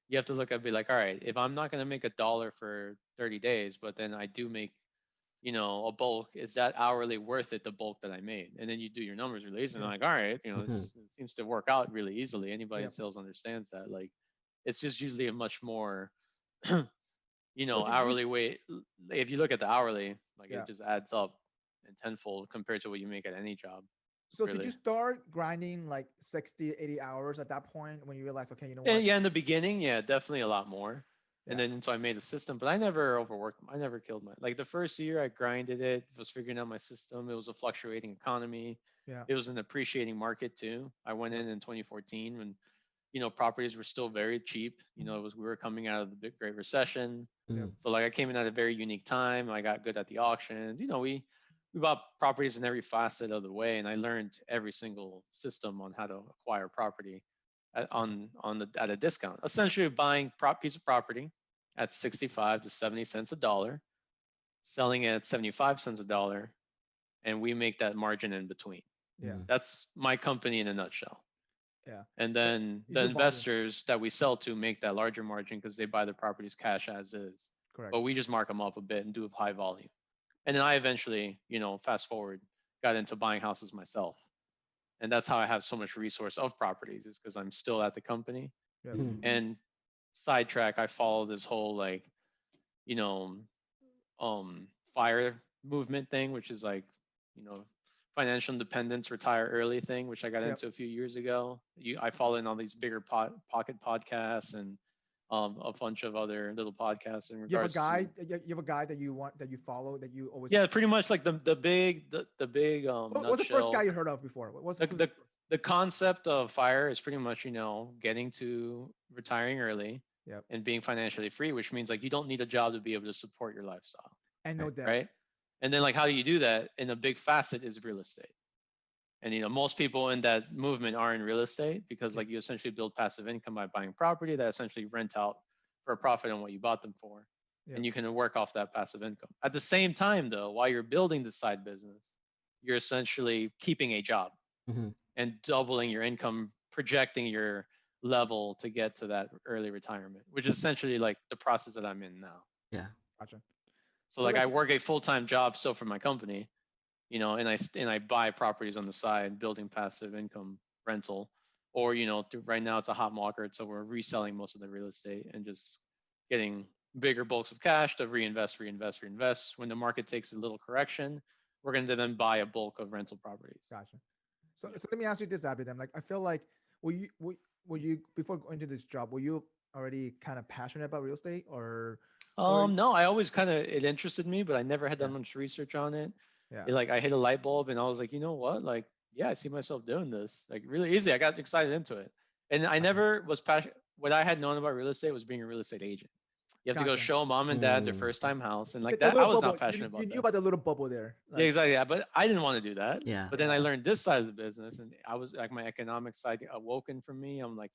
you have to look at be like, all right, if I'm not going to make $1 for 30 days, but then I do make a bulk, is that hourly worth it, the bulk that I made? And then you do your numbers really easy, and Yeah. like, all right, Mhm. it seems to work out really easily. Anybody in Yep. sales understands that. Like, it's just usually a much more, So did you? hourly weight. If you look at the hourly, like Yeah. it just adds up in tenfold compared to what you make at any job. So did Really. you start grinding like 60, 80 hours at that point when you realized, okay, you know Yeah, what? yeah, in the beginning, yeah, definitely a lot more. And Yeah. then so I made a system, but I never overworked. I never killed my like the first year I grinded it, was figuring out my system. It was a fluctuating economy. Yeah. It was an appreciating market too. I went Yep. in 2014 when properties were still very cheap. We were coming out of the big Great Recession. Mm. So like I came in at a very unique time. I got good at the auctions. We bought properties in every facet of the way, and I learned every single system on how to acquire property at a discount. Essentially, buying piece of property at 65 to 70 cents a dollar, selling it at 75 cents a dollar, and we make that margin in between. Yeah. That's my company in a nutshell. Yeah. And then You the do volume. investors that we sell to make that larger margin because they buy the properties cash as is. Correct. But we just mark them up a bit and do a high volume. And then I eventually, fast forward, got into buying houses myself. And that's how I have so much resource of properties, is because I'm still at the company. Yeah. Mhm. And sidetrack, I follow this whole like, you know, FIRE movement thing, which is like, financial independence, retire early thing, which I got Yep. into a few years ago. I follow in all these bigger pocket podcasts and Mm-hmm. a bunch of other little podcasts in You have a regards guy. to. You have a guy that you want, that you follow, that you always. Yeah, pretty much like the big What's the first guy nutshell. you heard of before? What's The, who's the the first? the concept of FIRE is pretty much, getting to retiring early Yep. and being financially free, which means like you don't need a job to be able to support your lifestyle, And no debt. right? And then like how do you do that? And a big facet is real estate. And most people in that movement are in real estate because Yeah. like you essentially build passive income by buying property that essentially rent out for a profit on what you bought them for. Yeah. And you can work off that passive income. At the same time though, while you're building the side business, you're essentially keeping a job Mm-hmm. and doubling your income, projecting your level to get to that early retirement, which is essentially like the process that I'm in now. Yeah. Gotcha. So So, like like- I work a full-time job still for my company, and I buy properties on the side, building passive income rental, or right now it's a hot market, so we're reselling most of the real estate and just getting bigger bulks of cash to reinvest. When the market takes a little correction, we're going to then buy a bulk of rental properties. Gotcha. So let me ask you this, Abby. Then, like, I feel like were you before going to this job, were you already kind of passionate about real estate, or No, I always it interested me, but I never had done Yeah. much research on it. yeah, Like I hit a light bulb and I was like, you know what? Like, yeah, I see myself doing this. Like really easy. I got excited into it. And I Gotcha. never was passionate. What I had known about real estate was being a real estate agent. You have to go Gotcha. show mom and dad their Mm. first time house. And The- like the that, I little was bubble, not passionate you about knew that. about the little bubble there. Yeah, exactly. Yeah, but I didn't want to do that. Yeah. But then I Yeah. learned this side of the business and I was like, my economic side awoken from me. I'm like,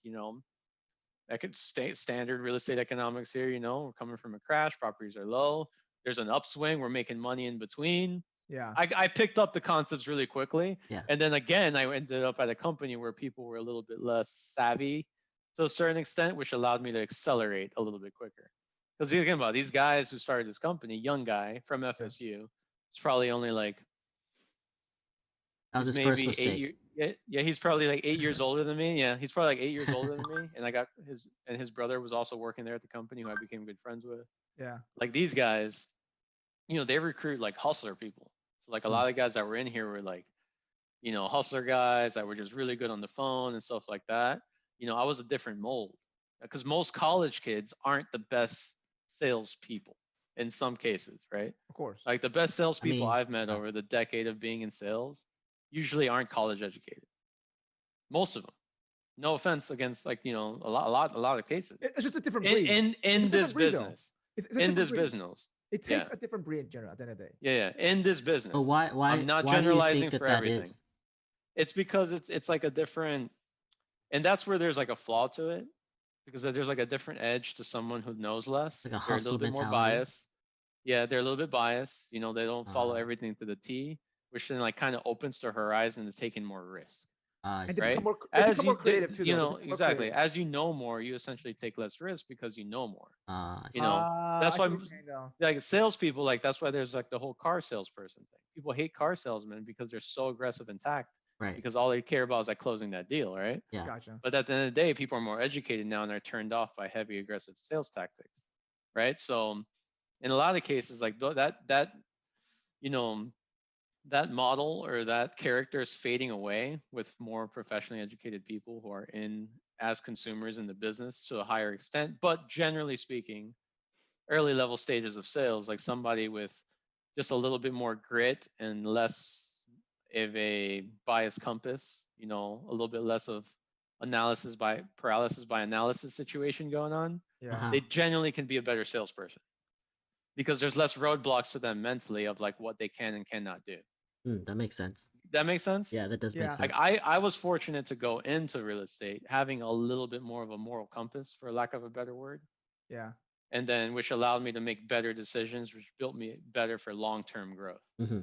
I could stay standard real estate economics here. We're coming from a crash, properties are low. There's an upswing. We're making money in between. Yeah. I picked up the concepts really quickly. Yeah. And then again, I ended up at a company where people were a little bit less savvy to a certain extent, which allowed me to accelerate a little bit quicker. Because you think about these guys who started this company, young guy from FSU, it's probably only like That was he's his first maybe mistake. yeah, he's probably like 8 years older than me. Yeah, he's probably like 8 years older than me. And I got his brother was also working there at the company who I became good friends with. Yeah. Like these guys, they recruit like hustler people. So like a lot of guys that were in here were like, hustler guys that were just really good on the phone and stuff like that. I was a different mold because most college kids aren't the best salespeople in some cases, right? Of course. Like the best salespeople mean, I've met over the decade of being in sales usually aren't college educated. Most of them. No offense against like, a lot of cases. It's just a different breed. In It's a this different breed, though. business. It's a In different this breed. business. It takes Yeah. a different breed in general at the end of the day. Yeah, in this business. But why I'm not why do you generalizing think that for that everything. is? It's because it's like a different, and that's where there's like a flaw to it, because there's like a different edge to someone who knows less. Like a They're a hustle little bit more mentality? biased. Yeah, they're a little bit biased. They don't follow Uh. everything to the T, which then like kind of opens their horizon to taking more risk. I And see. they become Right. more, they As become more you, creative too. you though. They know, become more exactly. creative. As you know more, you essentially take less risk because you know more. I see. You know, that's I see why what you're saying, though. like salespeople, like that's why there's like the whole car salesperson thing. People hate car salesmen because they're so aggressive and tact, Right. because all they care about is like closing that deal, right? Yeah. Gotcha. But at the end of the day, people are more educated now and they're turned off by heavy aggressive sales tactics, right? So in a lot of cases, like you know that model or that character is fading away with more professionally educated people who are in as consumers in the business to a higher extent. But generally speaking, early level stages of sales, like somebody with just a little bit more grit and less of a bias compass, a little bit less of paralysis by analysis situation going on, Yeah. Uh-huh. they genuinely can be a better salesperson because there's less roadblocks to them mentally of like what they can and cannot do. That makes sense. That makes sense? Yeah, that does make Yeah. sense. Like I was fortunate to go into real estate having a little bit more of a moral compass, for lack of a better word, Yeah. and then which allowed me to make better decisions, which built me better for long-term growth. Mm-hmm.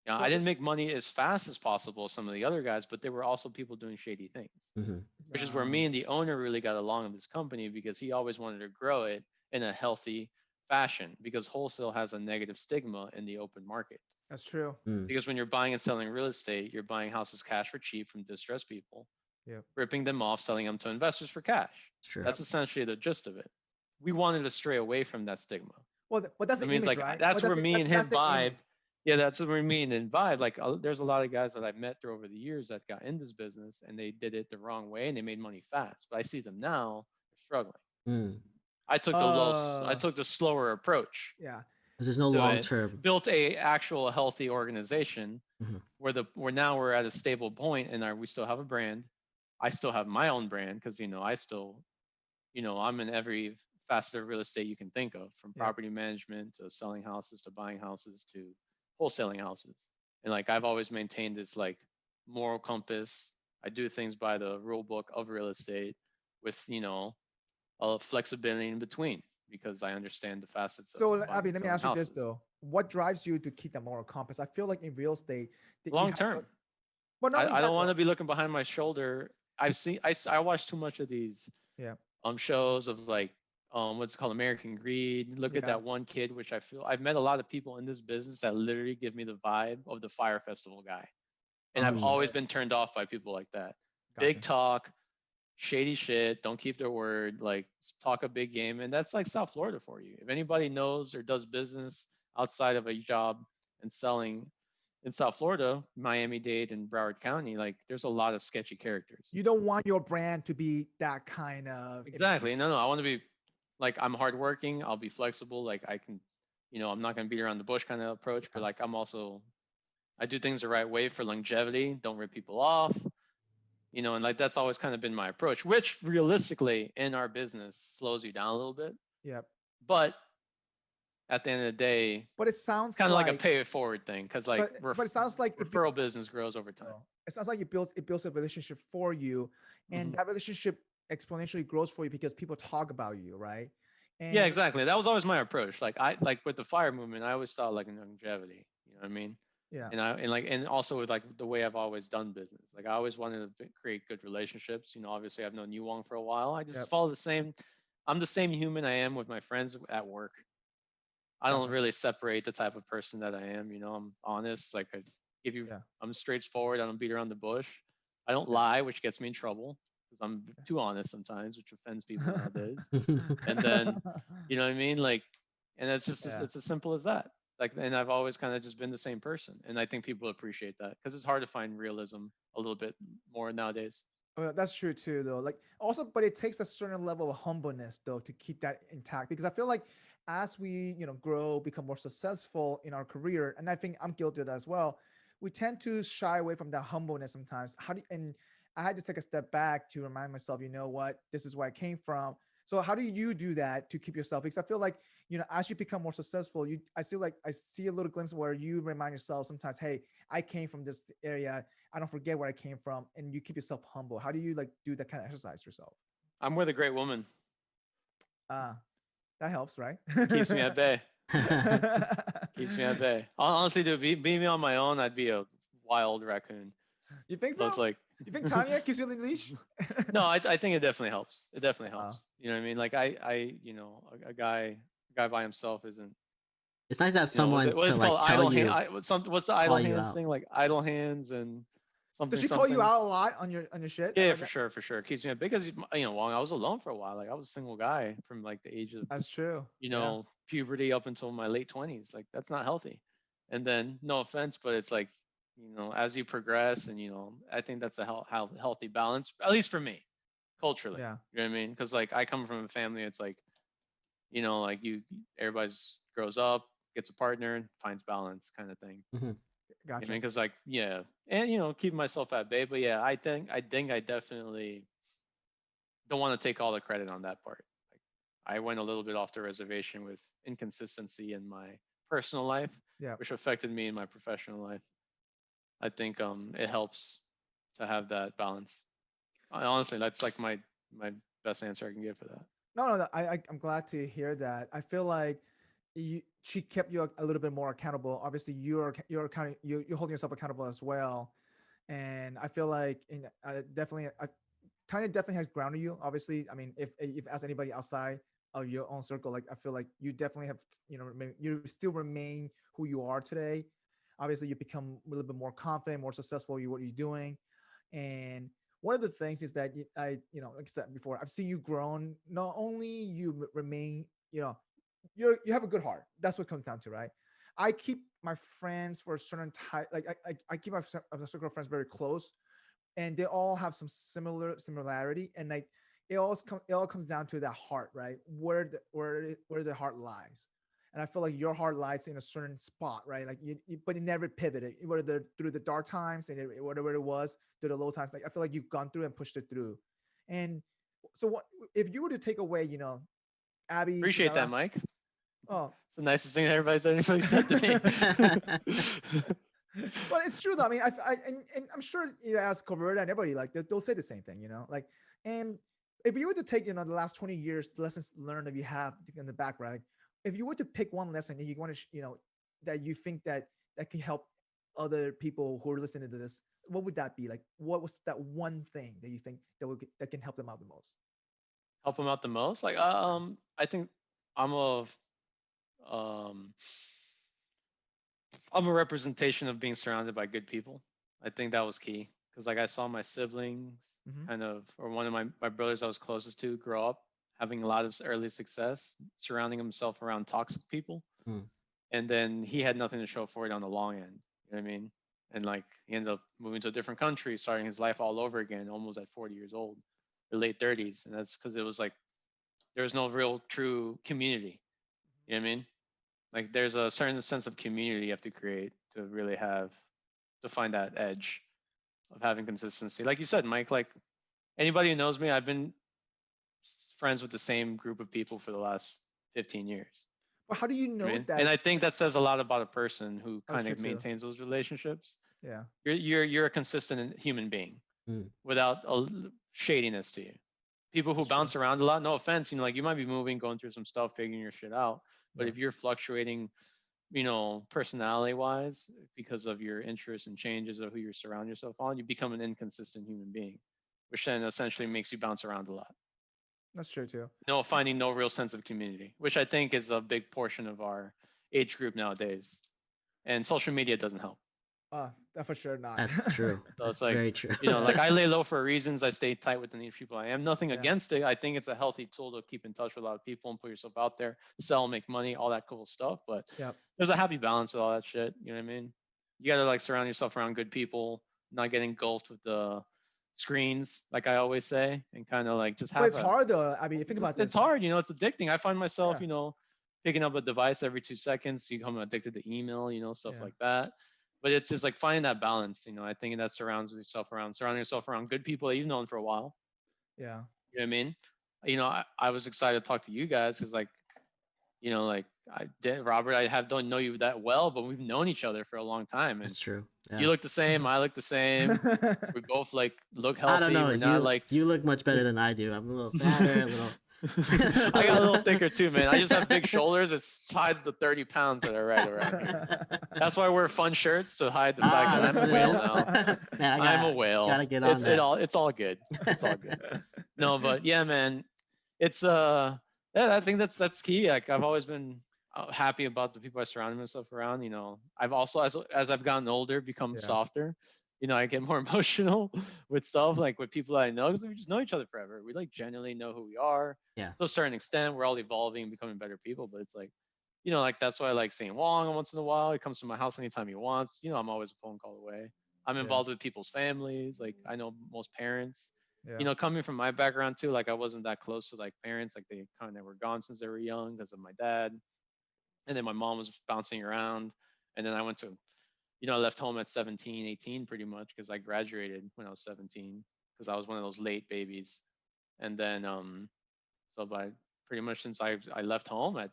Now, So- I didn't make money as fast as possible as some of the other guys, but there were also people doing shady things, Mm-hmm. which is where me and the owner really got along in this company because he always wanted to grow it in a healthy fashion, because wholesale has a negative stigma in the open market. That's true. Because when you're buying and selling real estate, you're buying houses cash for cheap from distressed people, Yep. ripping them off, selling them to investors for cash. It's true. That's essentially the gist of it. We wanted to stray away from that stigma. Well, but that's the That means image, like right? that's But where me and him that's the vibe. image. Yeah, that's where me and him vibe. Like there's a lot of guys that I've met through over the years that got in this business and they did it the wrong way and they made money fast. But I see them now, they're struggling. Mm. I took I took the slower approach Yeah. Because there's no to long it. term. Built a actual healthy organization Mhm. where now we're at a stable point, and we still have a brand. I still have my own brand because I still, I'm in every facet of real estate you can think of, from Yeah. property management to selling houses to buying houses to wholesaling houses. And like I've always maintained this like moral compass. I do things by the rule book of real estate with, a flexibility in between because I understand the facets of So, buying Abby, and let me selling ask you this houses. though: what drives you to keep that moral compass? I feel like in real estate that you Long have, term, but not only I that don't want though. to be looking behind my shoulder. I watch too much of these Yeah. shows of like what's called American Greed. Look at Yeah. that one kid, which I feel I've met a lot of people in this business that literally give me the vibe of the Fire Festival guy. And Oh I've always shit. been turned off by people like that. Gotcha. Big talk, shady shit, don't keep their word, like talk a big game. And that's like South Florida for you. If anybody knows or does business outside of a job and selling in South Florida, Miami-Dade and Broward County, like there's a lot of sketchy characters. You don't want your brand to be that kind of. Exactly. No, I want to be like I'm hardworking. I'll be flexible. Like I can, I'm not gonna beat around the bush kind of approach. But like I do things the right way for longevity. Don't rip people off. And like that's always kind of been my approach, which realistically in our business slows you down a little bit. Yeah. But at the end of the day, But it it's sounds kind of like a like. pay it forward thing because like But it sounds like referral business grows over time. it sounds like it builds a relationship for you, and Mhm. that relationship exponentially grows for you because people talk about you, right? Yeah, And exactly. That was always my approach. Like I like with the FIRE movement, I always thought like in longevity. You know what I mean? yeah, And also with like the way I've always done business. Like I always wanted to create good relationships. Obviously I've known you Wong for a while. I just yep, follow the same. I'm the same human I am with my friends at work. I don't gotcha, really separate the type of person that I am. I'm honest. Like I give you, yeah, I'm straightforward. I don't beat around the bush. I don't yeah. lie, which gets me in trouble because I'm too honest sometimes, which offends people nowadays. And then, you know what I mean? Like, and it's just, Yeah. it's as simple as that. Like, and I've always kind of just been the same person. And I think people appreciate that because it's hard to find realism a little bit more nowadays. Well, that's true too, though. Like also, but it takes a certain level of humbleness, though, to keep that intact. Because I feel like as we, grow, become more successful in our career, and I think I'm guilty of that as well. We tend to shy away from that humbleness sometimes. And I had to take a step back to remind myself, you know what, this is where I came from. So how do you do that to keep yourself? Because I feel like, as you become more successful, I feel like I see a little glimpse where you remind yourself sometimes, hey, I came from this area. I don't forget where I came from, and you keep yourself humble. How do you like do that kind of exercise yourself? I'm with a great woman. That helps, right? Keeps me at bay. Keeps me at bay. Honestly, to be me on my own, I'd be a wild raccoon. You think So so? it's like, You think Tanya keeps you on the leash? no, I think it definitely helps. It definitely Oh. helps. You know what I mean? Like a guy by himself isn't. It's nice to have What's someone it, what to is it like called? tell Idle hand. you, What's the idle call you hands out. thing? Like idle hands and Does something she call you something. out a lot on your shit? Yeah, Like for that? sure, for sure. Keeps me up because Wong, I was alone for a while. Like I was a single guy from like the age of That's true. Yeah. puberty up until my late 20s. Like that's not healthy. And then no offense, but it's like as you progress and I think that's a healthy balance, at least for me, culturally. Yeah. You know what I mean? Because like I come from a family, it's like like everybody's grows up, gets a partner, and finds balance, kind of thing. Mhm. You know what I Gotcha. mean? Because like and keep myself at bay. But yeah, I think I definitely don't want to take all the credit on that part. Like I went a little bit off the reservation with inconsistency in my personal life, Yeah. which affected me in my professional life. I think it helps to have that balance. Honestly, that's like my best answer I can give for that. No. I'm glad to hear that. I feel like she kept you a little bit more accountable. Obviously, you're kind of you're holding yourself accountable as well. And I feel like definitely, Tanya definitely has grounded you. Obviously, I mean, if as anybody outside of your own circle, like I feel like you definitely have, you still remain who you are today. Obviously, you become a little bit more confident, more successful in what you're doing. And one of the things is that like I said before, I've seen you grown. Not only you remain, you have a good heart. That's what it comes down to, right? I keep my friends for a certain type. Like I keep my circle of friends very close, and they all have some similarity. And like it all comes down to that heart, right? Where the heart lies. And I feel like your heart lies in a certain spot, right? Like but it never pivoted, whether through the dark times and whatever it was, through the low times. Like I feel like you've gone through and pushed it through. And so, what if you were to take away, Abby, Appreciate that, Mike. oh, It's the nicest thing that anybody said to me. but it's true though. I mean, and I'm sure as Coverta and everybody, like they'll say the same thing, like, and if you were to take, the last 20 years, the lessons learned that you have in the background, like, if you were to pick one lesson that you want to, that you think that can help other people who are listening to this, what would that be? Like, what was that one thing that you think that can help them out the most? Help them out the most? Like, I think I'm um, I'm a representation of being surrounded by good people. I think that was key because, like, I saw my siblings kind of, or one of my brothers I was closest to grow up having a lot of early success, surrounding himself around toxic people. And then he had nothing to show for it on the long end. You know what I mean? And like he ended up moving to a different country, starting his life all over again, almost at 40 years old, or late 30s. And that's because it was like there was no real true community. You know what I mean? Like there's a certain sense of community you have to create to really to find that edge of having consistency. Like you said, Mike, like anybody who knows me, I've been friends with the same group of people for the last 15 years. But how do you know that? And I think that says a lot about a person who kind of maintains those relationships. Yeah. You're a consistent human being without a shadiness to you. People who bounce around a lot, no offense, like you might be moving, going through some stuff, figuring your shit out. But if you're fluctuating, personality wise, because of your interests and changes of who you surround yourself on, you become an inconsistent human being, which then essentially makes you bounce around a lot. That's true too. Finding no real sense of community, which I think is a big portion of our age group nowadays. And social media doesn't help. That for sure not. That's true. So That's it's like, very true. Like I lay low for reasons. I stay tight with the niche people I am. Nothing against it. I think it's a healthy tool to keep in touch with a lot of people and put yourself out there, sell, make money, all that cool stuff. But there's a happy balance with all that shit. You know what I mean? You got to like surround yourself around good people, not get engulfed with the screens, like I always say, and kind of like just have. But it's hard though. I mean, think about this. It's hard. It's addicting. I find myself, picking up a device every 2 seconds. You become addicted to email, stuff like that. But it's just like finding that balance, I think that surrounding yourself around good people that you've known for a while. Yeah. You know what I mean? I was excited to talk to you guys because like I did, Robert, don't know you that well, but we've known each other for a long time. And that's true. Yeah. You look the same. I look the same. We both like look healthy. I don't know. We're not like you look much better than I do. I'm a little fatter, a little. I got a little thicker too, man. I just have big shoulders. It hides the 30 pounds that are right around here. That's why I wear fun shirts to hide the fact that I'm a whale now. Man, I'm a whale. Gotta get on that. It's all good. It's all good. No, but yeah, man. It's I think that's key. Like I've always been happy about the people I surround myself around. I've also as I've gotten older become softer. I get more emotional with stuff like with people that I know because we just know each other forever. We like genuinely know who we are. Yeah. To a certain extent, we're all evolving and becoming better people. But it's like, like that's why I like seeing Wong once in a while. He comes to my house anytime he wants. I'm always a phone call away. I'm involved with people's families. Like I know most parents. Yeah. Coming from my background too, like I wasn't that close to like parents. Like they kind of were gone since they were young because of my dad. And then my mom was bouncing around. And then I went to I left home at 17, 18 pretty much because I graduated when I was 17 because I was one of those late babies. And then, so by pretty much since I left home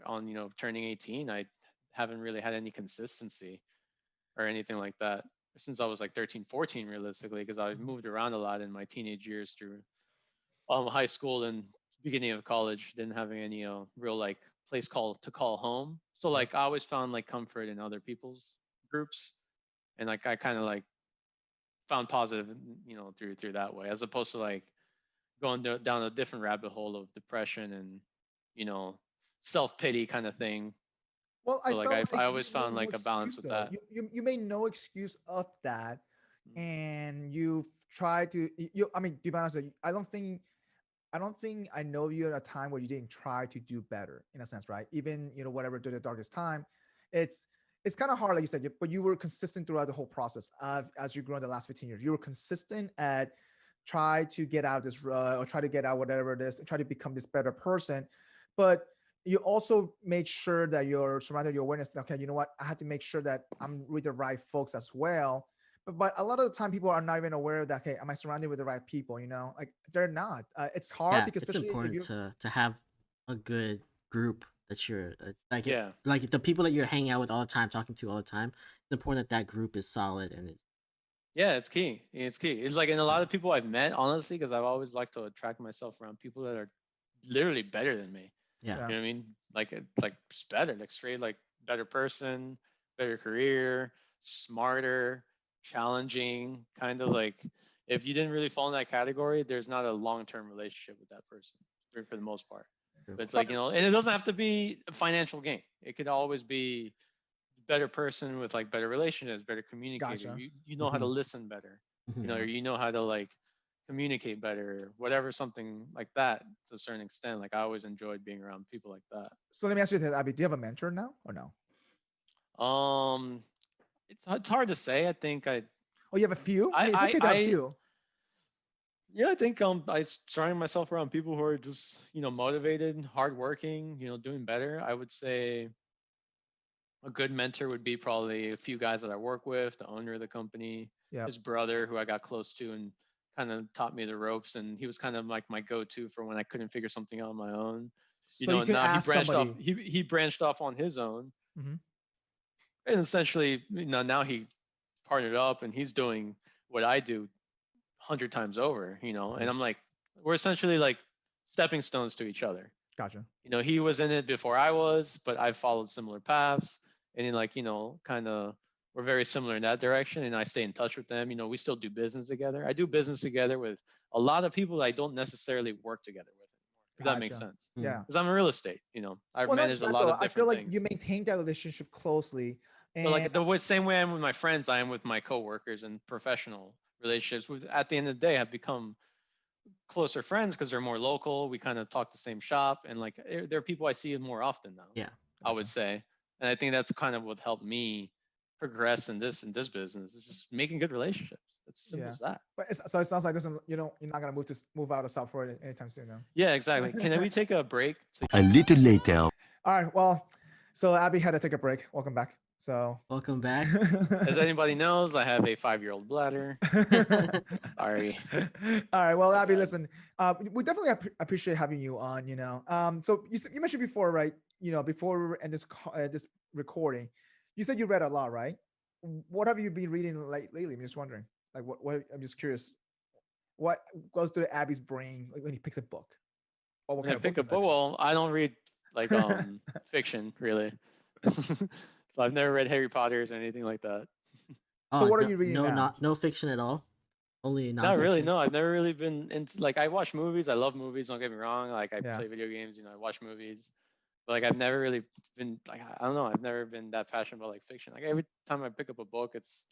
on turning 18, I haven't really had any consistency or anything like that since I was like 13, 14 realistically because I moved around a lot in my teenage years through high school and beginning of college. Didn't have any real like place to call home. So like I always found like comfort in other people's groups and like I kind of like found positive through that way as opposed to like going down a different rabbit hole of depression and self-pity kind of thing. Well, so I always found like a balance with that. You made no excuse of that, and you've tried to I mean, to be honest with you, I don't think I know you at a time where you didn't try to do better in a sense, right? Even whatever through the darkest time, it's kind of hard, like you said, but you were consistent throughout the whole process of as you grew in the last 15 years. You were consistent at try to get out of this rut or try to get out whatever it is and try to become this better person. But you also make sure that you're surrounded your awareness. Okay, you know what? I have to make sure that I'm with the right folks as well. But a lot of the time people are not even aware that, okay, am I surrounded with the right people? Like they're not. It's hard Yeah, because it's especially if important you to have a good group that you're Yeah. like the people that you're hanging out with all the time, talking to all the time. It's important that that group is solid and it's Yeah, it's key. It's key. It's like, in a lot of people I've met, honestly, because I've always liked to attract myself around people that are literally better than me. yeah. You know what I mean? Like just better, like straight, like better person, better career, smarter, challenging, kind of like, if you didn't really fall in that category, there's not a long-term relationship with that person for the most part. True. But it's like, and it doesn't have to be a financial gain. It could always be better person with like better relationships, better communicator. Gotcha. You know how to Mhm. listen better. Mhm. Or you know how to like communicate better, whatever, something like that to a certain extent. Like I always enjoyed being around people like that. So let me ask you this, Abby, do you have a mentor now or no? It's hard to say. I think Oh, you have a few? I mean, it's okay to have a few. yeah, I think I surrounding myself around people who are just, motivated, hardworking, doing better. I would say a good mentor would be probably a few guys that I work with, the owner of the company, Yeah. his brother, who I got close to and kind of taught me the ropes. And he was kind of like my go-to for when I couldn't figure something out on my own. So you And can now he ask branched off. somebody. He branched off on his own, Mhm. and essentially, now he partnered up and he's doing what I do 100 times over. And I'm like, we're essentially like stepping stones to each other. Gotcha. He was in it before I was, but I've followed similar paths. And then, like, kind of, we're very similar in that direction. And I stay in touch with them. We still do business together. I do business together with a lot of people that I don't necessarily work together with anymore, if that makes Gotcha. sense. Mm. Yeah. Because I'm in real estate, I've Well, not managed a that lot though. of I feel different like things. you maintain that relationship closely. So, like, And the same way I'm with my friends, I am with my coworkers, and professional relationships with, at the end of the day, have become closer friends because they're more local. We kind of talk the same shop, and like there are people I see more often now. Yeah. I would say, and I think that's kind of what helped me progress in this business. Is just making good relationships. It's simple yeah. as that. But so it sounds like this. You're not gonna move out of South Florida anytime soon, no? Yeah, exactly. Can we take a break? A little later. All right. Well, so Abby had to take a break. Welcome back. So Welcome back. As anybody knows, I have a 5-year-old bladder. Sorry. All right. Well, Abby, listen, we definitely appreciate having you on. So you mentioned before, right? Before we end this recording, you said you read a lot, right? What have you been reading lately? I'm just wondering. Like, what? I'm just curious. What goes through Abby's brain like when he picks a book? Or what When I kind of pick book a is that? book, well, I don't read like fiction really. So I've never read Harry Potter's or anything like that. So what are no, you reading no, now? no fiction at all. Only nonfiction. Not really. No, I've never really been into, like, I watch movies. I love movies. Don't get me wrong. Like, I Yeah. play video games. I watch movies. But like, I've never really been like, I don't know. I've never been that passionate about like fiction. Like every time I pick up a book, it's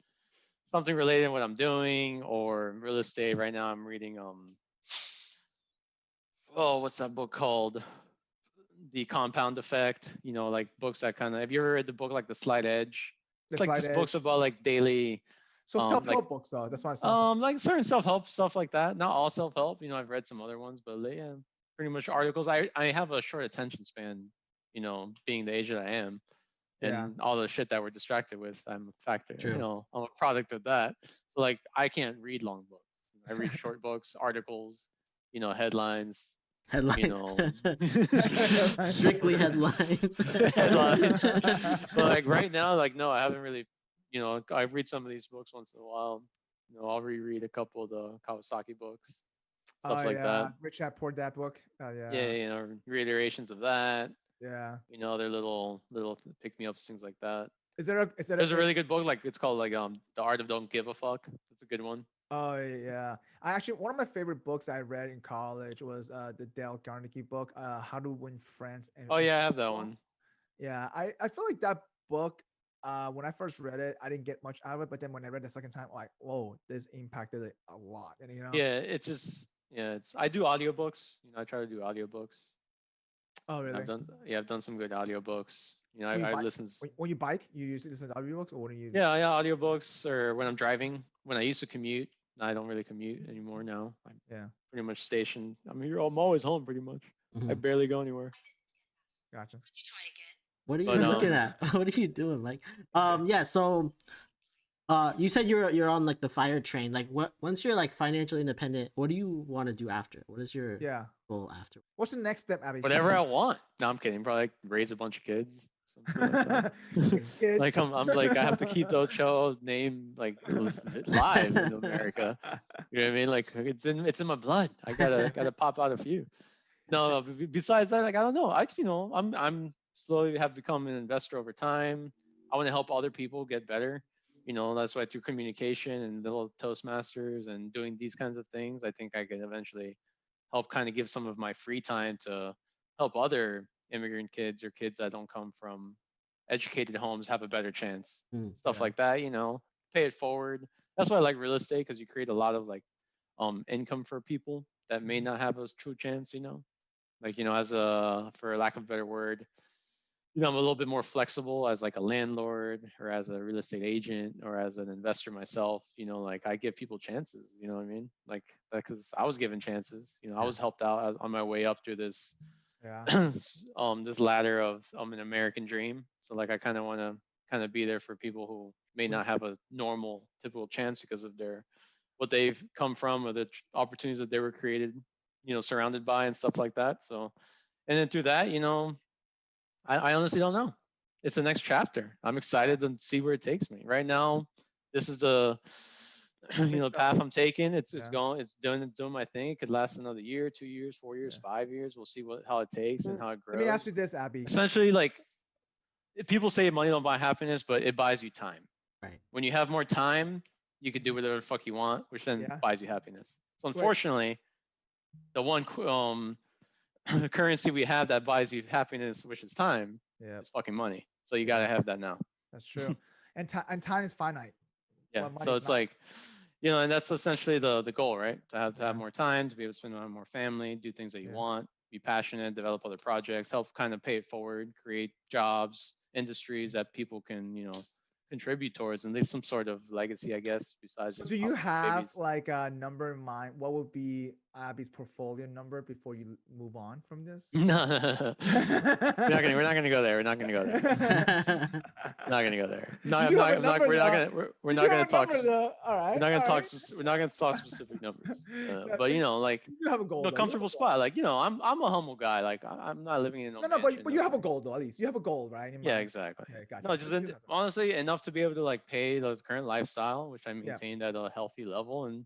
something related to what I'm doing or real estate. Right now, I'm reading oh, what's that book called? The Compound Effect. Like books that kind of. Have you ever read the book like The Slight Edge? The It's like Slight just books Edge. about like daily. So self-help like books, though. That's what it sounds like. like certain self-help stuff like that. Not all self-help. I've read some other ones, but yeah, pretty much articles. I have a short attention span. Being the age that I am, Yeah. and all the shit that we're distracted with, I'm a factor. True. I'm a product of that. So like, I can't read long books. I read short books, articles, headlines. Headline. Strictly headlines. Headlines. But like right now, like, no, I haven't really. I read some of these books once in a while. I'll reread a couple of the Kawasaki books, stuff like that. Rich Dad Poor Dad book. Yeah. Yeah, reiterations of that. Yeah. Their little pick me ups, things like that. There's a really good book, like it's called like The Art of Don't Give a Fuck. It's a good one. Oh yeah. One of my favorite books I read in college was the Dale Carnegie book, How to Win Friends and Oh yeah, I have that one. Yeah, I feel like that book, when I first read it, I didn't get much out of it, but then when I read it the second time, like, whoa, this impacted it a lot. And yeah, it's just I do audiobooks. I try to do audiobooks. Oh really? I've done some good audiobooks. I listen. When you bike, you usually listen to audiobooks, or when you? Yeah, audiobooks, or when I'm driving. When I used to commute, I don't really commute anymore now. I'm Yeah. pretty much stationed. I'm always home pretty much. I Mhm. barely go anywhere. Gotcha. What are you But looking at? What are you doing? Like, yeah. So, you said you're on like the FIRE train. Like, what once you're like financially independent, what do you want to do after? What is your Yeah. goal after? What's the next step, Abby? whatever I want. No, I'm kidding. Probably like raise a bunch of kids. Something like that. 6 kids. Like I'm like I have to keep the Ochoa name like live in America. You know what I mean? Like it's in my blood. I gotta pop out a few. No, besides that, like I don't know. I'm slowly have become an investor over time. I want to help other people get better. That's why through communication and little Toastmasters and doing these kinds of things, I think I can eventually help kind of give some of my free time to help other immigrant kids or kids that don't come from educated homes have a better chance. Stuff Yeah. like that, pay it forward. That's why I like real estate, because you create a lot of like income for people that may not have a true chance, like as a, for lack of a better word, I'm a little bit more flexible as like a landlord or as a real estate agent or as an investor myself. Like I give people chances. You know what I mean? Like because I was given chances. I was helped out on my way up through this Yeah. this ladder of an American dream. So like I kind of want to kind of be there for people who may not have a normal typical chance because of their what they've come from or the opportunities that they were created, surrounded by and stuff like that. So and then through that, I honestly don't know. It's the next chapter. I'm excited to see where it takes me. Right now, this is the path I'm taking. It's Yeah. going. It's doing my thing. It could last another year, 2 years, 4 years, Yeah. 5 years. We'll see how it takes and how it grows. Let me ask you this, Abby. Essentially, like people say money don't buy happiness, but it buys you time. Right. When you have more time, you could do whatever the fuck you want, which then buys you happiness. So unfortunately, the one currency we have that buys you happiness, which is time, is fucking money. So you gotta have that now. That's true. And time is finite. Yeah. So it's like, and that's essentially the goal, right? To have more time, to be able to spend on more family, do things that you want, be passionate, develop other projects, help kind of pay it forward, create jobs, industries that people can, contribute towards and leave some sort of legacy, I guess, besides So just do you have babies. like a number in mind? What would be Abby's portfolio number before you move on from this? No, we're not gonna go there. We're not gonna go there. Not gonna go there. No, You have a I'm not. number, We're not though. gonna. We're You not have gonna a talk. number, though. All right. We're not gonna all talk. right. We're not gonna talk specific numbers. Yeah, But like, you have a goal. Though. You have comfortable a goal. spot. Like, I'm a humble guy. Like, I'm not living in no. No, mansion, but you have a goal though. At least you have a goal, right? In Yeah, mind. exactly. Okay, gotcha. No, just honestly enough to be able to like pay the current lifestyle, which I maintained at a healthy level, and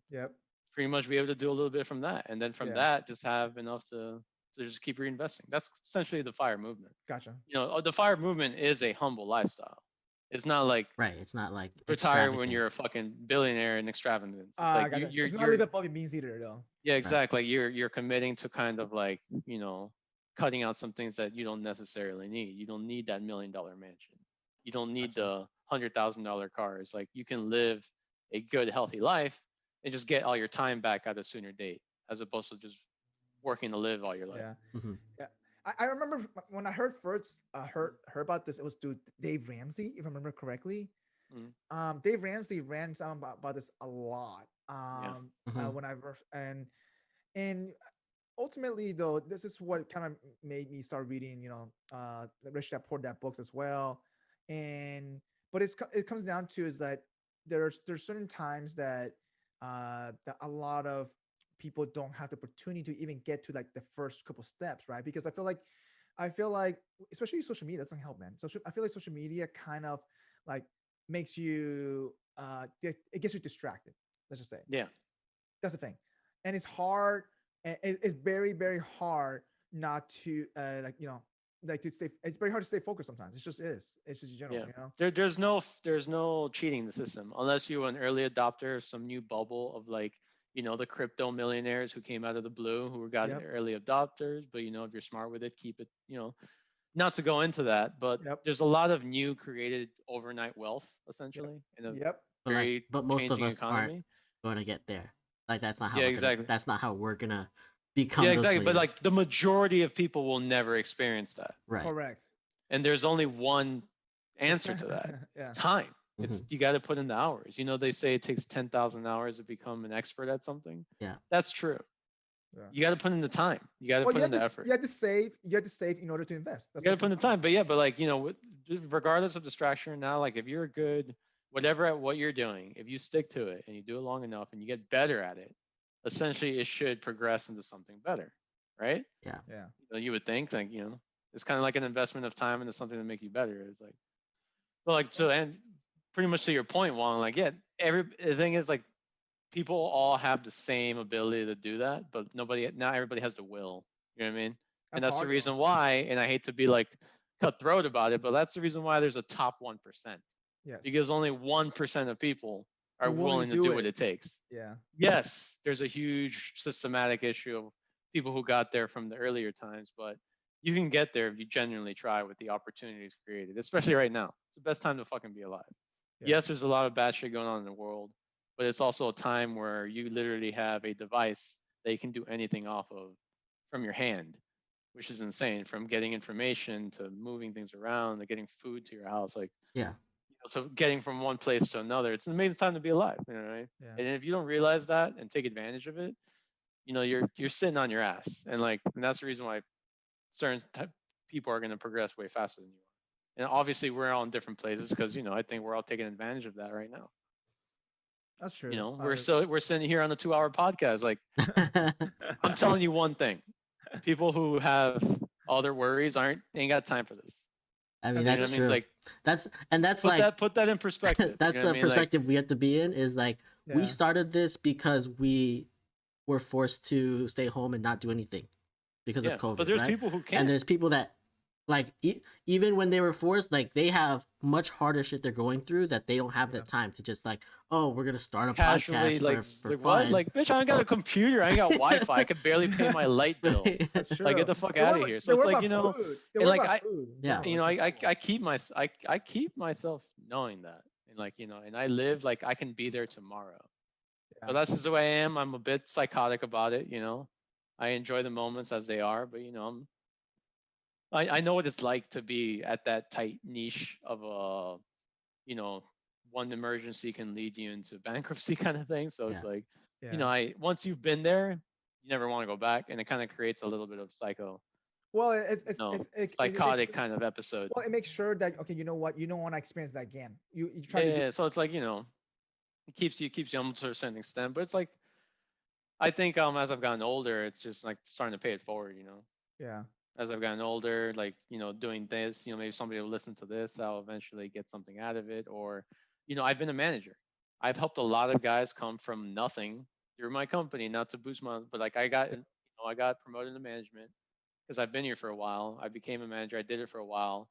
pretty much be able to do a little bit from that, and then from that just have enough to just keep reinvesting. That's essentially the FIRE movement. Gotcha. The FIRE movement is a humble lifestyle. It's not like It's not like retire when you're a fucking billionaire and extravagant. Gotcha. It's not really the above means either, though. Yeah, exactly. Like you're committing to kind of like cutting out some things that you don't necessarily need. You don't need that $1 million mansion. You don't need the $100,000 cars. Like you can live a good, healthy life and just get all your time back at a sooner date, as opposed to just working to live all your life. Yeah. I remember when I heard heard about this, it was Dave Ramsey, if I remember correctly. Dave Ramsey ran something about this a lot. When and ultimately though, this is what kind of made me start reading, the Rich Dad Poor Dad books as well. But it comes down to is that there's certain times that that a lot of people don't have the opportunity to even get to like the first couple steps, right? Because I feel like especially social media doesn't help, man. I feel like social media kind of like makes you it gets you distracted, let's just say. That's the thing. And it's hard, and it's very, very hard not to to stay. It's very hard to stay focused sometimes. It just is. It's just general, There's no cheating the system unless you're an early adopter of some new bubble of like the crypto millionaires who came out of the blue, who got early adopters. But if you're smart with it, keep it. Not to go into that, but there's a lot of new created overnight wealth essentially in a very but most of changing us economy. aren't going to get there. Like that's not how. That's not how we're gonna become. Yeah, exactly. But like the majority of people will never experience that. Right. Correct. And there's only one answer to that. It's time. It's you got to put in the hours. You know, they say it takes 10,000 hours to become an expert at something. Yeah. That's true. Yeah. You got to put in the time. You got to Well, put in the effort. you have to save. You have to save in order to invest. You got to put in the time. But yeah, but like, you know, regardless of the structure now, like if you're good, whatever at what you're doing, if you stick to it and you do it long enough and you get better at it, essentially it should progress into something better, right? Yeah. Yeah. So you would think, like, you know, it's kind of like an investment of time into something to make you better. It's like, well, like, so, and pretty much to your point, Juan, like, yeah, the thing is, like, people all have the same ability to do that, but not everybody has the will. You know what I mean? And that's the reason why, and I hate to be like cutthroat about it, but that's the reason why there's a top 1%. Yes. Because only 1% of people are willing to do what it takes. Yeah. Yes, there's a huge systematic issue of people who got there from the earlier times, but you can get there if you genuinely try with the opportunities created, especially right now. It's the best time to fucking be alive. Yeah. Yes, there's a lot of bad shit going on in the world, but it's also a time where you literally have a device that you can do anything off of from your hand, which is insane. From getting information to moving things around to getting food to your house, like, yeah. So getting from one place to another, it's an amazing time to be alive. You know, right? Yeah. And if you don't realize that and take advantage of it, you know, you're sitting on your ass, and that's the reason why certain people are going to progress way faster than you are. And obviously, we're all in different places because, you know, I think we're all taking advantage of that right now. That's true. You know, we're sitting here on a 2-hour podcast. Like, I'm telling you one thing: people who have other worries ain't got time for this. I mean, that's true. Like, that's put that in perspective. That's the perspective we have to be in. Is like, we started this because we were forced to stay home and not do anything because of COVID. But there's people who can't. And there's people that, like, even when they were forced, like, they have much harder shit they're going through that they don't have that time to just, like, oh, we're gonna start a podcast for fun. What? Like, bitch, I ain't got a computer, I ain't got Wi-Fi, I could barely pay my light bill. That's true. Like, get the fuck out of here. So it's like, you know, and like I keep myself knowing that, and like, you know, and I live like I can be there tomorrow. So that's just the way I am. I'm a bit psychotic about it, you know. I enjoy the moments as they are, but you know, I know what it's like to be at that tight niche of a, you know, one emergency can lead you into bankruptcy kind of thing. So it's like, you know, once you've been there, you never want to go back, and it kind of creates a little bit of psychotic kind of episode. Well, it makes sure that, okay, you know what, you don't want to experience that again. You try to so it's like, you know, it keeps you on to a certain extent, but it's like, I think as I've gotten older, it's just like starting to pay it forward, you know. Yeah. As I've gotten older, like, you know, doing this, you know, maybe somebody will listen to this, I'll eventually get something out of it. Or, you know, I've been a manager. I've helped a lot of guys come from nothing through my company, not to boost but like I got promoted to management because I've been here for a while. I became a manager. I did it for a while.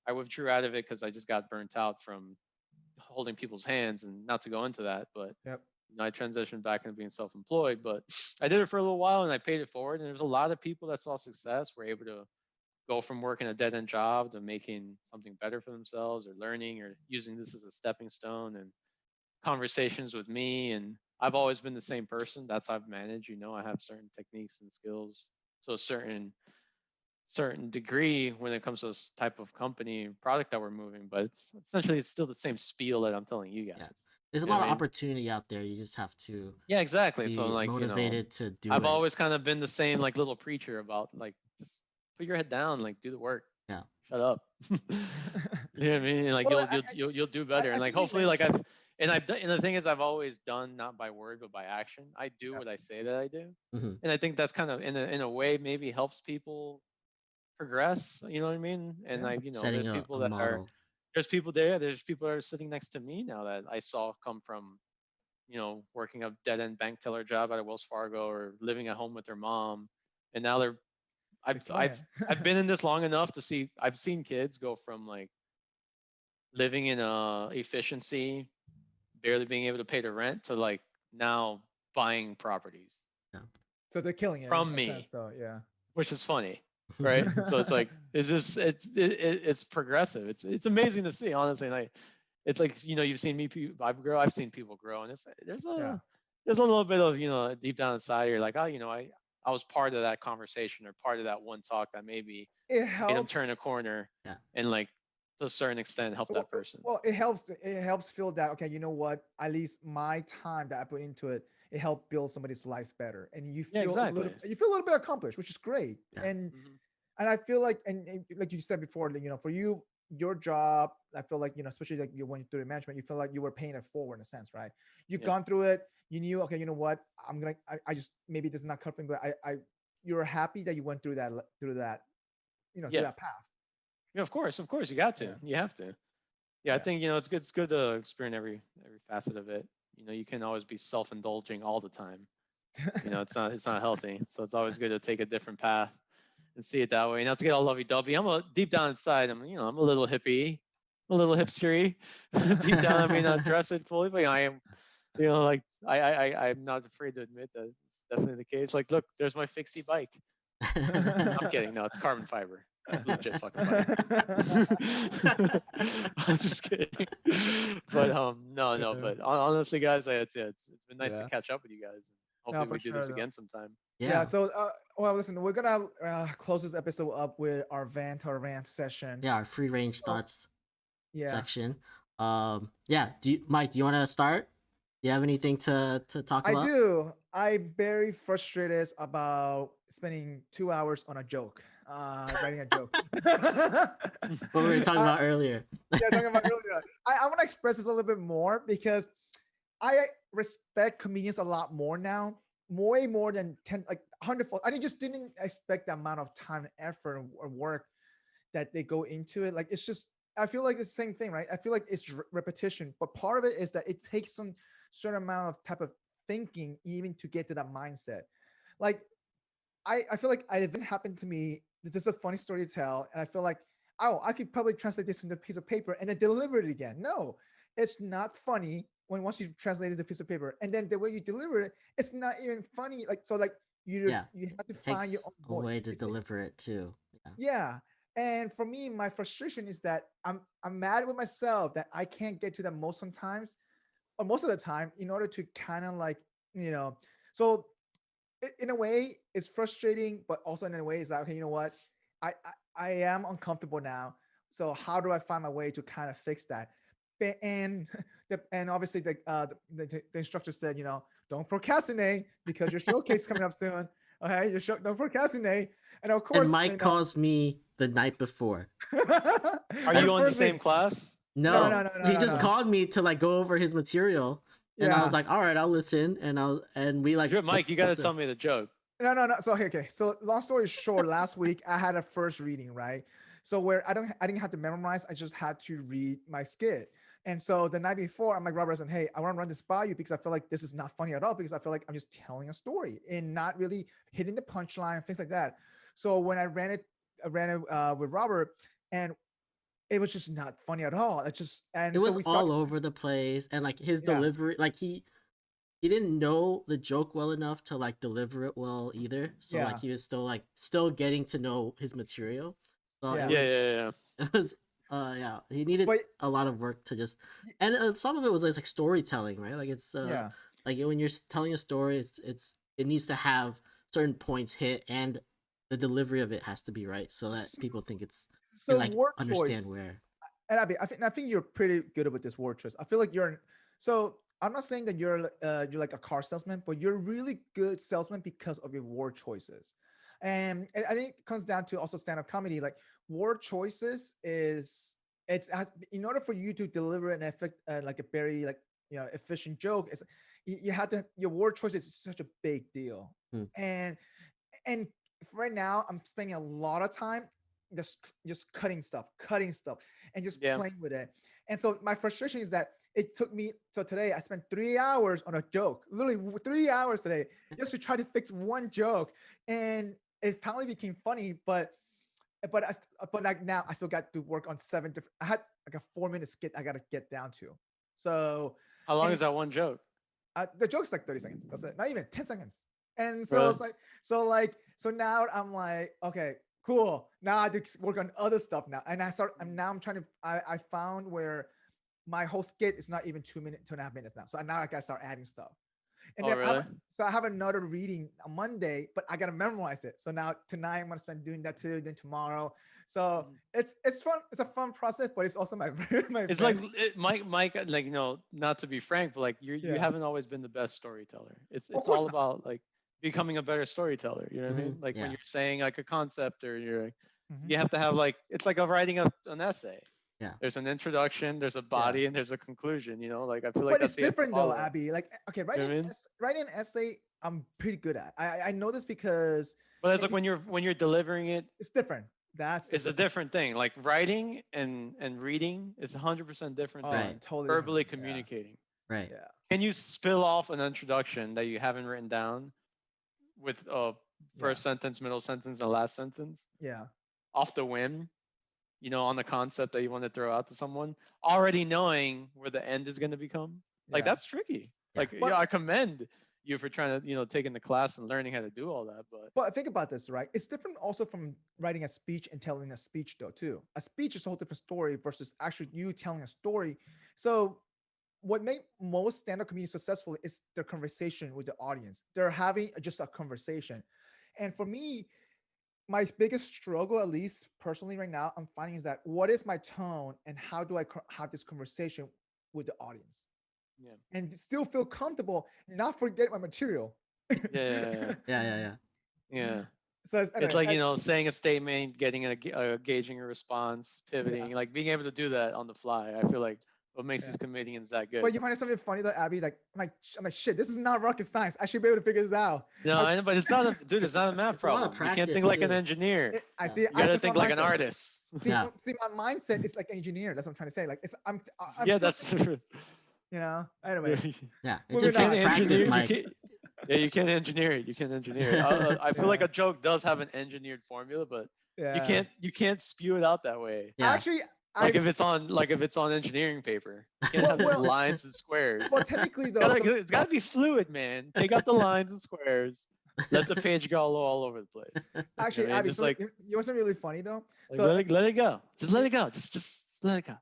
I withdrew out of it because I just got burnt out from holding people's hands, and not to go into that, but you know, I transitioned back into being self-employed, but I did it for a little while and I paid it forward. And there's a lot of people that saw success, were able to go from working a dead-end job to making something better for themselves, or learning, or using this as a stepping stone, and conversations with me. And I've always been the same person. That's how I've managed. You know, I have certain techniques and skills to a certain degree when it comes to this type of company product that we're moving, but it's still the same spiel that I'm telling you guys. Yeah. There's a lot of opportunity out there. You just have to exactly. be so like, motivated to do I've always kind of been the same like little preacher about like, just put your head down, like do the work. Yeah. Shut up. You know what I mean? Like, you'll do better. And like, hopefully, like and the thing is, I've always done, not by word but by action. I do what I say that I do. Mm-hmm. And I think that's kind of in a way maybe helps people progress, you know what I mean? And like, you know, there's people that are sitting next to me now that I saw come from, you know, working a dead-end bank teller job at a Wells Fargo, or living at home with their mom, and now I've been in this long enough to see, I've seen kids go from like living in efficiency, barely being able to pay the rent, to like now buying properties. Yeah. So they're killing it from me, sense, though. Yeah. Which is funny. Right. So it's like, it's progressive. It's amazing to see, honestly. And it's like, you know, you've seen me grow, I've seen people grow, and there's a little bit of, you know, deep down inside, you're like, oh, you know, I was part of that conversation, or part of that one talk that maybe it helps made them turn a corner and like to a certain extent help that person. Well, it helps feel that, okay, you know what, at least my time that I put into it, it helped build somebody's lives better, and you Yeah, feel exactly. you feel a little bit accomplished, which is great. Yeah. And Mhm. and I feel like, and like you said before, you know, for you, your job, I feel like, you know, especially like you went through the management, you feel like you were paying it forward in a sense, right? You've Yeah. gone through it, you knew, okay, you know what, I just, maybe this is not comforting, but you're happy that you went through that, you know, through Yeah. that path. Yeah, of course, you got to. Yeah. You have to. Yeah, I Yeah. think, you know, it's good to experience every facet of it. You know, you can always be self-indulging all the time. You know, it's not healthy. So it's always good to take a different path and see it that way. Not to get all lovey-dovey. I'm deep down inside, I'm a little hippie, a little hipstery. Deep down, I may not dress it fully, but I am, you know, like I'm not afraid to admit that it's definitely the case. Like, look, there's my fixie bike. I'm kidding. No, it's carbon fiber. It's a legit fucking bike. I'm just kidding. But no. But honestly, guys, it's been nice to Yeah. catch up with you guys. No, Hopefully, for we do sure, this though. again sometime. Yeah. So, well, listen, we're gonna close this episode up with our rant session. Yeah, our free range thoughts Yeah. section. Yeah. Mike, do you want to start? Do you have anything to talk about? I do. I'm very frustrated about spending 2 hours on a joke, writing a joke. What we were talking about earlier. Yeah, talking about earlier. I want to express this a little bit more because I respect comedians a lot more now, way more than 10, like 100-fold. I just didn't expect the amount of time and effort or work that they go into it. Like, it's just, I feel like it's the same thing, right? I feel like it's repetition, but part of it is that it takes some certain amount of type of thinking even to get to that mindset. Like, I feel like it didn't happen to me. This is a funny story to tell, and I feel like, oh, I could probably translate this into a piece of paper and then deliver it again. No, it's not funny once you translate it to a piece of paper, and then the way you deliver it, it's not even funny. Like, so, like, you have to It find your takes own a way voice. to deliver it too. Yeah. Yeah. And for me, my frustration is that I'm mad with myself that I can't get to that most sometimes, or most of the time, in order to kind of like, you know, so in a way it's frustrating, but also in a way it's like, okay, you know what, I I am uncomfortable now, so how do I find my way to kind of fix that? And and obviously the instructor said, you know, don't procrastinate because your showcase is coming up soon. Okay, don't procrastinate. And of course, And Mike calls me the night before. Are you on the same class? No, he just no. called me to like go over his material, and I was like, "All right, I'll listen." And we like, Mike, you got to tell me the joke. No. So okay. So long story short, last week I had a first reading, right? So where I didn't have to memorize, I just had to read my skit. And so the night before, I'm like, Robert, I said, hey, I want to run this by you because I feel like this is not funny at all, because I feel like I'm just telling a story and not really hitting the punchline, things like that. So when I ran it with Robert, and it was just not funny at all. It was all over the place, and like his delivery, like he didn't know the joke well enough to like deliver it well either. So like he was still getting to know his material. So yeah. It was he needed a lot of work to just, and some of it was like storytelling, right? Like it's like when you're telling a story, it needs to have certain points hit, and the delivery of it has to be right so that people think it's so like word understand choice. Where. And I think you're pretty good with this word choice. I feel like so I'm not saying that you're like a car salesman, but you're a really good salesman because of your word choices. And I think it comes down to also stand-up comedy. Like, word choices in order for you to deliver an effect, like a very like, you know, efficient joke, is you have to, your word choice is such a big deal. And right now I'm spending a lot of time just cutting stuff and just playing with it. And so my frustration is that it took me, so today I spent 3 hours on a joke, literally 3 hours today, just to try to fix one joke. And it finally became funny, but like now I still got to work on 7 different, I had like a 4-minute skit I got to get down to. So how long is that one joke? The joke's like 30 seconds. That's it. Not even 10 seconds. And so it's like, so now I'm like, okay, cool. Now I have to work on other stuff now. And I'm trying to, I found where my whole skit is not even 2.5 minutes now. So now I got to start adding stuff. And Oh, then really? so I have another reading on Monday, but I gotta memorize it. So now tonight I'm gonna spend doing that too. Then tomorrow, so it's fun. It's a fun process, but it's also my my. It's like Mike, like not to be frank, but like you Yeah. haven't always been the best storyteller. It's course all not. about like becoming a better storyteller. You know what I mean? Like when Yeah. you're saying like a concept or you're Mhm. you have to have like it's like writing an essay. Yeah. There's an introduction, there's a body, and there's a conclusion. Like I feel like But that's it's the you have to different though, follow. Abby. Like, okay, You know what I mean? writing an essay, I'm pretty good at. I know this because But it's like when you're delivering it, it's different. That's the it's a different thing. Like writing and reading is 100% different Oh, than Right. totally verbally different. communicating. Right. Yeah. Can you spill off an introduction that you haven't written down with first sentence, middle sentence, and last sentence Yeah. off the whim? On the concept that you want to throw out to someone, already knowing where the end is going to become. Like Yeah. that's tricky. Yeah. Like I commend you for trying to taking the class and learning how to do all that. But think about this, right? It's different also from writing a speech and telling a speech, though, too. A speech is a whole different story versus actually you telling a story. So, what made most stand-up comedians successful is their conversation with the audience. They're having just a conversation. And for me, my biggest struggle, at least personally right now, I'm finding is that what is my tone and how do I have this conversation with the audience? Yeah. And still feel comfortable, not forget my material. Yeah. Yeah. So It's like saying a statement, getting gauging a response, pivoting, like being able to do that on the fly. I feel like what makes these comedians that good. But you find something funny though, Abby. Like I'm like, shit, this is not rocket science. I should be able to figure this out. No, but it's not dude. It's not a math it's a lot problem. of You can't practice, think like an too. engineer. I see. You I gotta that's think my like an mindset. artist. See, Yeah. see, my mindset is like engineer. That's what I'm trying to say. Like it's I'm Yeah, still, that's true. Anyway, Yeah. It Moving just on. takes practice, You Mike. can't- yeah, you can't engineer it. You can't engineer it. I feel like a joke does have an engineered formula, but yeah. you can't spew it out that way. Yeah. Actually, Like if it's on engineering paper, you can't have Well- lines and squares. well, technically though, It's gotta be fluid, man. Take out the lines and squares. Let the page go all over the place. actually, I mean, Abby, just so like- you know what's really funny though? Like, So let it go. Just let it go. Just let it go.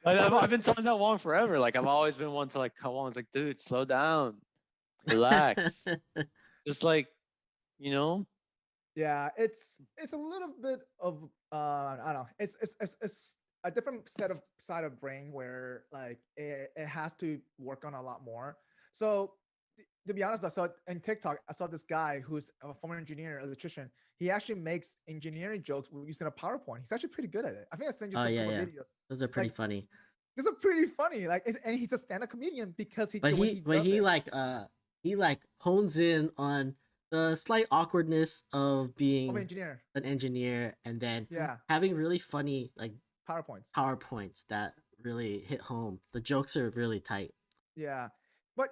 I've been telling that Wong forever. Like I've always been one to like call Wong. It's like, dude, slow down, relax. Just like, yeah, it's a little bit of I don't know. It's a different side of brain where like it has to work on a lot more. So to be honest, I saw in TikTok, I saw this guy who's a former engineer, electrician. He actually makes engineering jokes using a PowerPoint. He's actually pretty good at it. I think I sent you some couple videos. Those are pretty funny. These are pretty funny. Like, and he's a stand-up comedian because he. But he he hones in on the slight awkwardness of being an engineer, and then yeah, having really funny like PowerPoints that really hit home. The jokes are really tight. Yeah, but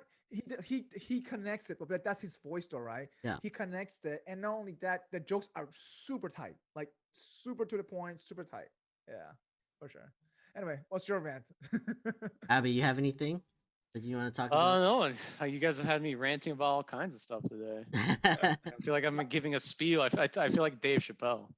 he connects it, but that's his voice though, right? Yeah, he connects it, and not only that, the jokes are super tight, like super to the point, super tight. Yeah, for sure. Anyway, what's your rant? Abby, you have anything that you want to talk about? No, you guys have had me ranting about all kinds of stuff today. I feel like I'm giving a spiel. I feel like Dave Chappelle.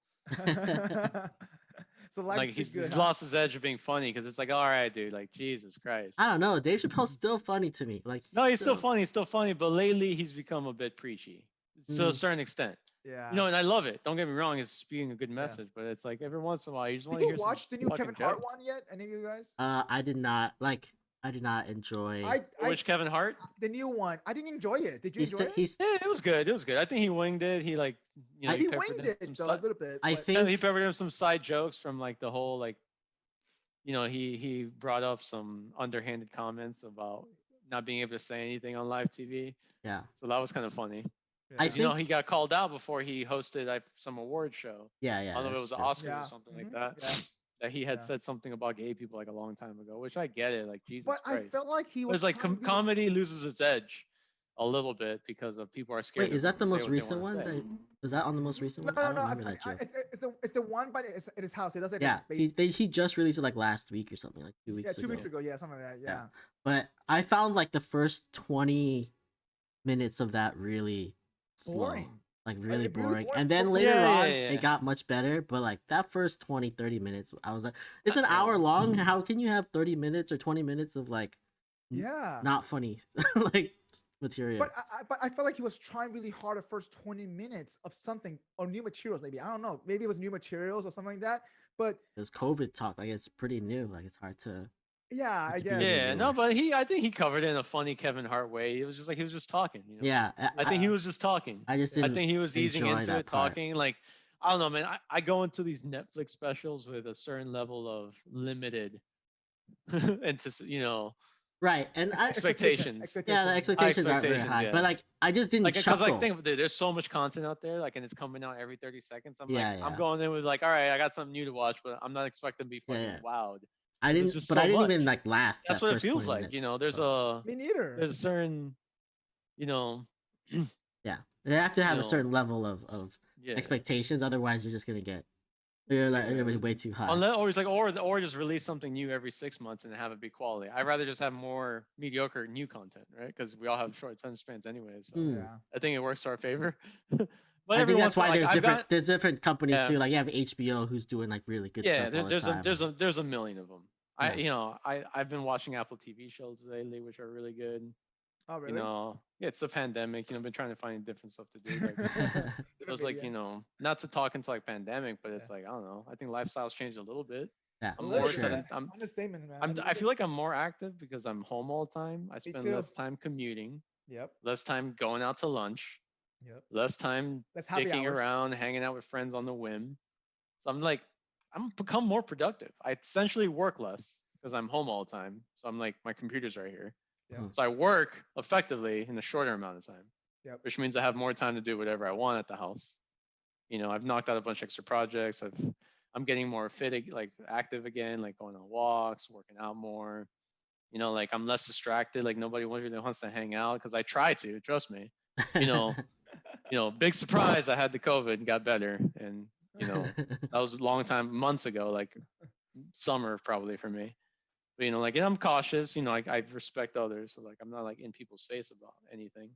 So like he's lost his edge of being funny because it's like, all right, dude, like Jesus Christ. I don't know. Dave Chappelle's still funny to me. Like he's still funny. He's still funny, but lately he's become a bit preachy to a certain extent. Yeah. And I love it. Don't get me wrong. It's spewing a good message, but it's like every once in a while you just want to hear. Watch the new Kevin Hart jokes. one yet? Any of you guys? I did not enjoy. Which Kevin Hart? The new one. I didn't enjoy it. Did you enjoy it? Yeah, it was good. It was good. I think he winged it. He like, he winged it a little bit. I think he peppered in some side jokes from like the whole like, he brought up some underhanded comments about not being able to say anything on live TV. Yeah. So that was kind of funny. Yeah. I think he got called out before he hosted some award show. Yeah. I don't know if it was an Oscar or something like that. Yeah. That he had said something about gay people like a long time ago, which I get it. Like Jesus But Christ. I felt like he was. It's like comedy loses its edge a little bit because of people are scared. Wait, is that the to say most what they recent wanna one? say. Was that on the most recent one? No, I don't remember that joke. It's the one, but it's at his house. It doesn't. Yeah, he just released it like last week or something, like 2 weeks ago. 2 weeks ago. Yeah, something like that. Yeah. But I found like the first 20 minutes of that really slow. Boring. Like really boring. boring. And then later on it got much better, but like that first 20-30 minutes I was like, it's an hour long. How can you have 30 minutes or 20 minutes of like Yeah. not funny like material. But I felt like he was trying really hard the first 20 minutes of something or new materials. Maybe I don't know. Maybe it was new materials or something like that. But There's COVID talk, like it's pretty new. Like it's hard to. yeah, I To be guess. here. Yeah, no, but I think he covered it in a funny Kevin Hart way. It was just like he was just talking. You know? Yeah, I think he was just talking. I just I didn't. think he was easing enjoy into that it, part. talking. Like, I don't know, man. I go into these Netflix specials with a certain level of limited, Right, and expectations. yeah, the expectations aren't very expectations, high. yeah. But like, I just didn't Like, because chuckle. like, think of it, there's so much content out there, like, and it's coming out every 30 seconds. I'm Yeah, like, yeah. I'm going in with like, all right, I got something new to watch, but I'm not expecting to be fucking yeah. wowed. I 'cause didn't, it's just but so I didn't even much. like laugh. That's that what it first feels 20 like. minutes, There's so. Me neither. a certain, you know, Yeah, they have to have a know, certain level of yeah. expectations. Otherwise, you're just gonna get. You're like you're gonna be way too high. Unless, or it's like, or just release something new every 6 months and have it be quality. I'd rather just have more mediocre new content, right? Because we all have short attention spans anyway. So Yeah. I think it works to our favor. But I every think that's once in a why while, there's like, different. There's different companies Yeah. too. Like you have HBO who's doing like really good yeah, stuff all the time. there's a million of them. Yeah. I've been watching Apple TV shows lately, which are really good. Oh, really? It's a pandemic. Been trying to find different stuff to do. Like, so it's like, Media. not to talk into like pandemic, but it's like, I don't know. I think lifestyle's changed a little bit. Yeah, I'm A little more bit. sedent- I'm Understatement, man. I feel like I'm more active because I'm home all the time. I spend too. less time commuting, Yep. less time going out to lunch, Yep. less time Less happy dicking hours. around, hanging out with friends on the whim. So I'm become more productive. I essentially work less because I'm home all the time. So I'm like, my computer's right here. Yep. So I work effectively in a shorter amount of time, Yep. which means I have more time to do whatever I want at the house. I've knocked out a bunch of extra projects. I'm getting more fit, like active again, like going on walks, working out more. Like I'm less distracted. Like nobody really wants to hang out because I try to. Trust me. Big surprise. I had the COVID and got better, and that was a long time, months ago, like summer probably for me. But and I'm cautious. I respect others, so like I'm not like in people's face about anything,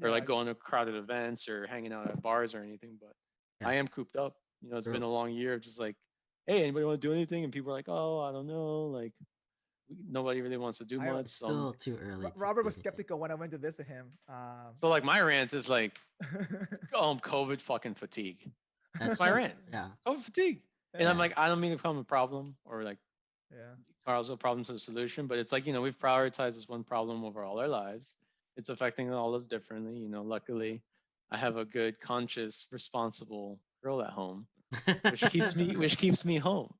or like going to crowded events or hanging out at bars or anything. But I am cooped up. It's been a long year of just like, hey, anybody want to do anything? And people are like, oh, I don't know, like nobody really wants to do much. It's still too early. Robert was skeptical when I went to visit him. So like my rant is like, COVID fucking fatigue. That's my rant. Yeah. COVID fatigue. And I'm like, I don't mean to become a problem or like yeah. cause a problem to the solution, but it's like, we've prioritized this one problem over all our lives. It's affecting all of us differently. Luckily I have a good, conscious, responsible girl at home, which keeps me home.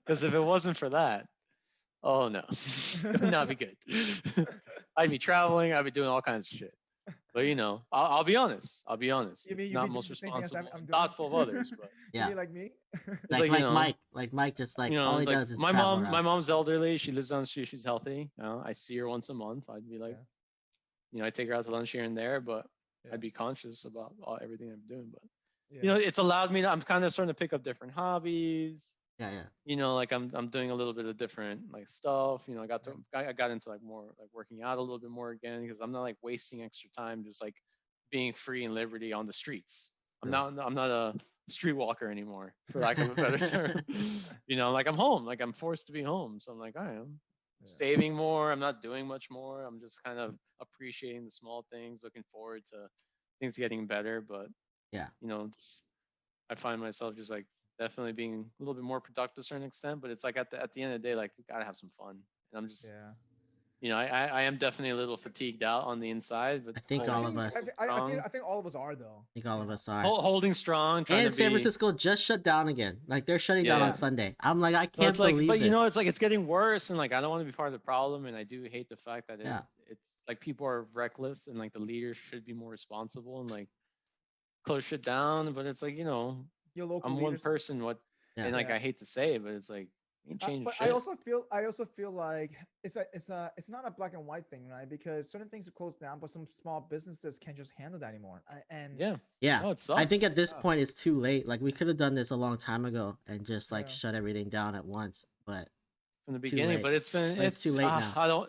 Because if it wasn't for that, oh no, it would not be good. I'd be traveling. I'd be doing all kinds of shit. But I'll be honest. Not most responsible, thoughtful of others, but yeah, like me. like Mike, just like all he does is my mom. My mom's elderly. She lives down the street. She's healthy. I see her once a month. I'd be like, I take her out to lunch here and there, but I'd be conscious about everything I'm doing. But it's allowed me to. I'm kind of starting to pick up different hobbies. Yeah. Like I'm doing a little bit of different like stuff. I got into like more like working out a little bit more again because I'm not like wasting extra time just like being free and liberty on the streets. I'm not a streetwalker anymore, for lack of a better term. Like I'm home, like I'm forced to be home. So I'm like, I am saving more. I'm not doing much more. I'm just kind of appreciating the small things, looking forward to things getting better. But I find myself just like definitely being a little bit more productive to a certain extent, but it's like at the end of the day, like you gotta have some fun. And I'm just, I am definitely a little fatigued out on the inside, but I think all of us. I think all of us are though. I think all of us are holding strong. And San Francisco just shut down again. Like they're shutting down on Sunday. I'm like, I can't believe but this. it's like it's getting worse, and like I don't want to be part of the problem, and I do hate the fact that it's like people are reckless, and like the leaders should be more responsible and like close shit down. But it's like your local I'm leaders. one person. And like I hate to say it, but it's like you change but shit. I also feel like it's not a black and white thing, right? Because certain things are closed down, but some small businesses can't just handle that anymore. No, it sucks. I think at this point it's too late. Like we could have done this a long time ago and just like shut everything down at once, but from the beginning. But it's too late now.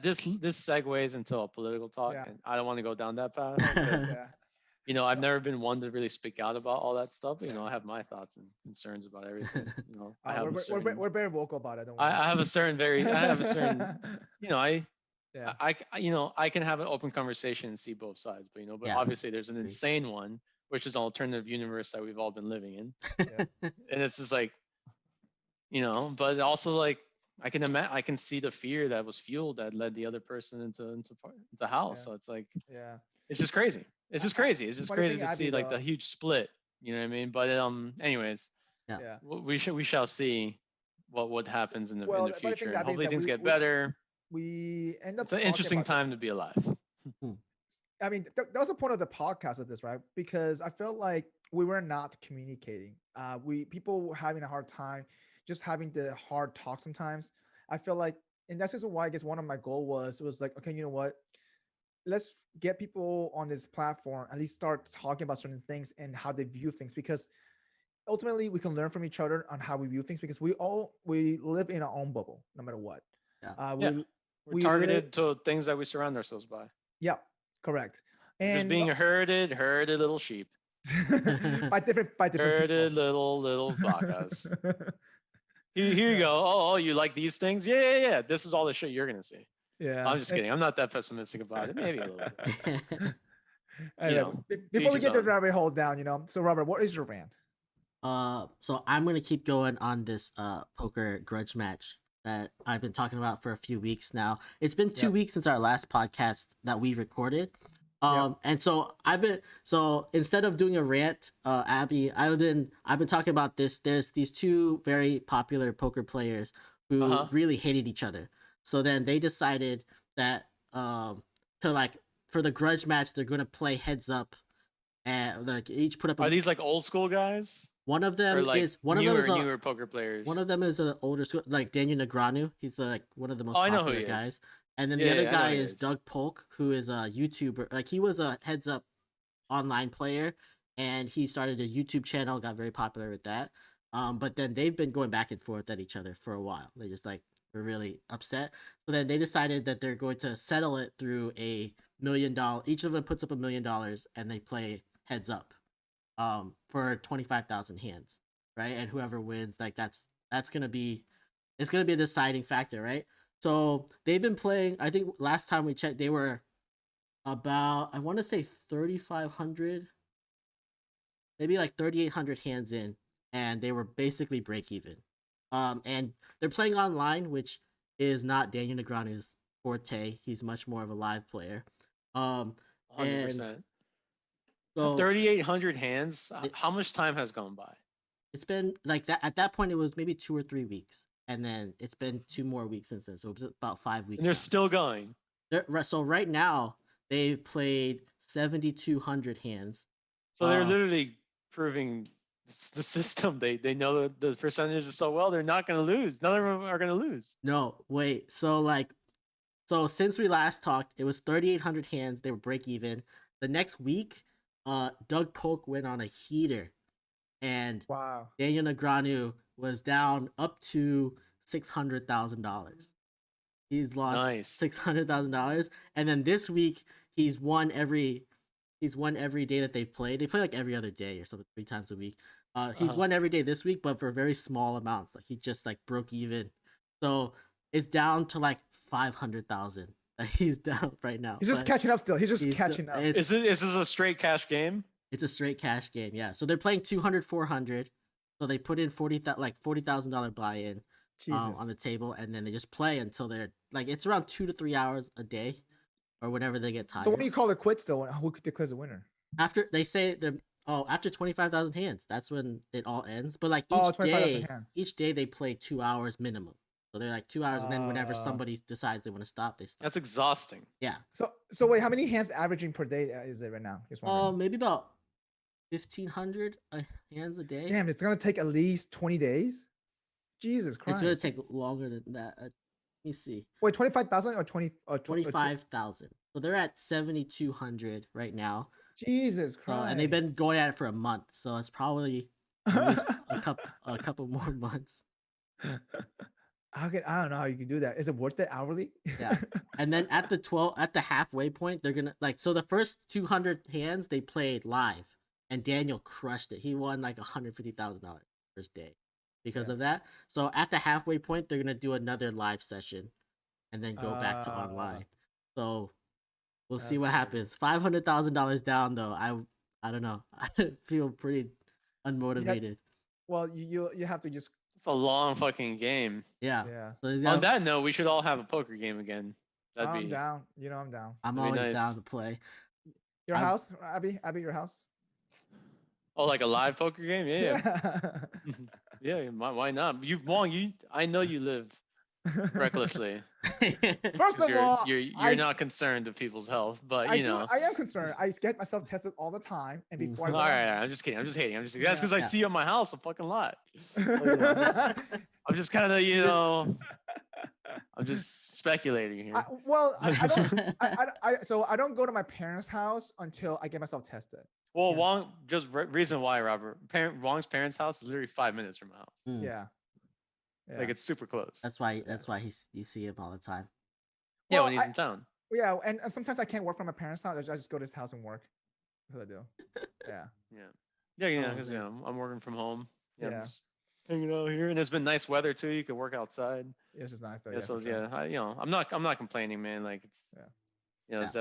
This segues into a political talk, and I don't want to go down that path. I've never been one to really speak out about all that stuff. I have my thoughts and concerns about everything. We're very vocal about it. Don't worry. I have a certain Yeah. I can have an open conversation and see both sides, but but Yeah. obviously there's an Agree. insane one, which is an alternative universe that we've all been living in, Yeah. and it's just like, but also like I can see the fear that was fueled that led the other person into house. Yeah. So it's like Yeah. it's just crazy. It's just crazy. It's just Funny crazy thing, to Abby, see like the though. huge split. You know what I mean? But anyways, Yeah. Yeah. we shall see what happens in Well, the the funny thing, future, and Abby, is hopefully that things get we better. we end up It's an talking interesting about this. time to be alive. I mean, that was the point of the podcast of this, right? Because I felt like we were not communicating. People were having a hard time, just having the hard talk sometimes. I feel like, and that's just why I guess one of my goal was like, okay, you know what? Let's get people on this platform at least start talking about certain things and how they view things, because ultimately we can learn from each other on how we view things, because we live in our own bubble no matter what. Yeah. Yeah. We We're we targeted to things that we surround ourselves by. yeah, correct. We're just And being herded little sheep. by different Herded people. little vacas. Here you go. Oh, you like these things? Yeah. This is all the shit you're gonna see. Yeah, I'm just kidding. I'm not that pessimistic about it. Maybe a little bit. Anyway, to before we each get his the own. rabbit hole down, so Robert, what is your rant? So I'm gonna keep going on this poker grudge match that I've been talking about for a few weeks now. It's been 2 weeks since our last podcast that we recorded. And so instead of doing a rant, Abby, I've been talking about this. There's these two very popular poker players who really hated each other. So then they decided that to like for the grudge match they're gonna play heads up, and like each put up. Are these like old school guys? One of them Or like is newer poker players. one of them is an older school, like Daniel Negreanu. He's like one of the most I know who popular he is. guys. And then Yeah, the other I know guy who he is is. Doug Polk, who is a YouTuber. Like he was a heads up online player, and he started a YouTube channel, got very popular with that. But then they've been going back and forth at each other for a while. They just like were really upset. So then they decided that they're going to settle it through $1 million. Each of them puts up $1 million, and they play heads up, for 25,000 hands, right? And whoever wins, like that's gonna be, it's gonna be a deciding factor, right? So they've been playing. I think last time we checked, they were about, I want to say 3,500, maybe like 3,800 hands in, and they were basically break even. And they're playing online, which is not Daniel Negreanu's forte. He's much more of a live player. 100%. So 3,800 hands. How much time has gone by? it's been like that. At that point, it was maybe 2 or 3 weeks, and then it's been 2 more weeks since then. So it was about 5 weeks. And they're now. still going. So right now they've played 7,200 hands. So they're literally proving the system. They know the percentages so well. They're not going to lose. None of them are going to lose. No, wait. So since we last talked, it was 3,800 hands. They were break even. The next week, Doug Polk went on a heater, and Wow. Daniel Negreanu was down up to $600,000. He's lost $600,000, and then this week he's won every day that they've played. They play like every other day or something, 3 times a week. He's won every day this week, but for very small amounts. Like he just like broke even, so it's down to like 500,000 that he's down right now. He's just catching up still. He's just catching up. Is this a straight cash game? It's a straight cash game, yeah. So they're playing 200, 400. So they put in $40,000 buy-in on the table, and then they just play until they're like, it's around 2 to 3 hours a day, or whenever they get tired. So when do you call it quits though? Who declares the winner? After they say after 25,000 hands, that's when it all ends. But like each day they play 2 hours minimum. So they're like 2 hours, and then whenever somebody decides they want to stop, they stop. That's exhausting. Yeah. So wait, how many hands averaging per day is it right now? Maybe about 1,500 hands a day. Damn, it's gonna take at least 20 days. Jesus Christ! It's gonna take longer than that. Let me see. Wait, 25,000 or 25,000. So they're at 7,200 right now. Jesus Christ! And they've been going at it for a month, so it's probably at least a couple more months. I don't know how you can do that. Is it worth it hourly? Yeah. And then at the halfway point, they're gonna so the first 200 hands they played live, and Daniel crushed it. He won like $150,000 first day because of that. So at the halfway point, they're gonna do another live session, and then go back to online. So we'll see That's what crazy. happens. $500,000 down though. I don't know. I feel pretty unmotivated. Well, you have to just It's a long fucking game. Yeah. yeah. So he's On got, that note, we should all have a poker game again. That'd I'm be down. You know I'm down. I'm that'd be always nice. down to play. Your I- house, Abby, your house. Oh, like a live poker game? Yeah, Yeah. yeah. Why not? I know you live recklessly. First 'Cause of all, you're not concerned of people's health, but I you know. I am concerned. I get myself tested all the time, and before I All go right, I'm just kidding. I'm just hating. That's because I Yeah. see you at my house a fucking lot. on- I'm just kind of, you know, I'm just speculating here. So I don't go to my parents' house until I get myself tested. Well, Yeah. reason why, Robert. Wong's parents' house is literally 5 minutes from my house. Mm, Yeah. Yeah. Like it's super close. That's why you see him all the time. Yeah, Well, when he's in town. Yeah, and sometimes I can't work from my parents' house. I just go to his house and work. That's what I do. Yeah. Yeah, Oh, because man. I'm working from home. Yeah, I'm Yeah. just hanging out here, and it's been nice weather too. You can work outside. It's just nice though. Yeah, Yeah, so for sure. yeah, I'm not complaining, man. Like it's Yeah. it's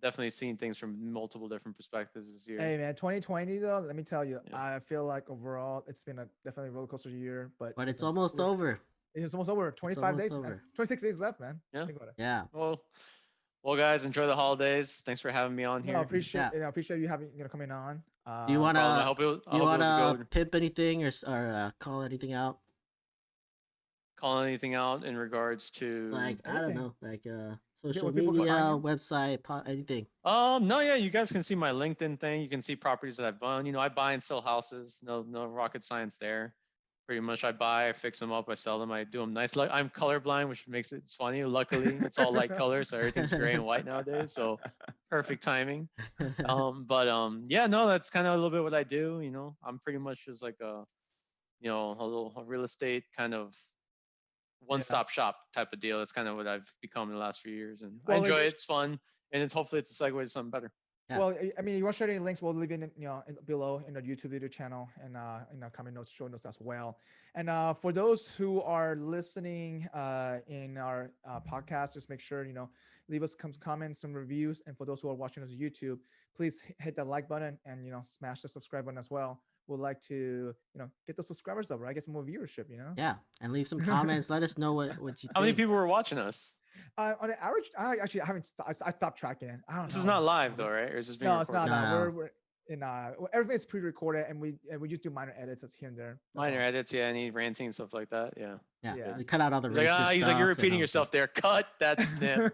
definitely seeing things from multiple different perspectives this year. Hey man, 2020 though, let me tell you, Yeah. I feel like overall it's been a definitely roller coaster year, but But it's listen, almost we're- over. It's almost over. 25 days, almost man. over. 26 days left, man. Yeah. Think about it. Yeah. Well, guys, enjoy the holidays. Thanks for having me on No, here. I appreciate Yeah. I appreciate you having coming on. Do you want Well, I to hope it was wanna good. pimp anything or call anything out? Call anything out in regards to Like I don't anything. know, like social where people can media, find you? website, anything. No, yeah, you guys can see my LinkedIn thing. You can see properties that I've owned. You know, I buy and sell houses. No rocket science there. Pretty much, I buy, I fix them up, I sell them, I do them nice. Like I'm colorblind, which makes it funny. Luckily, it's all light colors, so everything's gray and white nowadays. So perfect timing. Yeah, no, that's kind of a little bit what I do. You know, I'm pretty much just like a real estate kind of one-stop shop type of deal. That's kind of what I've become in the last few years, and I Well, enjoy it. It's fun, and hopefully it's a segue to something better. Yeah. Well, I mean, you want to share any links? We'll leave it below in the YouTube video channel and in the comment notes, show notes as well. And for those who are listening in our podcast, just make sure leave us some comments, some reviews. And for those who are watching us on YouTube, please hit that like button and smash the subscribe button as well. We'd like to get those subscribers up, right? Get some more viewership. Yeah, and leave some comments. Let us know what you think. How many people were watching us? On the average, I haven't. I stopped tracking it. I don't know. This is not live though, right? Or is this being No, it's not. recorded? No. We're in everything's pre-recorded, and we just do minor edits that's here and there. That's Minor all. edits, yeah, any ranting stuff like that, yeah. Yeah, Yeah. we cut out all the He's like, racist he's like, you're stuff repeating and yourself there. Cut that snip.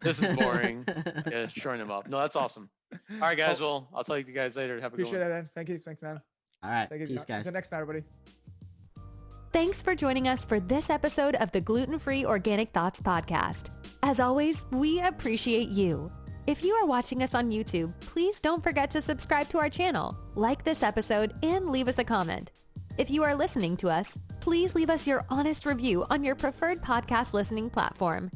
This is boring. Yeah, shorten him up. No, that's awesome. All right, guys. Well, I'll tell you guys later. Have a good Appreciate one. it, man. Thanks, man. All right, Thank you. peace, guys. Until next time, everybody. Thanks for joining us for this episode of the Gluten Free Organic Thoughts podcast. As always, we appreciate you. If you are watching us on YouTube, please don't forget to subscribe to our channel, like this episode, and leave us a comment. If you are listening to us, please leave us your honest review on your preferred podcast listening platform.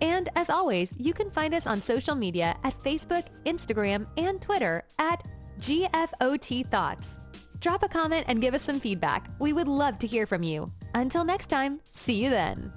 And as always, you can find us on social media at Facebook, Instagram, and Twitter at GFOT Thoughts. Drop a comment and give us some feedback. We would love to hear from you. Until next time, see you then.